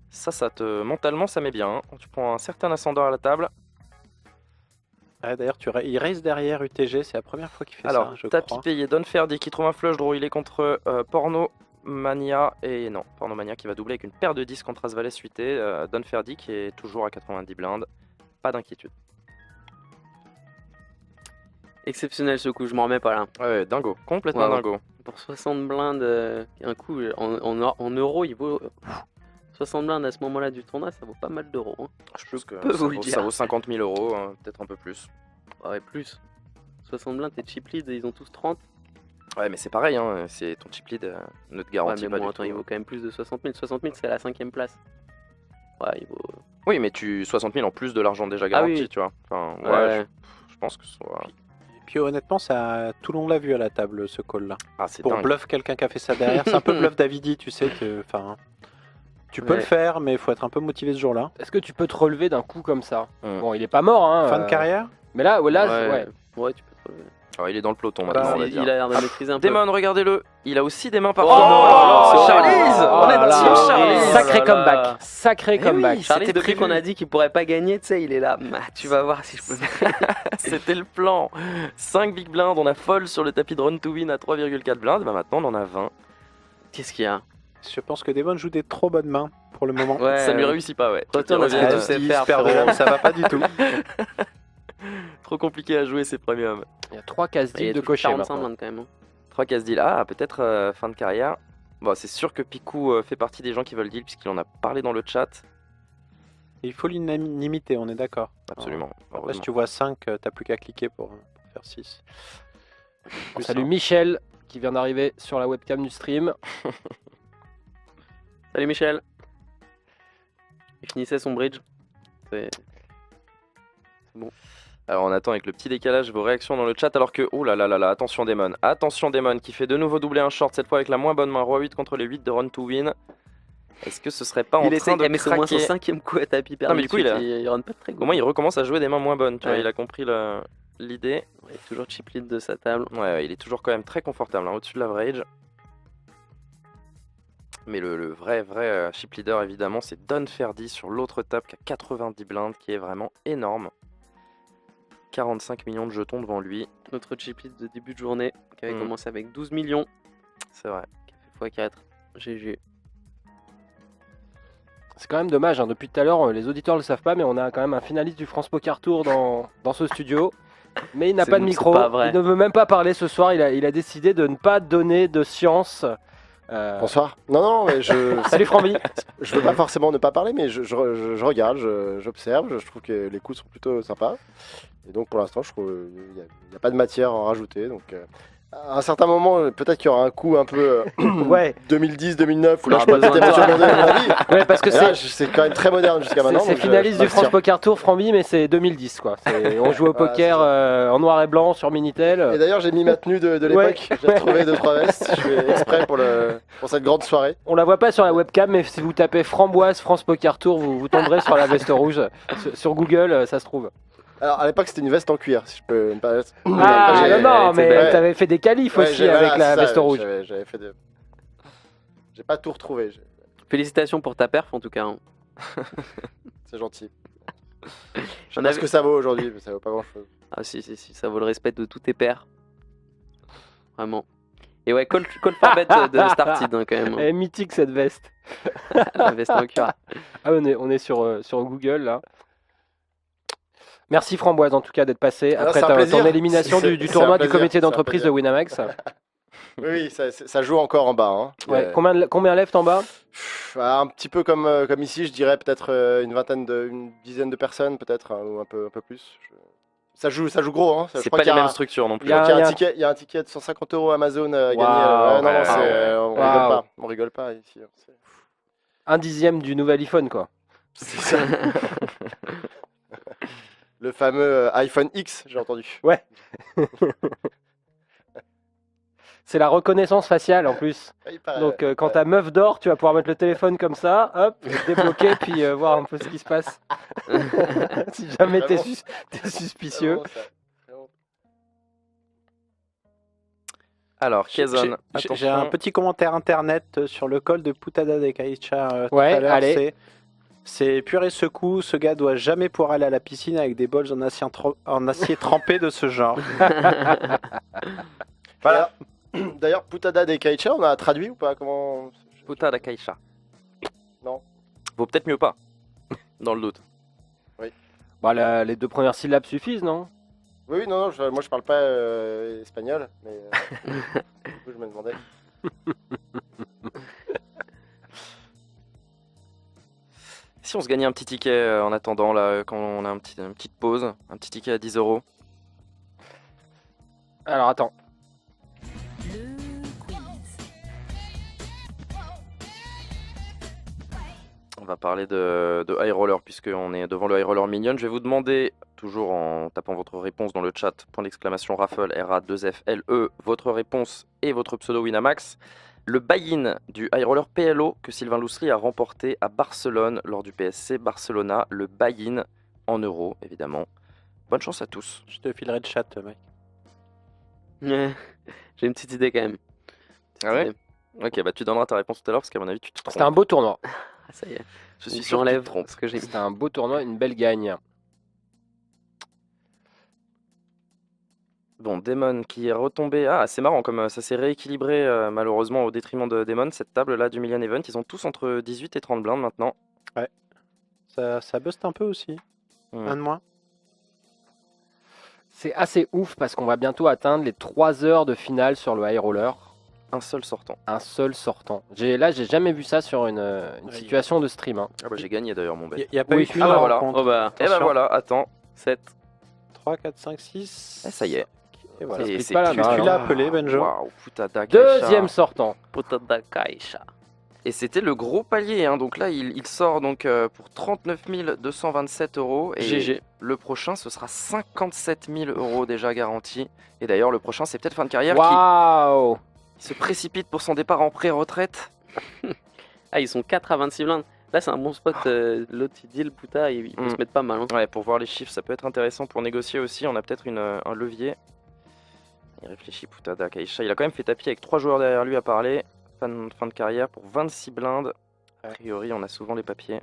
Ça mentalement ça met bien. Hein. Tu prends un certain ascendant à la table. Ah, d'ailleurs, il race derrière UTG, c'est la première fois qu'il fait Alors, ça, je tapis crois. payé, Don Ferdi qui trouve un flush draw, il est contre Porno Mania, et non, Porno Mania qui va doubler avec une paire de 10 contre As-Valet suité, Don Ferdi qui est toujours à 90 blindes, pas d'inquiétude. Exceptionnel ce coup, je m'en remets pas là. Ouais, dingo, complètement Wow. dingo. Pour 60 blindes, un coup, en euros, il vaut. 60 blindes à ce moment-là du tournoi, ça vaut pas mal d'euros. Hein. Je pense que peux ça vous le vaut, dire. ça vaut 50 000 euros, hein, peut-être un peu plus. Ouais, plus. 60 blindes, t'es chip lead, ils ont tous 30. Ouais, mais c'est pareil, hein, c'est ton chip lead ne te Ouais, garantit mais pas bon, du attends, tout. il vaut quand même plus de 60 000. 60 000, c'est la 5ème place. Ouais, il vaut. Oui, mais 60 000 en plus de l'argent déjà Ah garanti, oui. tu vois. Enfin, ouais, Ouais. je pense que ce soit... Et puis honnêtement, tout le monde l'a vu à la table, ce call-là. Ah, c'est Pour dingue. bluff quelqu'un qui a fait ça derrière, c'est un peu bluff Davidi, tu sais. Enfin, tu peux Ouais. le faire, mais il faut être un peu motivé ce jour-là. Est-ce que tu peux te relever d'un coup comme ça Mm. Bon, il est pas mort. Hein, Fin de carrière. Mais là, ouais. Ouais, tu peux te relever. Ah, il est dans le peloton Bah, maintenant, on va il dire. a l'air de maîtriser un peu. Demon, regardez-le. Il a aussi des mains par Oh contre. là là, Charlize, oh on est là team là. Charlize. Sacré Oh là là. comeback. Sacré Eh oui, comeback. Charlie, C'était depuis prévu. qu'on a dit qu'il pourrait pas gagner, tu sais, il est là. Tu vas voir si je peux. C'était le plan. 5 big blinds, on a fold sur le tapis de run to win à 3,4 blindes. Bah maintenant on en a 20. Qu'est-ce qu'il y a? Je pense que Devon joue des trop bonnes mains pour le moment. Ouais. Ça lui réussit pas, ouais. Retourne à ce Il que revient, tu sais Ils faire, se perdent de frérot. là, ça va pas du tout. Trop compliqué à jouer ces premiums. Il y a 3 cases Il y a deal de toujours cocher 45 maintenant. blindes quand même. Hein. 3 cases deal. Ah, peut-être fin de carrière. Bon, c'est sûr que Picou fait partie des gens qui veulent deal puisqu'il en a parlé dans le chat. Et il faut l'unanimité, on est d'accord. Absolument. Après, si heureusement. tu vois 5, t'as plus qu'à cliquer pour faire 6. On salue Michel qui vient d'arriver sur la webcam du stream. Salut Michel. Il finissait son bridge. C'est Alors on attend avec le petit décalage vos réactions dans le chat alors que... Oh là là là là, attention Demon. Attention Demon qui fait de nouveau doubler un short, cette fois avec la moins bonne main. Roi 8 contre les 8 de Run to Win. Est-ce que ce serait pas en train de mais c'est au moins son craquer? 5ème coup à tapis perdu. Non, mais du coup, il run pas très Au gros. moins il recommence à jouer des mains moins bonnes, tu vois, Ouais. il a compris l'idée. Il est toujours chip lead de sa table. Ouais, il est toujours quand même très confortable, hein, au-dessus de l'average. Mais le vrai chip leader évidemment c'est Don Ferdi sur l'autre table qui a 90 blindes, qui est vraiment énorme. 45 millions de jetons devant lui, Notre chip lead de début de journée qui avait Mm. commencé avec 12 millions. c'est vrai. Qui a fait x4. GG. C'est quand même dommage, hein. Depuis tout à l'heure, les auditeurs ne le savent pas, mais on a quand même un finaliste du France Poker Tour dans ce studio. Mais il n'a C'est- pas de c'est micro, pas vrai. il ne veut même pas parler ce soir, il a décidé de ne pas donner de science. Bonsoir. Non, mais Salut Frambi. je veux pas forcément ne pas parler, mais je regarde, j'observe, je trouve que les coups sont plutôt sympas. Et donc pour l'instant, je trouve qu'il n'y a pas de matière à en rajouter. Donc à un certain moment, peut-être qu'il y aura un coup un peu Ouais, 2010-2009 où là je Ah, peux besoin peut-être de toi. émotionner mon avis. ouais, parce que Et là, c'est c'est quand même très moderne jusqu'à maintenant. c'est donc je finaliste du France m'abstiens. Poker Tour Frambi, mais c'est 2010 quoi. On joue au Voilà, poker c'est ça. en noir et blanc sur Minitel. Et d'ailleurs, j'ai mis ma tenue de l'époque. J'ai retrouvé 2-3 vestes. Je fais exprès pour cette grande soirée. On la voit pas sur la webcam, mais si vous tapez Framboise France Poker Tour, vous tomberez sur la veste rouge. Sur Google, ça se trouve. Alors à l'époque, c'était une veste en cuir, si je peux me permettre. Ah J'ai- non, elle était mais belle. t'avais fait des qualifs Ouais, aussi avec la c'est ça, veste rouge. J'avais fait des... J'ai pas tout retrouvé, Félicitations pour ta perf en tout cas. Hein. c'est gentil. Je sais On pas avait- ce que ça vaut aujourd'hui, mais ça vaut pas grand chose. Ah si, ça vaut le respect de tous tes pairs. Vraiment. Et ouais, call for bet de Started hein, quand même. Elle est mythique cette veste. La veste en cuir. Ah, on est sur Google là. Merci Framboise en tout cas d'être passé Alors, après c'est un plaisir. ton élimination C'est- du c'est tournoi un du plaisir, comité c'est un d'entreprise de plaisir. Winamax. Oui, ça joue encore en bas. Hein. Ouais, combien lève en bas? Un petit peu comme ici, je dirais peut-être une dizaine de personnes, peut-être, hein, ou un peu plus. Ça joue gros. Hein. Je C'est crois pas qu'il y les a mêmes un- structures non je plus. Il y a- crois qu'il y a un ticket de 150 € Amazon à gagner. Waouh, Non, ouais, on rigole Waouh. pas. On rigole pas ici. Hein. Un dixième du nouvel iPhone quoi. C'est ça. Le fameux iPhone X, j'ai entendu. Ouais. C'est la reconnaissance faciale en plus. Ouais, il paraît, Donc ouais. quand ta meuf dort, tu vas pouvoir mettre le téléphone comme ça, hop, débloquer puis voir un peu ce qui se passe. Si jamais t'es Vraiment. t'es suspicieux. Vraiment, ça. Vraiment. Alors, Kazan, J'ai un petit commentaire internet sur le col de Putada de Caixa tout Ouais, à l'heure. allez. C'est purée ce coup, ce gars doit jamais pouvoir aller à la piscine avec des bols en acier trempé de ce genre. Voilà. D'ailleurs, Putada de Kaicha, on a traduit ou pas? Comment? Puta da Caixa. Non. Vaut peut-être mieux pas, dans le doute. Bah, les deux premières syllabes suffisent, non? Oui, non, moi je parle pas espagnol, mais du coup je me demandais. Si on se gagnait un petit ticket en attendant, là, quand on a une petite pause, un petit ticket à 10 €. Alors attends. On va parler de High Roller puisqu'on est devant le High Roller Minion. Je vais vous demander, toujours en tapant votre réponse dans le chat, point d'exclamation Raffle, RA2FLE, votre réponse et votre pseudo Winamax. Le buy-in du High Roller PLO que Sylvain Loussery a remporté à Barcelone lors du PSC Barcelona. Le buy-in en euros, évidemment. Bonne chance à tous. Je te filerai le chat, mec. J'ai une petite idée quand même. Ah ouais? Ok, bah tu donneras ta réponse tout à l'heure parce qu'à mon avis tu te trompes. C'était un beau tournoi. Ah, ça y est. Je suis sûr que tu J'enlève te trompes. ce que j'ai mis. C'était un beau tournoi, une belle gagne. Bon, Demon qui est retombé. Ah, c'est marrant, comme ça s'est rééquilibré malheureusement au détriment de Demon. Cette table-là du Million Event, ils ont tous entre 18 et 30 blindes maintenant. Ça buste un peu aussi. Hmm. Un de moins. C'est assez ouf parce qu'on va bientôt atteindre les 3 heures de finale sur le high roller. Un seul sortant. Un seul sortant. Là, j'ai jamais vu ça sur une situation de stream. Hein. Ah bah j'ai gagné d'ailleurs mon Il bet. n'y a pas Oui, eu qu'une ah bah voilà. rencontre. Oh bah, Et bah voilà, attends. 7. 3, 4, 5, 6. Eh, ça y est. Et voilà. explique pas la Tu main, l'as alors. appelé, Benjo. Waouh, putain, Deuxième sortant. Puta da caixa. Et c'était le gros palier, hein. Donc là il sort donc pour 39 227 €. Et GG. le prochain ce sera 57 000 € déjà garanti. Et d'ailleurs le prochain c'est peut-être fin de carrière Waouh! qui se précipite pour son départ en pré-retraite. Ah, ils sont 4 à 26 blindes. Là, c'est un bon spot. L'autre, il dit le puta, il peut se mettre pas mal. Hein. Ouais, pour voir les chiffres, ça peut être intéressant pour négocier aussi. On a peut-être un levier. Il réfléchit, Putada, Kaisha. Il a quand même fait tapis avec 3 joueurs derrière lui à parler. Fin de carrière pour 26 blindes. A priori, on a souvent les papiers.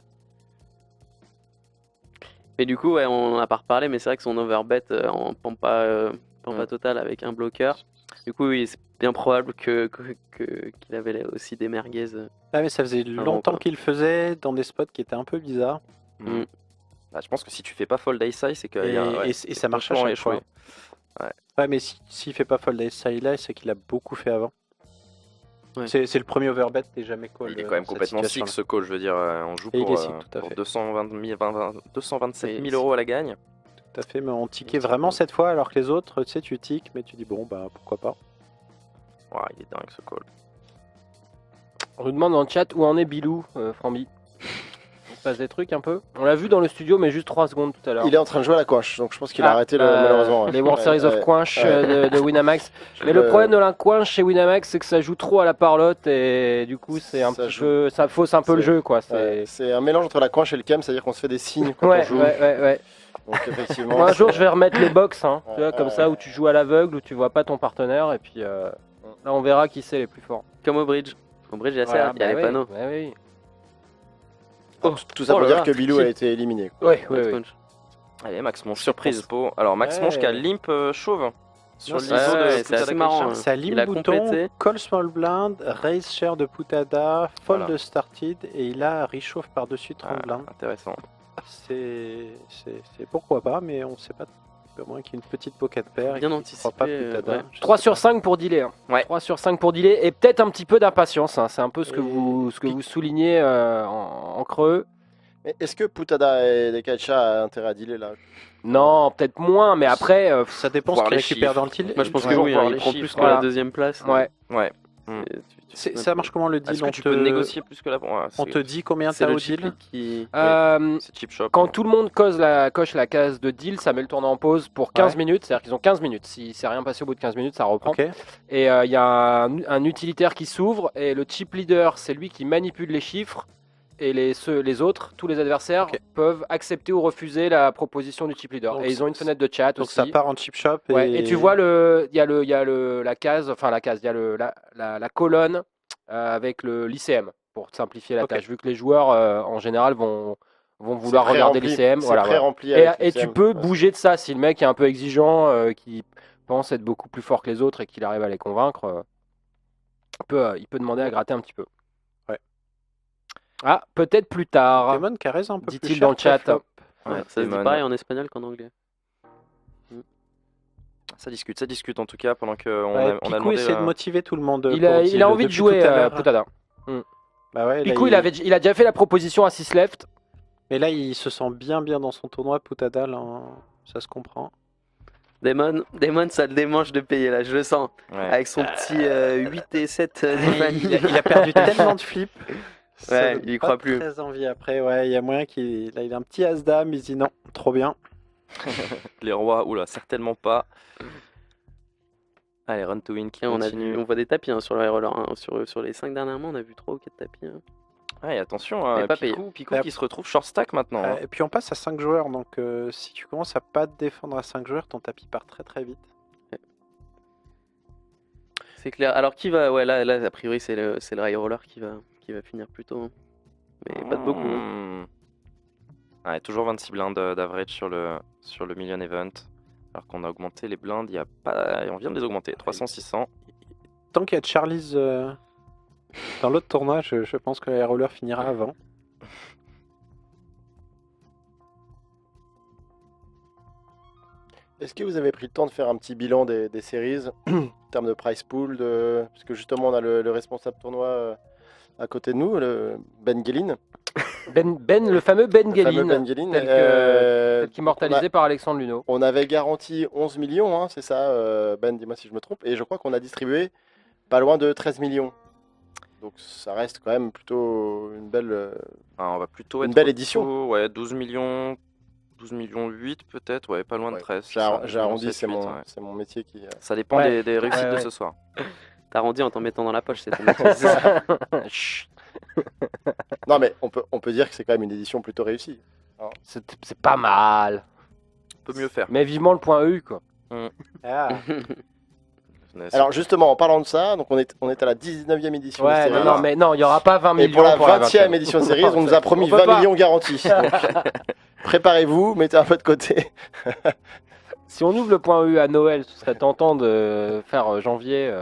Et du coup, ouais, on en a pas reparlé, mais c'est vrai que son overbet en pampa total avec un bloqueur. Du coup, oui, c'est bien probable qu'il avait aussi des merguez. Ah, mais ça faisait longtemps quoi. qu'il le faisait dans des spots qui étaient un peu bizarres. Bah, je pense que si tu fais pas fold ace high, c'est que Et ça marche à chaque fois. Ouais, mais s'il fait pas fold ace high là, c'est qu'il a beaucoup fait avant. Ouais. C'est le premier overbet, t'es jamais call. il est quand même complètement sick ce call, je veux dire, on joue Et il pour, est sick, tout à pour fait. 227 000 € à la gagne. Tout à fait, mais on tiquait vraiment cette fois, alors que les autres, tu sais, tu tiques, mais tu dis bon, bah pourquoi pas. Ouah, il est dingue ce call. On nous demande dans le chat où en est Bilou, Frambi. Il se passe des trucs un peu. On l'a vu dans le studio, mais juste 3 secondes tout à l'heure. Il est en train de jouer à la coinche, donc je pense qu'il a arrêté malheureusement. Les World Series of Quench de Winamax. Mais le problème de la Quench chez Winamax, c'est que ça joue trop à la parlotte et du coup, c'est un petit peu, ça fausse un peu le jeu, quoi. C'est un mélange entre la coinche et le cam, c'est-à-dire qu'on se fait des signes quand on Ouais, joue. ouais. Donc effectivement. Moi, un jour, je vais remettre les box, hein, tu vois, Ouais, comme ça, où tu joues à l'aveugle, où tu vois pas ton partenaire, et puis là, on verra qui c'est les plus forts. Comme au bridge. Au bridge, il y a Voilà, il y a les panneaux. Oui. Tout ça pour là dire là, que Bilou a été éliminé. Oui. Allez, Max Monge, Surprise. Expo. Alors, Max Ouais. Monge qui a limp chauve sur Non, l'ISO c'est- de ouais, Putada c'est assez marrant, Kaisha. hein. Ça Il a ligne bouton, complété. call small blind, raise share de Putada, fold Voilà. started, et il a réchauffe par-dessus 30 blindes. Intéressant. C'est pourquoi pas, mais on sait pas. À moins qu'il y ait une petite pocket pair. et Bien qu'il anticipé, croit pas Putada. ouais. Je 3 sais sur pas. 5 pour dealer. Hein. Ouais. 3 sur 5 pour dealer, et peut-être un petit peu d'impatience. Hein. C'est un peu ce que Et vous soulignez en creux. Mais est-ce que Putada et Kaisha a intérêt à dealer là? Non, peut-être moins, mais après, Ça dépend ce Voir qu'il les récupère chiffres. dans le tilt. Moi, je pense que Toujours oui, voir hein, il les prend chiffres, plus que voilà. la deuxième place. ouais. Ouais. Ça marche comment le deal? Est-ce que tu peux négocier plus que la. Ouais, On te dit combien C'est t'as le au chip deal? qui. C'est chip shop. Quand tout le monde coche la case de deal, ça met le tournoi en pause pour 15 minutes. C'est-à-dire qu'ils ont 15 minutes. Si c'est rien passé au bout de 15 minutes, ça reprend. Ok. Et il y a un utilitaire qui s'ouvre et le chip leader, c'est lui qui manipule les chiffres. Et les autres, tous les adversaires, Ok. peuvent accepter ou refuser la proposition du chip leader. Donc et ils ont une fenêtre de chat Donc aussi. ça part en chip shop. Ouais, et tu vois, il y a la case, il y a la colonne avec l'ICM pour simplifier la Ok. tâche, vu que les joueurs en général vont vouloir C'est regarder pré-rempli. l'ICM. C'est Voilà. pré-rempli Et, avec tu l'ICM. peux Ouais. bouger de ça si le mec est un peu exigeant, qui pense être beaucoup plus fort que les autres et qu'il arrive à les convaincre. Il peut demander à gratter un petit peu. Ouais. Ah, peut-être plus tard. Demon qui a raison un peu plus Dit-il cher dans le chat. pré-flop. Ouais, ça se dit Demon. pareil en espagnol qu'en anglais. Ça discute en tout cas pendant qu'on Ouais, a Picou demandé. essaie de motiver tout le monde. Il pour a deal envie de depuis jouer, tout à l'heure. Putada. Bah ouais, là, Picou, il a déjà fait la proposition à 6 left. Mais là, il se sent bien dans son tournoi, Putada, là, ça se comprend. Damon, ça le démange de payer là, je le sens. Ouais. Avec son petit 8 et 7 Il a perdu tellement de flips. Ça Ouais, donne il y pas croit plus. Très envie après, ouais, il y a moyen qu'il là, il a un petit as-dame, il se dit non, trop bien. Les rois, oula, certainement pas. Allez, run to win qui Et on continue. voit des tapis hein, sur le high roller. Hein. Sur les 5 dernièrement, on a vu 3 ou 4 tapis. Hein. Ah, et attention, Mais pas Picou Bah, qui se retrouve short stack maintenant. hein. Et puis on passe à 5 joueurs, donc si tu commences à pas te défendre à 5 joueurs, ton tapis part très très vite. C'est clair. Alors qui va. Ouais, là a priori, c'est le high roller qui va finir plus tôt. Hein. Mais pas de beaucoup. Hein. Ouais, toujours 26 blindes d'average sur le Million Event. Alors qu'on a augmenté les blindes, il y a pas... on vient de les augmenter, 300-600. Tant qu'il y a Charlie's dans l'autre tournoi, je pense que la roller finira avant. Est-ce que vous avez pris le temps de faire un petit bilan des séries en termes de price pool parce que justement on a le responsable tournoi à côté de nous, le Ben Guélin. Le fameux Ben Le fameux Guélin, Ben Guélin. tel qu'immortalisé par Alexandre Luneau. On avait garanti 11 millions, hein, c'est ça Ben, dis-moi si je me trompe. Et je crois qu'on a distribué pas loin de 13 millions. Donc ça reste quand même plutôt une belle. Ah, on va plutôt Une être belle édition. autour, ouais, 12 millions 8 peut-être, ouais, pas loin de Ouais. 13. J'ai ça, arrondi, 12 millions 7, c'est 8, mon, ouais. c'est mon métier qui. Ça dépend Ouais. des réussites Ouais, de ouais. ce soir. T'as arrondi en t'en mettant dans la poche, c'est ton métier. Chut. Non, mais on peut dire que c'est quand même une édition plutôt réussie. C'est pas mal. On peut mieux faire. Mais vivement le point EU, quoi. Ah, Alors justement, en parlant de ça, donc on est à la 19e édition de Ouais, Series. non, mais non, il n'y aura pas 20 Et millions pour la pour la 20e 20e. édition de Series, on nous a promis On peut 20 pas. millions garantis. Donc, préparez-vous, mettez un peu de côté. Si on ouvre le point EU à Noël, ce serait tentant de faire janvier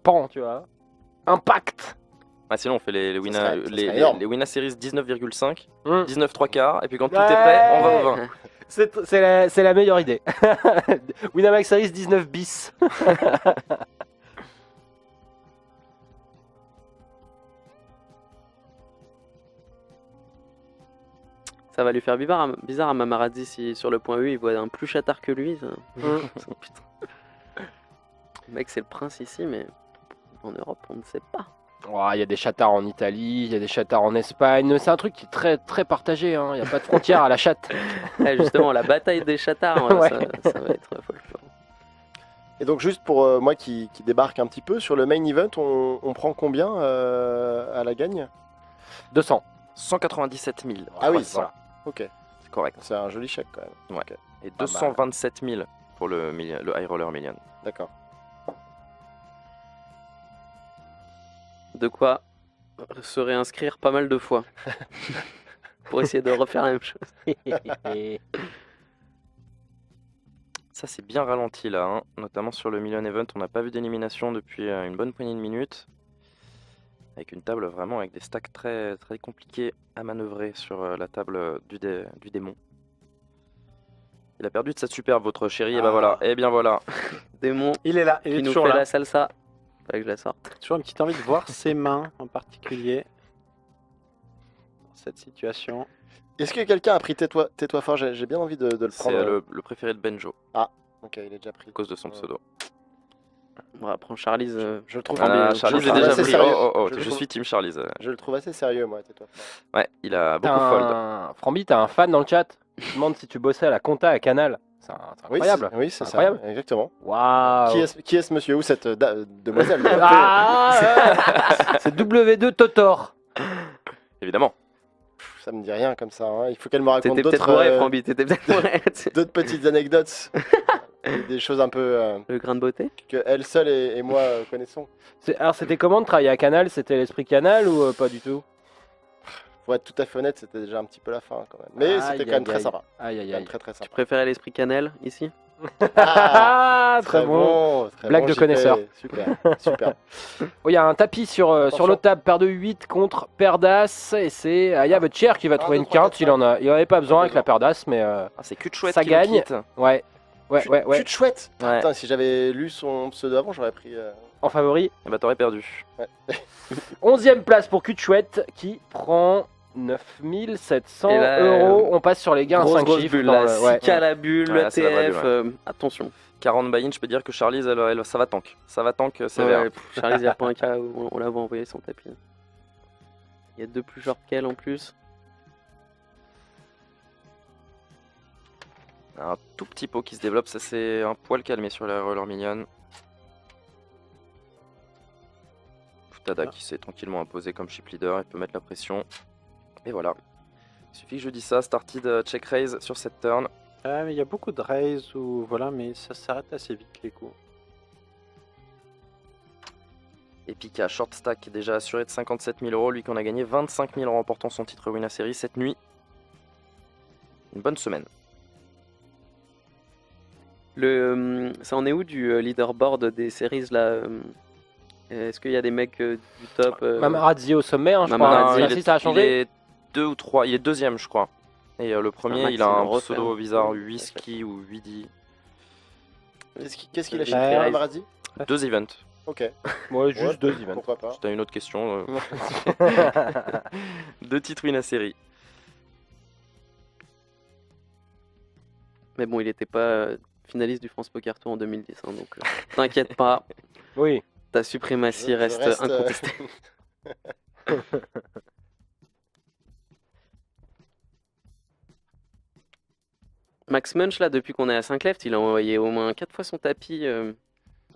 pan, tu vois. Impact. Ah, sinon, on fait les Ça Winna, serait- ça les, serait les, énorme. les Winna Series 19,5, Hum. 19 3 quarts, et puis quand tout Ouais. est prêt, on va au 20. C'est la meilleure idée. Winamax Series 19 bis. Ça va lui faire bizarre à Mamarazzi si sur le point U il voit un plus chatard que lui. Ça. Putain. Le mec, c'est le prince ici, mais en Europe, on ne sait pas. Il y a des chatards en Italie, il y a des chatards en Espagne. C'est un truc qui est très, très partagé. Il n'y a pas de frontière à la chatte. Justement, la bataille des chatards, Ouais. ça va être folklore. Et donc juste pour moi qui débarque un petit peu, sur le main event, on prend combien à la gagne 200. 197 000. Ah oui, 300. voilà. Ok, C'est correct. c'est un joli chèque quand même. Ouais. Ok, Et Pas mal. 227 000 pour le High Roller Million. d'accord. De quoi se réinscrire pas mal de fois pour essayer de refaire la même chose. Ça, c'est bien ralenti là, hein. Notamment sur le Million Event. On n'a pas vu d'élimination depuis une bonne poignée de minutes. Avec une table vraiment avec des stacks très, très compliqués à manœuvrer sur la table du démon. Il a perdu de sa superbe, votre chéri. Et Ah. ben voilà. Et bien voilà. Démon il est là, il qui est nous toujours fait là. la salsa. Fallait que je la sorte. Toujours une petite envie de voir ses mains en particulier dans cette situation. Est-ce que quelqu'un a pris Tais-toi fort? J'ai bien envie de le C'est prendre. le préféré de Benjo, Ok, il est déjà pris. à cause de son pseudo. On va prendre Charlie's. Je le trouve, Ah, je Charlie le est trouve déjà assez pris. sérieux. Oh, Je le je trouve- suis Team Charlie. Je le trouve assez sérieux, moi, Tais-toi fort. Ouais, il a beaucoup fold. Frambi, t'as un fan dans le chat. Il te demande si tu bossais à la compta à Canal. C'est Oui, incroyable. oui, c'est ça, Incroyable. exactement. Waouh. Qui est ce monsieur ou cette demoiselle C'est W2 Totor. Évidemment. Ça me dit rien comme ça. Hein. Il faut qu'elle me raconte T'étais peut-être d'autres bourré, Frambi. T'étais peut-être bourré. d'autres petites anecdotes. Des choses un peu Le grain de beauté. que elle seule et moi connaissons. Alors c'était comment de travailler à Canal? C'était l'esprit Canal ou pas du tout? Pour être tout à fait honnête, c'était déjà un petit peu la fin quand même. Mais Aïe, c'était quand aïe, même très aïe. sympa. Aïe aïe Quand même aïe. très très Tu sympa. préférais l'esprit cannelle ici? Ah, très bon. très Blague de JP. connaisseur. Super, super. Oh, il y a un tapis sur Attention. l'autre table, paire de 8 contre paire d'as. Et c'est Aya Butcher qui va trouver deux, une trois, quinte. quatre, Il en avait pas besoin avec besoin. la paire d'as, mais Ah, c'est cul de chouette Ça qui le gagne. quitte. ouais. Ouais. Cul de chouette. Ouais. Putain, si j'avais lu son pseudo avant, j'aurais pris. En favori. Et bah t'aurais perdu. 11e place pour Cutchouette qui prend 9700 Et là, euros. On passe sur les gains à 5 grosse chiffres. bulle, dans là. le- ouais. 6K la bulle, Ouais, c'est la vraie l'ETF. bulle, Attention. 40 buy-in, je peux dire que Charlie, ça va tank. Ça va tank sévère. Ouais, Charlie, il y a pas un cas où on l'avait envoyé son tapis. Il y a deux plus short qu'elle en plus. Un tout petit pot qui se développe, ça c'est un poil calmé sur la roller million. Futada qui s'est tranquillement imposé comme chip leader, il peut mettre la pression. Et voilà. Il suffit que je dise ça, started check raise sur cette turn. Mais il y a beaucoup de raise ou voilà, mais ça s'arrête assez vite les coups. Et Pika, short stack déjà assuré de 57 000 euros, lui qu'on a gagné 25 000 en remportant son titre Winner Series cette nuit. Une bonne semaine. Ça en est où du leaderboard des séries là Est-ce qu'il y a des mecs du top Mamarazzi au sommet, hein, je Mamarazzi, crois. Si, ça a changé. Il est 2 ou 3, il est deuxième je crois. Et le premier Max, il a ils vont un refaire. pseudo bizarre, Whisky ou Widi. Qu'est-ce qu'il a Ouais. chiffré, Mamarazzi 2 events. Ok. Ouais, juste Ouais, 2 events. Pourquoi pas Si t'as une autre question, 2 titres Winner Series. Mais bon, il était pas finaliste du France Poker Tour en 2010, hein, donc t'inquiète pas, Oui. ta suprématie Je reste reste, incontestée. Max Munch, là, depuis qu'on est à 5 left, il a envoyé au moins 4 fois son tapis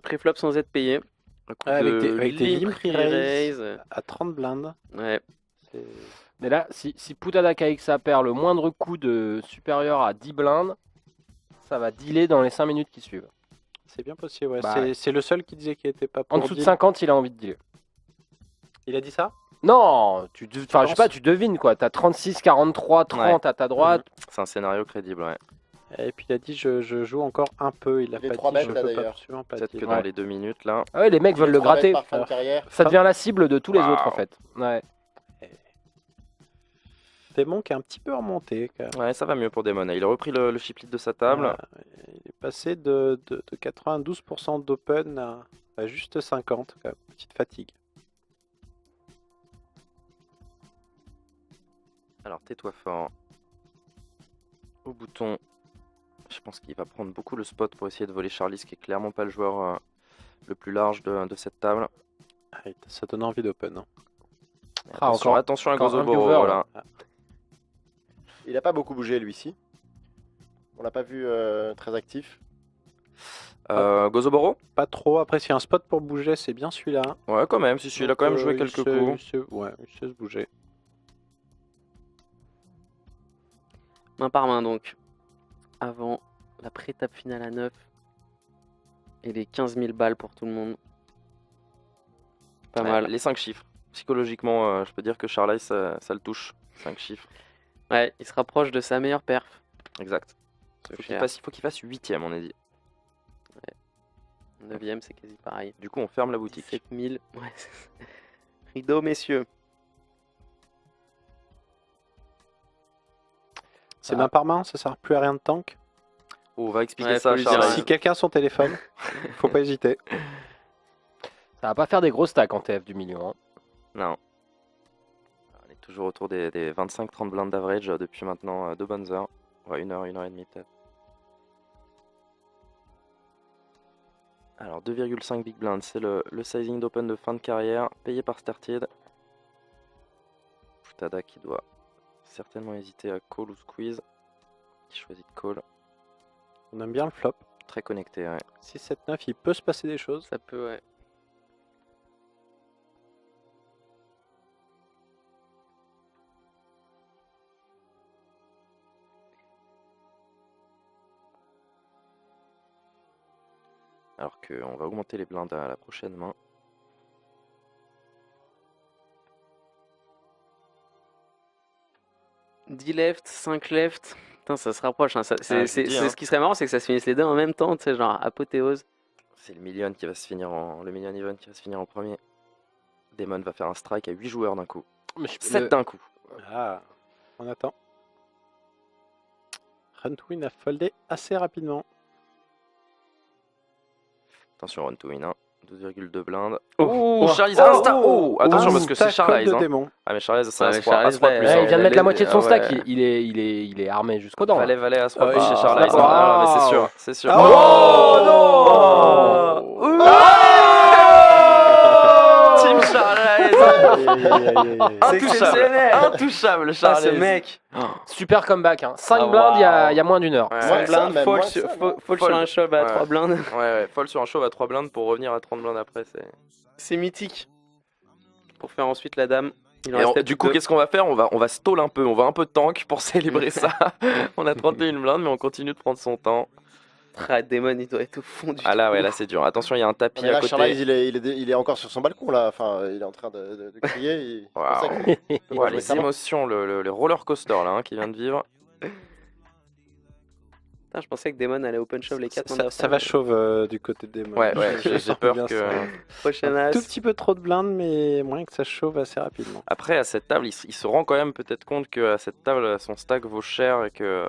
préflop sans être payé. Un coup Avec de des limp limp re-raise. re-raise. À 30 blindes. Ouais. C'est- Mais là, si Putada Kaixa perd le moindre coup de supérieur à 10 blindes, ça va dealer dans les 5 minutes qui suivent. C'est bien possible, ouais. Bah, C'est le seul qui disait qu'il était pas pour En dessous de deal. 50, il a envie de dealer. Il a dit ça? Non, je sais penses pas, tu devines quoi. T'as 36, 43, 30 à ta droite. C'est un scénario crédible, ouais. Et puis il a dit je joue encore un peu. Il a Il est pas 3 dit bêtes, je là, peux pas, d'ailleurs. absolument pas Peut-être dire. que dans les 2 minutes, là. Ah ouais, les mecs veulent le Trois bêtes gratter. par fin de Alors, carrière. Ça devient la cible de tous les Waouh. autres en fait. Ouais. Démon qui est un petit peu remonté quand même. Ouais, ça va mieux pour Demon. Il a repris le chiplet de sa table. Voilà. Il est passé de 92% d'open à juste 50, quand même. Petite fatigue. Alors, tais-toi fort. Au bouton. Je pense qu'il va prendre beaucoup le spot pour essayer de voler Charlie, qui est clairement pas le joueur le plus large de cette table. Ah, ça donne envie d'open. Hein. Ah, encore- attention à encore un Gozoboro, viewer, voilà. Il a pas beaucoup bougé, lui-ci. On l'a pas vu très actif. Gozoboro? Pas trop. Après, s'il y a un spot pour bouger, c'est bien celui-là. Ouais, quand même. Si, il a quand même joué il quelques sait- coups. Ouais, il sait se bouger. Main par main donc. Avant la pré-tape finale à 9. Et les 15 000 balles pour tout le monde. Pas Ouais, mal. Les 5 chiffres. Psychologiquement, je peux dire que Charlie, ça le touche. 5 chiffres. Ouais, il se rapproche de sa meilleure perf. Exact. Ce Faut cher. qu'il fasse 8ème, on a dit. 9ème, c'est quasi pareil. Du coup, on ferme la boutique. 7000. Ouais. Rideau, messieurs. C'est Ah. main par main, ça sert plus à rien de tank. Oh, on va expliquer Ouais, ça faut à lui Charlie. dire, Si quelqu'un a son téléphone, faut pas hésiter. Ça va pas faire des gros stacks en TF du milieu. Hein. Non. On est toujours autour des 25-30 blindes d'average depuis maintenant 2 bonnes heures. Ouais, 1 heure et demie peut-être. Alors 2,5 big blind, c'est le sizing d'open de fin de carrière, payé par Started. Putada qui doit certainement hésiter à call ou squeeze. Qui choisit de call. On aime bien le flop. Très connecté, ouais. 6, 7, 9, il peut se passer des choses. Ça peut, ouais. Alors qu'on va augmenter les blindes à la prochaine main. « 10 left, 5 left. Putain, ça se rapproche. Hein. Je dis, hein. Ce qui serait marrant, c'est que ça se finisse les deux en même temps. Tu sais, genre apothéose. C'est le million qui va se finir le million event qui va se finir en premier. Demon va faire un strike à 8 joueurs d'un coup. Mais 7 d'un coup. Ah, on attend. Runtwin a foldé assez rapidement. Attention, run to win, hein. 12,2 blindes. Oh, Charlize Insta. Oh, attention parce que c'est Insta Charlize. call de Hein. démon. Ah mais Charlize, c'est Ouais, un mais sport Charlize, plus. ouais, Ouais, il vient de mettre la les- moitié de son ouais. stack. Il est armé jusqu'aux dents. Valet, là. valet, As-Roi Oh, plus chez il- Charlize. oh, Ah, mais c'est sûr, c'est sûr. Oh, non Team Charlize. Intouchable, intouchable Ah, Charlize. ce mec. Super comeback. Hein. 5 Ah, blindes waouh. il y a moins d'une heure. Ouais, Moins ouais, que ça, Blind, même fold moins sur, que ça, fo- non. fold sur un shove à Ouais. 3 blindes. ouais, fold sur un chauve à 3 blindes pour revenir à 30 blindes après. C'est mythique. Pour faire ensuite la dame. Il en Et restait du plus coup, que deux. qu'est-ce qu'on va faire? On va stall un peu, on va un peu tank pour célébrer ça. On a 31 blindes, mais on continue de prendre son temps. Ah, Demon, il doit être au fond du Ah là, trou. ouais, là c'est dur. Attention, il y a un tapis Mais à là, côté. Charlize, il est encore sur son balcon là. Enfin, il est en train de crier. Je Waouh. pensais qu'il- il va Ouais, jouer les ça. émotions, le roller coaster là qu'il vient de vivre. Putain, je pensais que Demon allait open shove les 4 Ça va chauve du côté de démon. Ouais, ouais, j'ai sens peur bien que. ça. Prochaine Un tout as. petit peu trop de blindes, mais moyen que ça chauffe assez rapidement. Après, à cette table, il se rend quand même peut-être compte qu'à cette table, son stack vaut cher et que.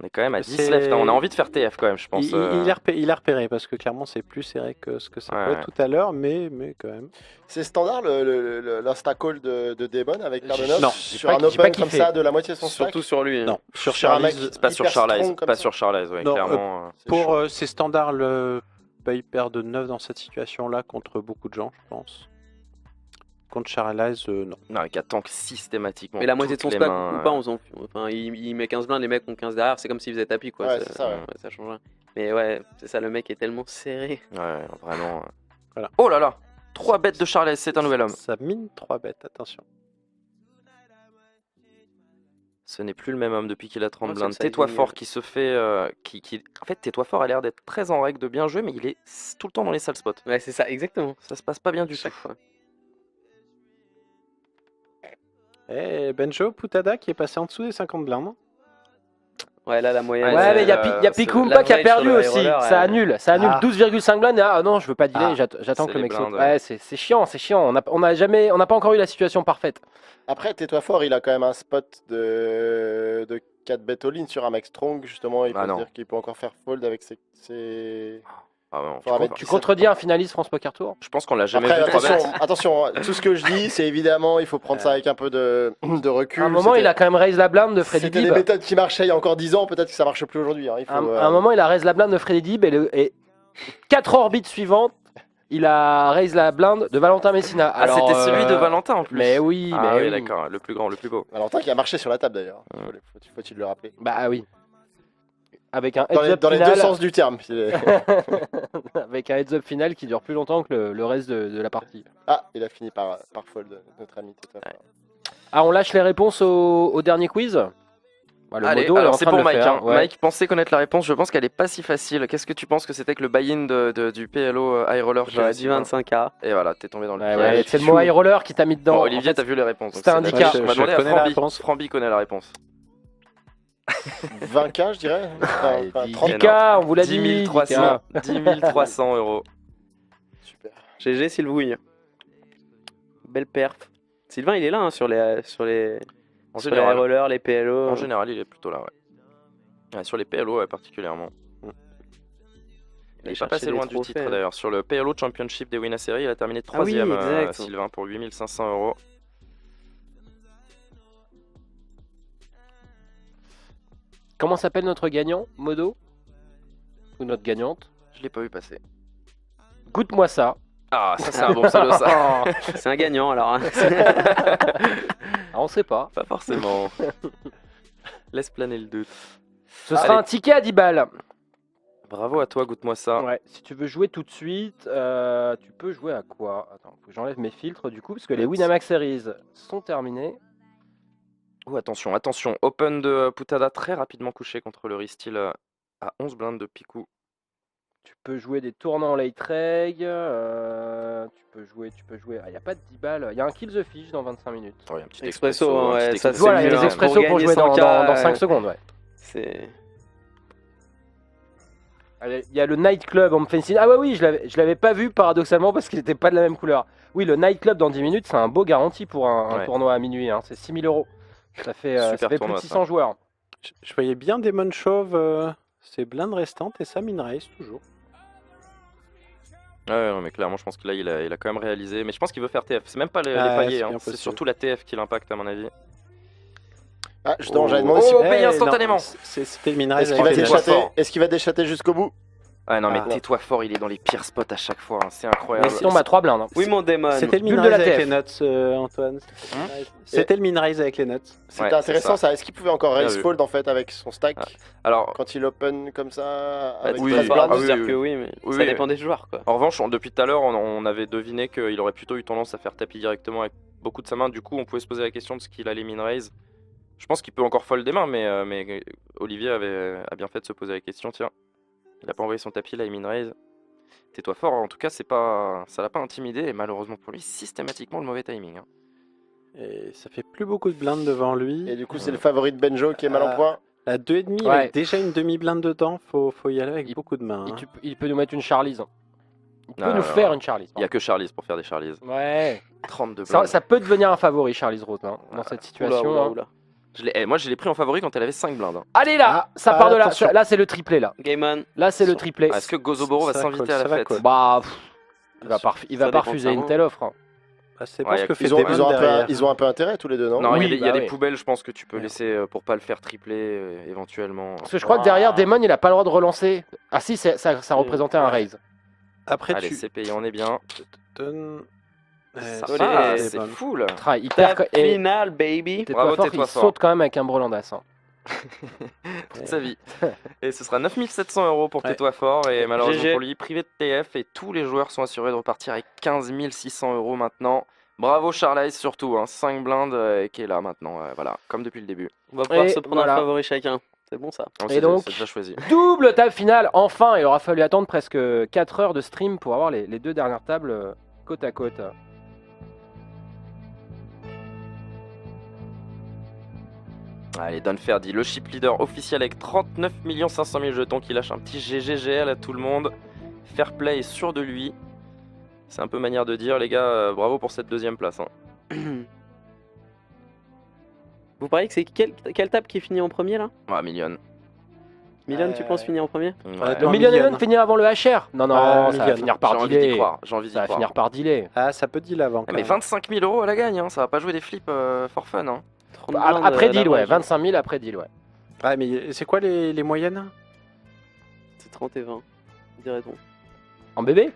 On est quand même à 10 C'est- left. Hein. On a envie de faire TF quand même, je pense. Il a repéré parce que clairement c'est plus serré que ce que ça Ouais, peut ouais. être tout à l'heure, mais quand même. C'est standard l'insta-call de Demon avec paire de Non, 9 j'ai sur pas- un j'ai pas open comme kiffé. ça de la moitié de son stack. Surtout sur lui. hein. Non, sur Sur un mec Charlize, C'est pas sur hyper Charlize, strong comme pas ça. sur Charlize, ouais, Non, clairement. C'est pour chaud. c'est standard le paye paire de 9 dans cette situation-là contre beaucoup de gens, je pense. Contre Charlize, non. Non, qui tank systématiquement. Mais la moitié de son toutes les stack mains, ou pas, on s'en fout. Enfin, il met 15 blindes, les mecs ont 15 derrière, c'est comme s'il faisait tapis quoi. Ouais, c'est ça, ouais. Ça change rien. Mais ouais, c'est ça, le mec est tellement serré. Ouais, vraiment. Voilà. Oh là là 3 bêtes de Charles, c'est un nouvel homme. Ça mine 3 bêtes, attention. Ce n'est plus le même homme depuis qu'il a 30 Non, c'est blindes. le sizing, Tais-toi fort qui se fait. En fait, Tais-toi fort a l'air d'être très en règle de bien jouer, mais il est tout le temps dans les sales spots. Ouais, c'est ça, exactement. Ça se passe pas bien du tout. Chaque fois. Et Benjo Putada qui est passé en dessous des 50 blindes. Ouais, là, la moyenne. Ouais, Ouais, c'est mais il y a, le- y a c'est Pikumba qui a l'average perdu sur le aussi. roller, Ça annule. Ça annule Ah. 12,5 blindes. Et non, je veux pas dealer. Ah. J'attends C'est que le les mec saute. blindes, Ouais, c'est chiant, c'est chiant. On n'a pas encore eu la situation parfaite. Après, tais-toi fort, il a quand même un spot de 4 bet all-in sur un mec strong, justement. Il Bah peut se non. dire qu'il peut encore faire fold avec ses... Ah ouais, Faudra mettre Tu contredis un finaliste France Poker Tour. je pense qu'on l'a jamais Après, vu 3 attention, bêtes. attention, tout ce que je dis, c'est évidemment, il faut prendre ça avec un peu de recul. À un moment, il a quand même raise la blinde de Freddy C'était des Dib. méthodes qui marchaient il y a encore 10 ans, peut-être que ça marche plus aujourd'hui. Hein. Il faut, À un moment, il a raise la blinde de Freddy Dib et 4 orbites suivantes, il a raise la blinde de Valentin Messina. Ah, Alors, c'était celui de Valentin en plus. Mais oui, Ah mais oui, oui. d'accord, le plus grand, le plus beau. Valentin qui a marché sur la table d'ailleurs. Faut-il le rappeler. Bah oui. Avec un Dans heads les, up dans les final. deux sens du terme. Avec un heads up final qui dure plus longtemps que le reste de la partie. Ah, il a fini par fold, notre ami. Tout à fait. Ah, on lâche les réponses au dernier quiz. Bah, le Allez, modo est en alors c'est train de pour le Mike. faire, Hein. ouais. Mike pensait connaître la réponse, je pense qu'elle est pas si facile. Qu'est-ce que tu penses que c'était que le buy-in du PLO High Roller J'aurais dit 25K. Et voilà, t'es tombé dans le Ouais, piège. ouais, c'est le mot high roller qui t'a mis dedans. Bon, En Olivier, fait, t'as vu les réponses. donc c'était c'est un d'accord. handicap. On va Je demander à connais la Frambi. réponse. Frambi connaît la réponse. 20K, je dirais. Enfin, 30. 10K, on vous l'a dit. 10 300, 10 300 euros. Super. GG Sylvouille. Belle perf. Sylvain, il est là hein, sur les En sur les général, rollers, les PLO. en général, il est plutôt là, ouais. Ouais, sur les PLO, ouais, particulièrement. Il n'est pas passé loin du titre d'ailleurs. Sur le PLO Championship des Winner Series, il a terminé Ah oui, 3ème, exact. Sylvain, pour 8500 euros. Comment s'appelle notre gagnant, Modo? Ou notre gagnante? Je l'ai pas vu passer. Goûte-moi ça. Ah, ça c'est un bon pseudo ça. C'est un gagnant alors. hein. Ah, on sait pas. Pas forcément. Laisse planer le doute. Ce sera Allez. un ticket à 10 balles. Bravo à toi, goûte-moi ça. Ouais, si tu veux jouer tout de suite, tu peux jouer à quoi? Attends, faut que j'enlève mes filtres du coup, parce que les Winamax Series sont terminés. Oh, attention, attention. Open de Putada très rapidement couché contre le Ristil à 11 blindes de Picou. Tu peux jouer des tournants late reg. Tu peux jouer. Ah, il n'y a pas de 10 balles. Il y a un Kill the Fish dans 25 minutes. Oh, il y a un petit Expresso, expresso, un ouais, petit ça, expresso. Voilà, il y a mieux, des hein. expressos Pour pour gagner jouer dans 100K, 5 secondes. Ouais. C'est Allez, il y a le Night Club en fancy. Ah ouais, oui, je l'avais pas vu paradoxalement parce qu'il n'était pas de la même couleur. Oui, le Night Club dans 10 minutes, c'est un beau garanti pour un Ouais. tournoi à minuit. Hein. C'est 6000 euros. Ça fait, Super ça fait plus tournoi, de ça. 600 joueurs. Je voyais bien Demon Chauve, ses blindes restantes et ça mine race toujours. Ouais, non, mais clairement, je pense que là, il a quand même réalisé. Mais je pense qu'il veut faire TF. C'est même pas les Ah, paliers, c'est hein. bien C'est possible. surtout la TF qui l'impacte, à mon avis. Ah, justement, j'avais demandé si... Oh, paye instantanément. C'était le mine race Est-ce qu'il va avec les tais-toi notes. déchatter fort. Est-ce qu'il va déchatter jusqu'au bout? Ah non, mais Ah. tais-toi fort, il est dans les pires spots à chaque fois. Hein. C'est incroyable. Mais sinon, 3 blindes. Hein. oui mon démon. C'était le mine Bulle de la race avec TF. les notes, Antoine. C'était le mine race avec les notes. C'était Ouais, c'est intéressant ça. Est-ce qu'il pouvait encore Bien raise vu. fold en fait avec son stack Alors, quand il open comme ça avec oui, 13 pas blindes? ah oui, dire oui, que oui, mais oui, ça oui. dépend des joueurs quoi. en revanche, depuis tout à l'heure, on avait deviné qu'il aurait plutôt eu tendance à faire tapis directement avec beaucoup de sa main. Du coup, on pouvait se poser la question de ce qu'il allait min raise. Je pense qu'il peut encore fold des mains, mais Olivier a bien fait de se poser la question. Tiens, il a pas envoyé son tapis, là, il min raise. Tais-toi fort, en tout cas, ça l'a pas intimidé. Et malheureusement pour lui, systématiquement le mauvais timing. Hein. Et ça fait plus beaucoup de blindes devant lui. Et du coup, c'est le favori de Benjo qui est mal en point. La 2,5 Ouais. avec déjà une demi-blinde dedans, faut y aller avec beaucoup de mains. Et hein. il peut nous mettre une Charlize. hein. Il peut Ah, nous non, faire non. une Charlize. Il y a que Charlize pour faire des Charlize. Ouais. 32 Ça, blindes. ça peut devenir un favori, Charlize Rose, hein, dans cette situation. Oula, hein. oula. Moi, je l'ai pris en favori quand elle avait 5 blindes. Hein. Allez là, Ah, ça part de là. attention. Là, c'est le triplé là. Game on. Là, c'est le triplé. Ah, est-ce que Gozoboro va Ça s'inviter colle, à ça la va fête coller. Bah, il va pas dépend refuser de une ça, telle offre. hein. Ah, c'est Ouais, pas y ce a- que fait Ils ont, Demon derrière. ils ont un peu intérêt tous les deux, non? Non, Oui, il y a bah des oui. poubelles, je pense que tu peux Merde. laisser pour pas le faire tripler éventuellement. Parce que je crois que derrière, Demon, il a pas le droit de relancer. Ah si, ça représentait un raise. Après, Allez, tu c'est payé, on est bien. donnes Ça c'est- va, c'est c'est bon. fou là. Il perd. Table Et finale, baby. tais-toi fort, tais-toi il fort. saute quand même avec un brelan d'as. Hein. Toute sa vie. Et ce sera 9700 € pour Ouais. Tais-toi fort. Et malheureusement GG. pour lui, privé de TF. Et tous les joueurs sont assurés de repartir avec 15 600 € maintenant. Bravo Charles surtout, 5 blindes qui est là maintenant. Voilà, comme depuis le début. On va pouvoir Et se prendre voilà. un favori chacun. C'est bon ça. Oh, Et c'est- donc- c'est déjà choisi. Double table finale, enfin. Il aura fallu attendre presque 4 heures de stream pour avoir les deux dernières tables côte à côte. Allez, Don Ferdi, le chip leader officiel avec 39 500 000 jetons qui lâche un petit GGGL à tout le monde. Fair play est sûr de lui. C'est un peu manière de dire, les gars, bravo pour cette deuxième place. Vous pariez que c'est quelle table qui est finie en premier là? Million. Milan, tu penses finir en premier? Le Honnêtement, Million Million. Event finir avant le HR. Non, non, ça va Million. finir J'ai par envie d'y dealer. croire. J'ai envie d'y Ça va croire. finir par dealer. Ah, ça peut deal avant. Ah, mais 25 000 € à la gagne, ça va pas jouer des flips for fun. 30 blindes, Après deal, ouais. d'average. 25 000 après deal, ouais. Ouais, mais c'est quoi les moyennes? C'est 30 et 20, dirait-on. En bébé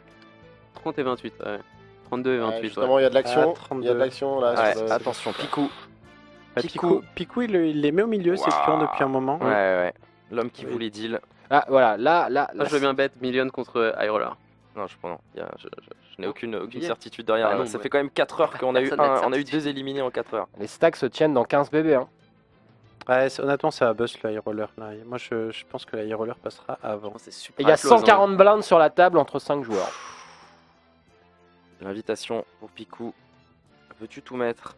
30 et 28, ouais. 32 et 28, ouais. Justement, il y a de l'action. Ah, 32. Il y a de l'action là. Ouais, sur le- attention, Picou. Bah, Picou, il les met au milieu, ces Waouh. pions depuis un moment. Ouais, ouais. L'homme qui Oui. voulait deal. Ah, voilà, là. Là, je veux bien bet Million contre High Roller. Non, je n'ai aucune Billet. certitude derrière. Ah non, Ça ouais. fait quand même 4 heures qu'on a eu, Personne n'a de on a eu certitude. 2 éliminés en 4 heures. Les stacks se tiennent dans 15 bébés. Hein. Ouais, honnêtement, ça va bust le high roller. Là. Et moi, je pense que le high roller passera avant. C'est super. Et il y a close, hein. 140 blindes sur la table entre 5 joueurs. L'invitation pour Picou. Veux-tu tout mettre?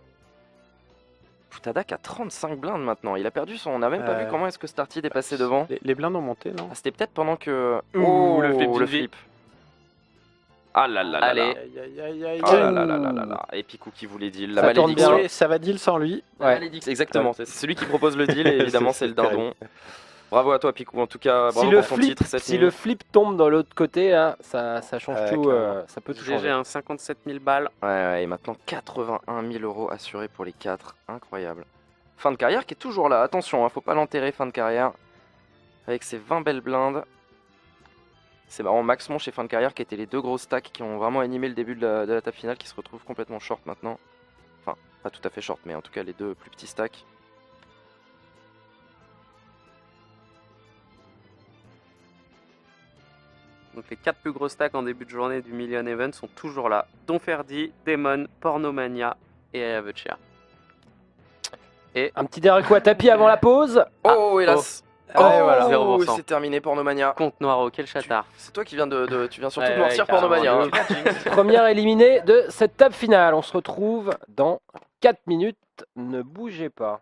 Tadak a 35 blindes maintenant. Il a perdu son. On n'a même pas vu comment est-ce que Startid est passé devant. Les blindes ont monté, non? Ah, c'était peut-être pendant que. Ouh, le flip d'une vie. flip. Ah là là là Allez. là. Aïe, aïe, aïe, aïe, Oh aïe. là là là là là là. Et Picou qui voulait deal. La Ça tourne malédiction. bien. Ouais, ça va deal sans lui. La Ouais. malédiction, exactement. C'est celui qui propose le deal et évidemment c'est le dindon. Bravo à toi Picou. En tout cas, bravo Si le pour ton titre cette si nuit. le flip tombe de l'autre côté, hein, ça change Ouais, tout. clairement. Ça peut tout GG, changer. 57 000 balles. Ouais, et maintenant 81 000 € assurés pour les 4. Incroyable. Fin de carrière qui est toujours là. Attention, faut pas l'enterrer. Fin de carrière. Avec ses 20 belles blindes. C'est marrant, Max Monch et Fin de carrière qui étaient les deux gros stacks qui ont vraiment animé le début de la table finale qui se retrouvent complètement short maintenant. Enfin, pas tout à fait short, mais en tout cas les deux plus petits stacks. Donc les 4 plus gros stacks en début de journée du Million Event sont toujours là. Don Ferdi, Demon, Pornomania et Avecher. Un petit Derek à tapis avant la pause. Oh, hélas. Ah, ouais, voilà. 0%. C'est terminé Pornomania. Compte Noiro, quel chatard. C'est toi qui viens tu viens surtout Ouais, de noircir ouais, carrément. Pornomania. hein. Première éliminée de cette table finale. On se retrouve dans 4 minutes. Ne bougez pas.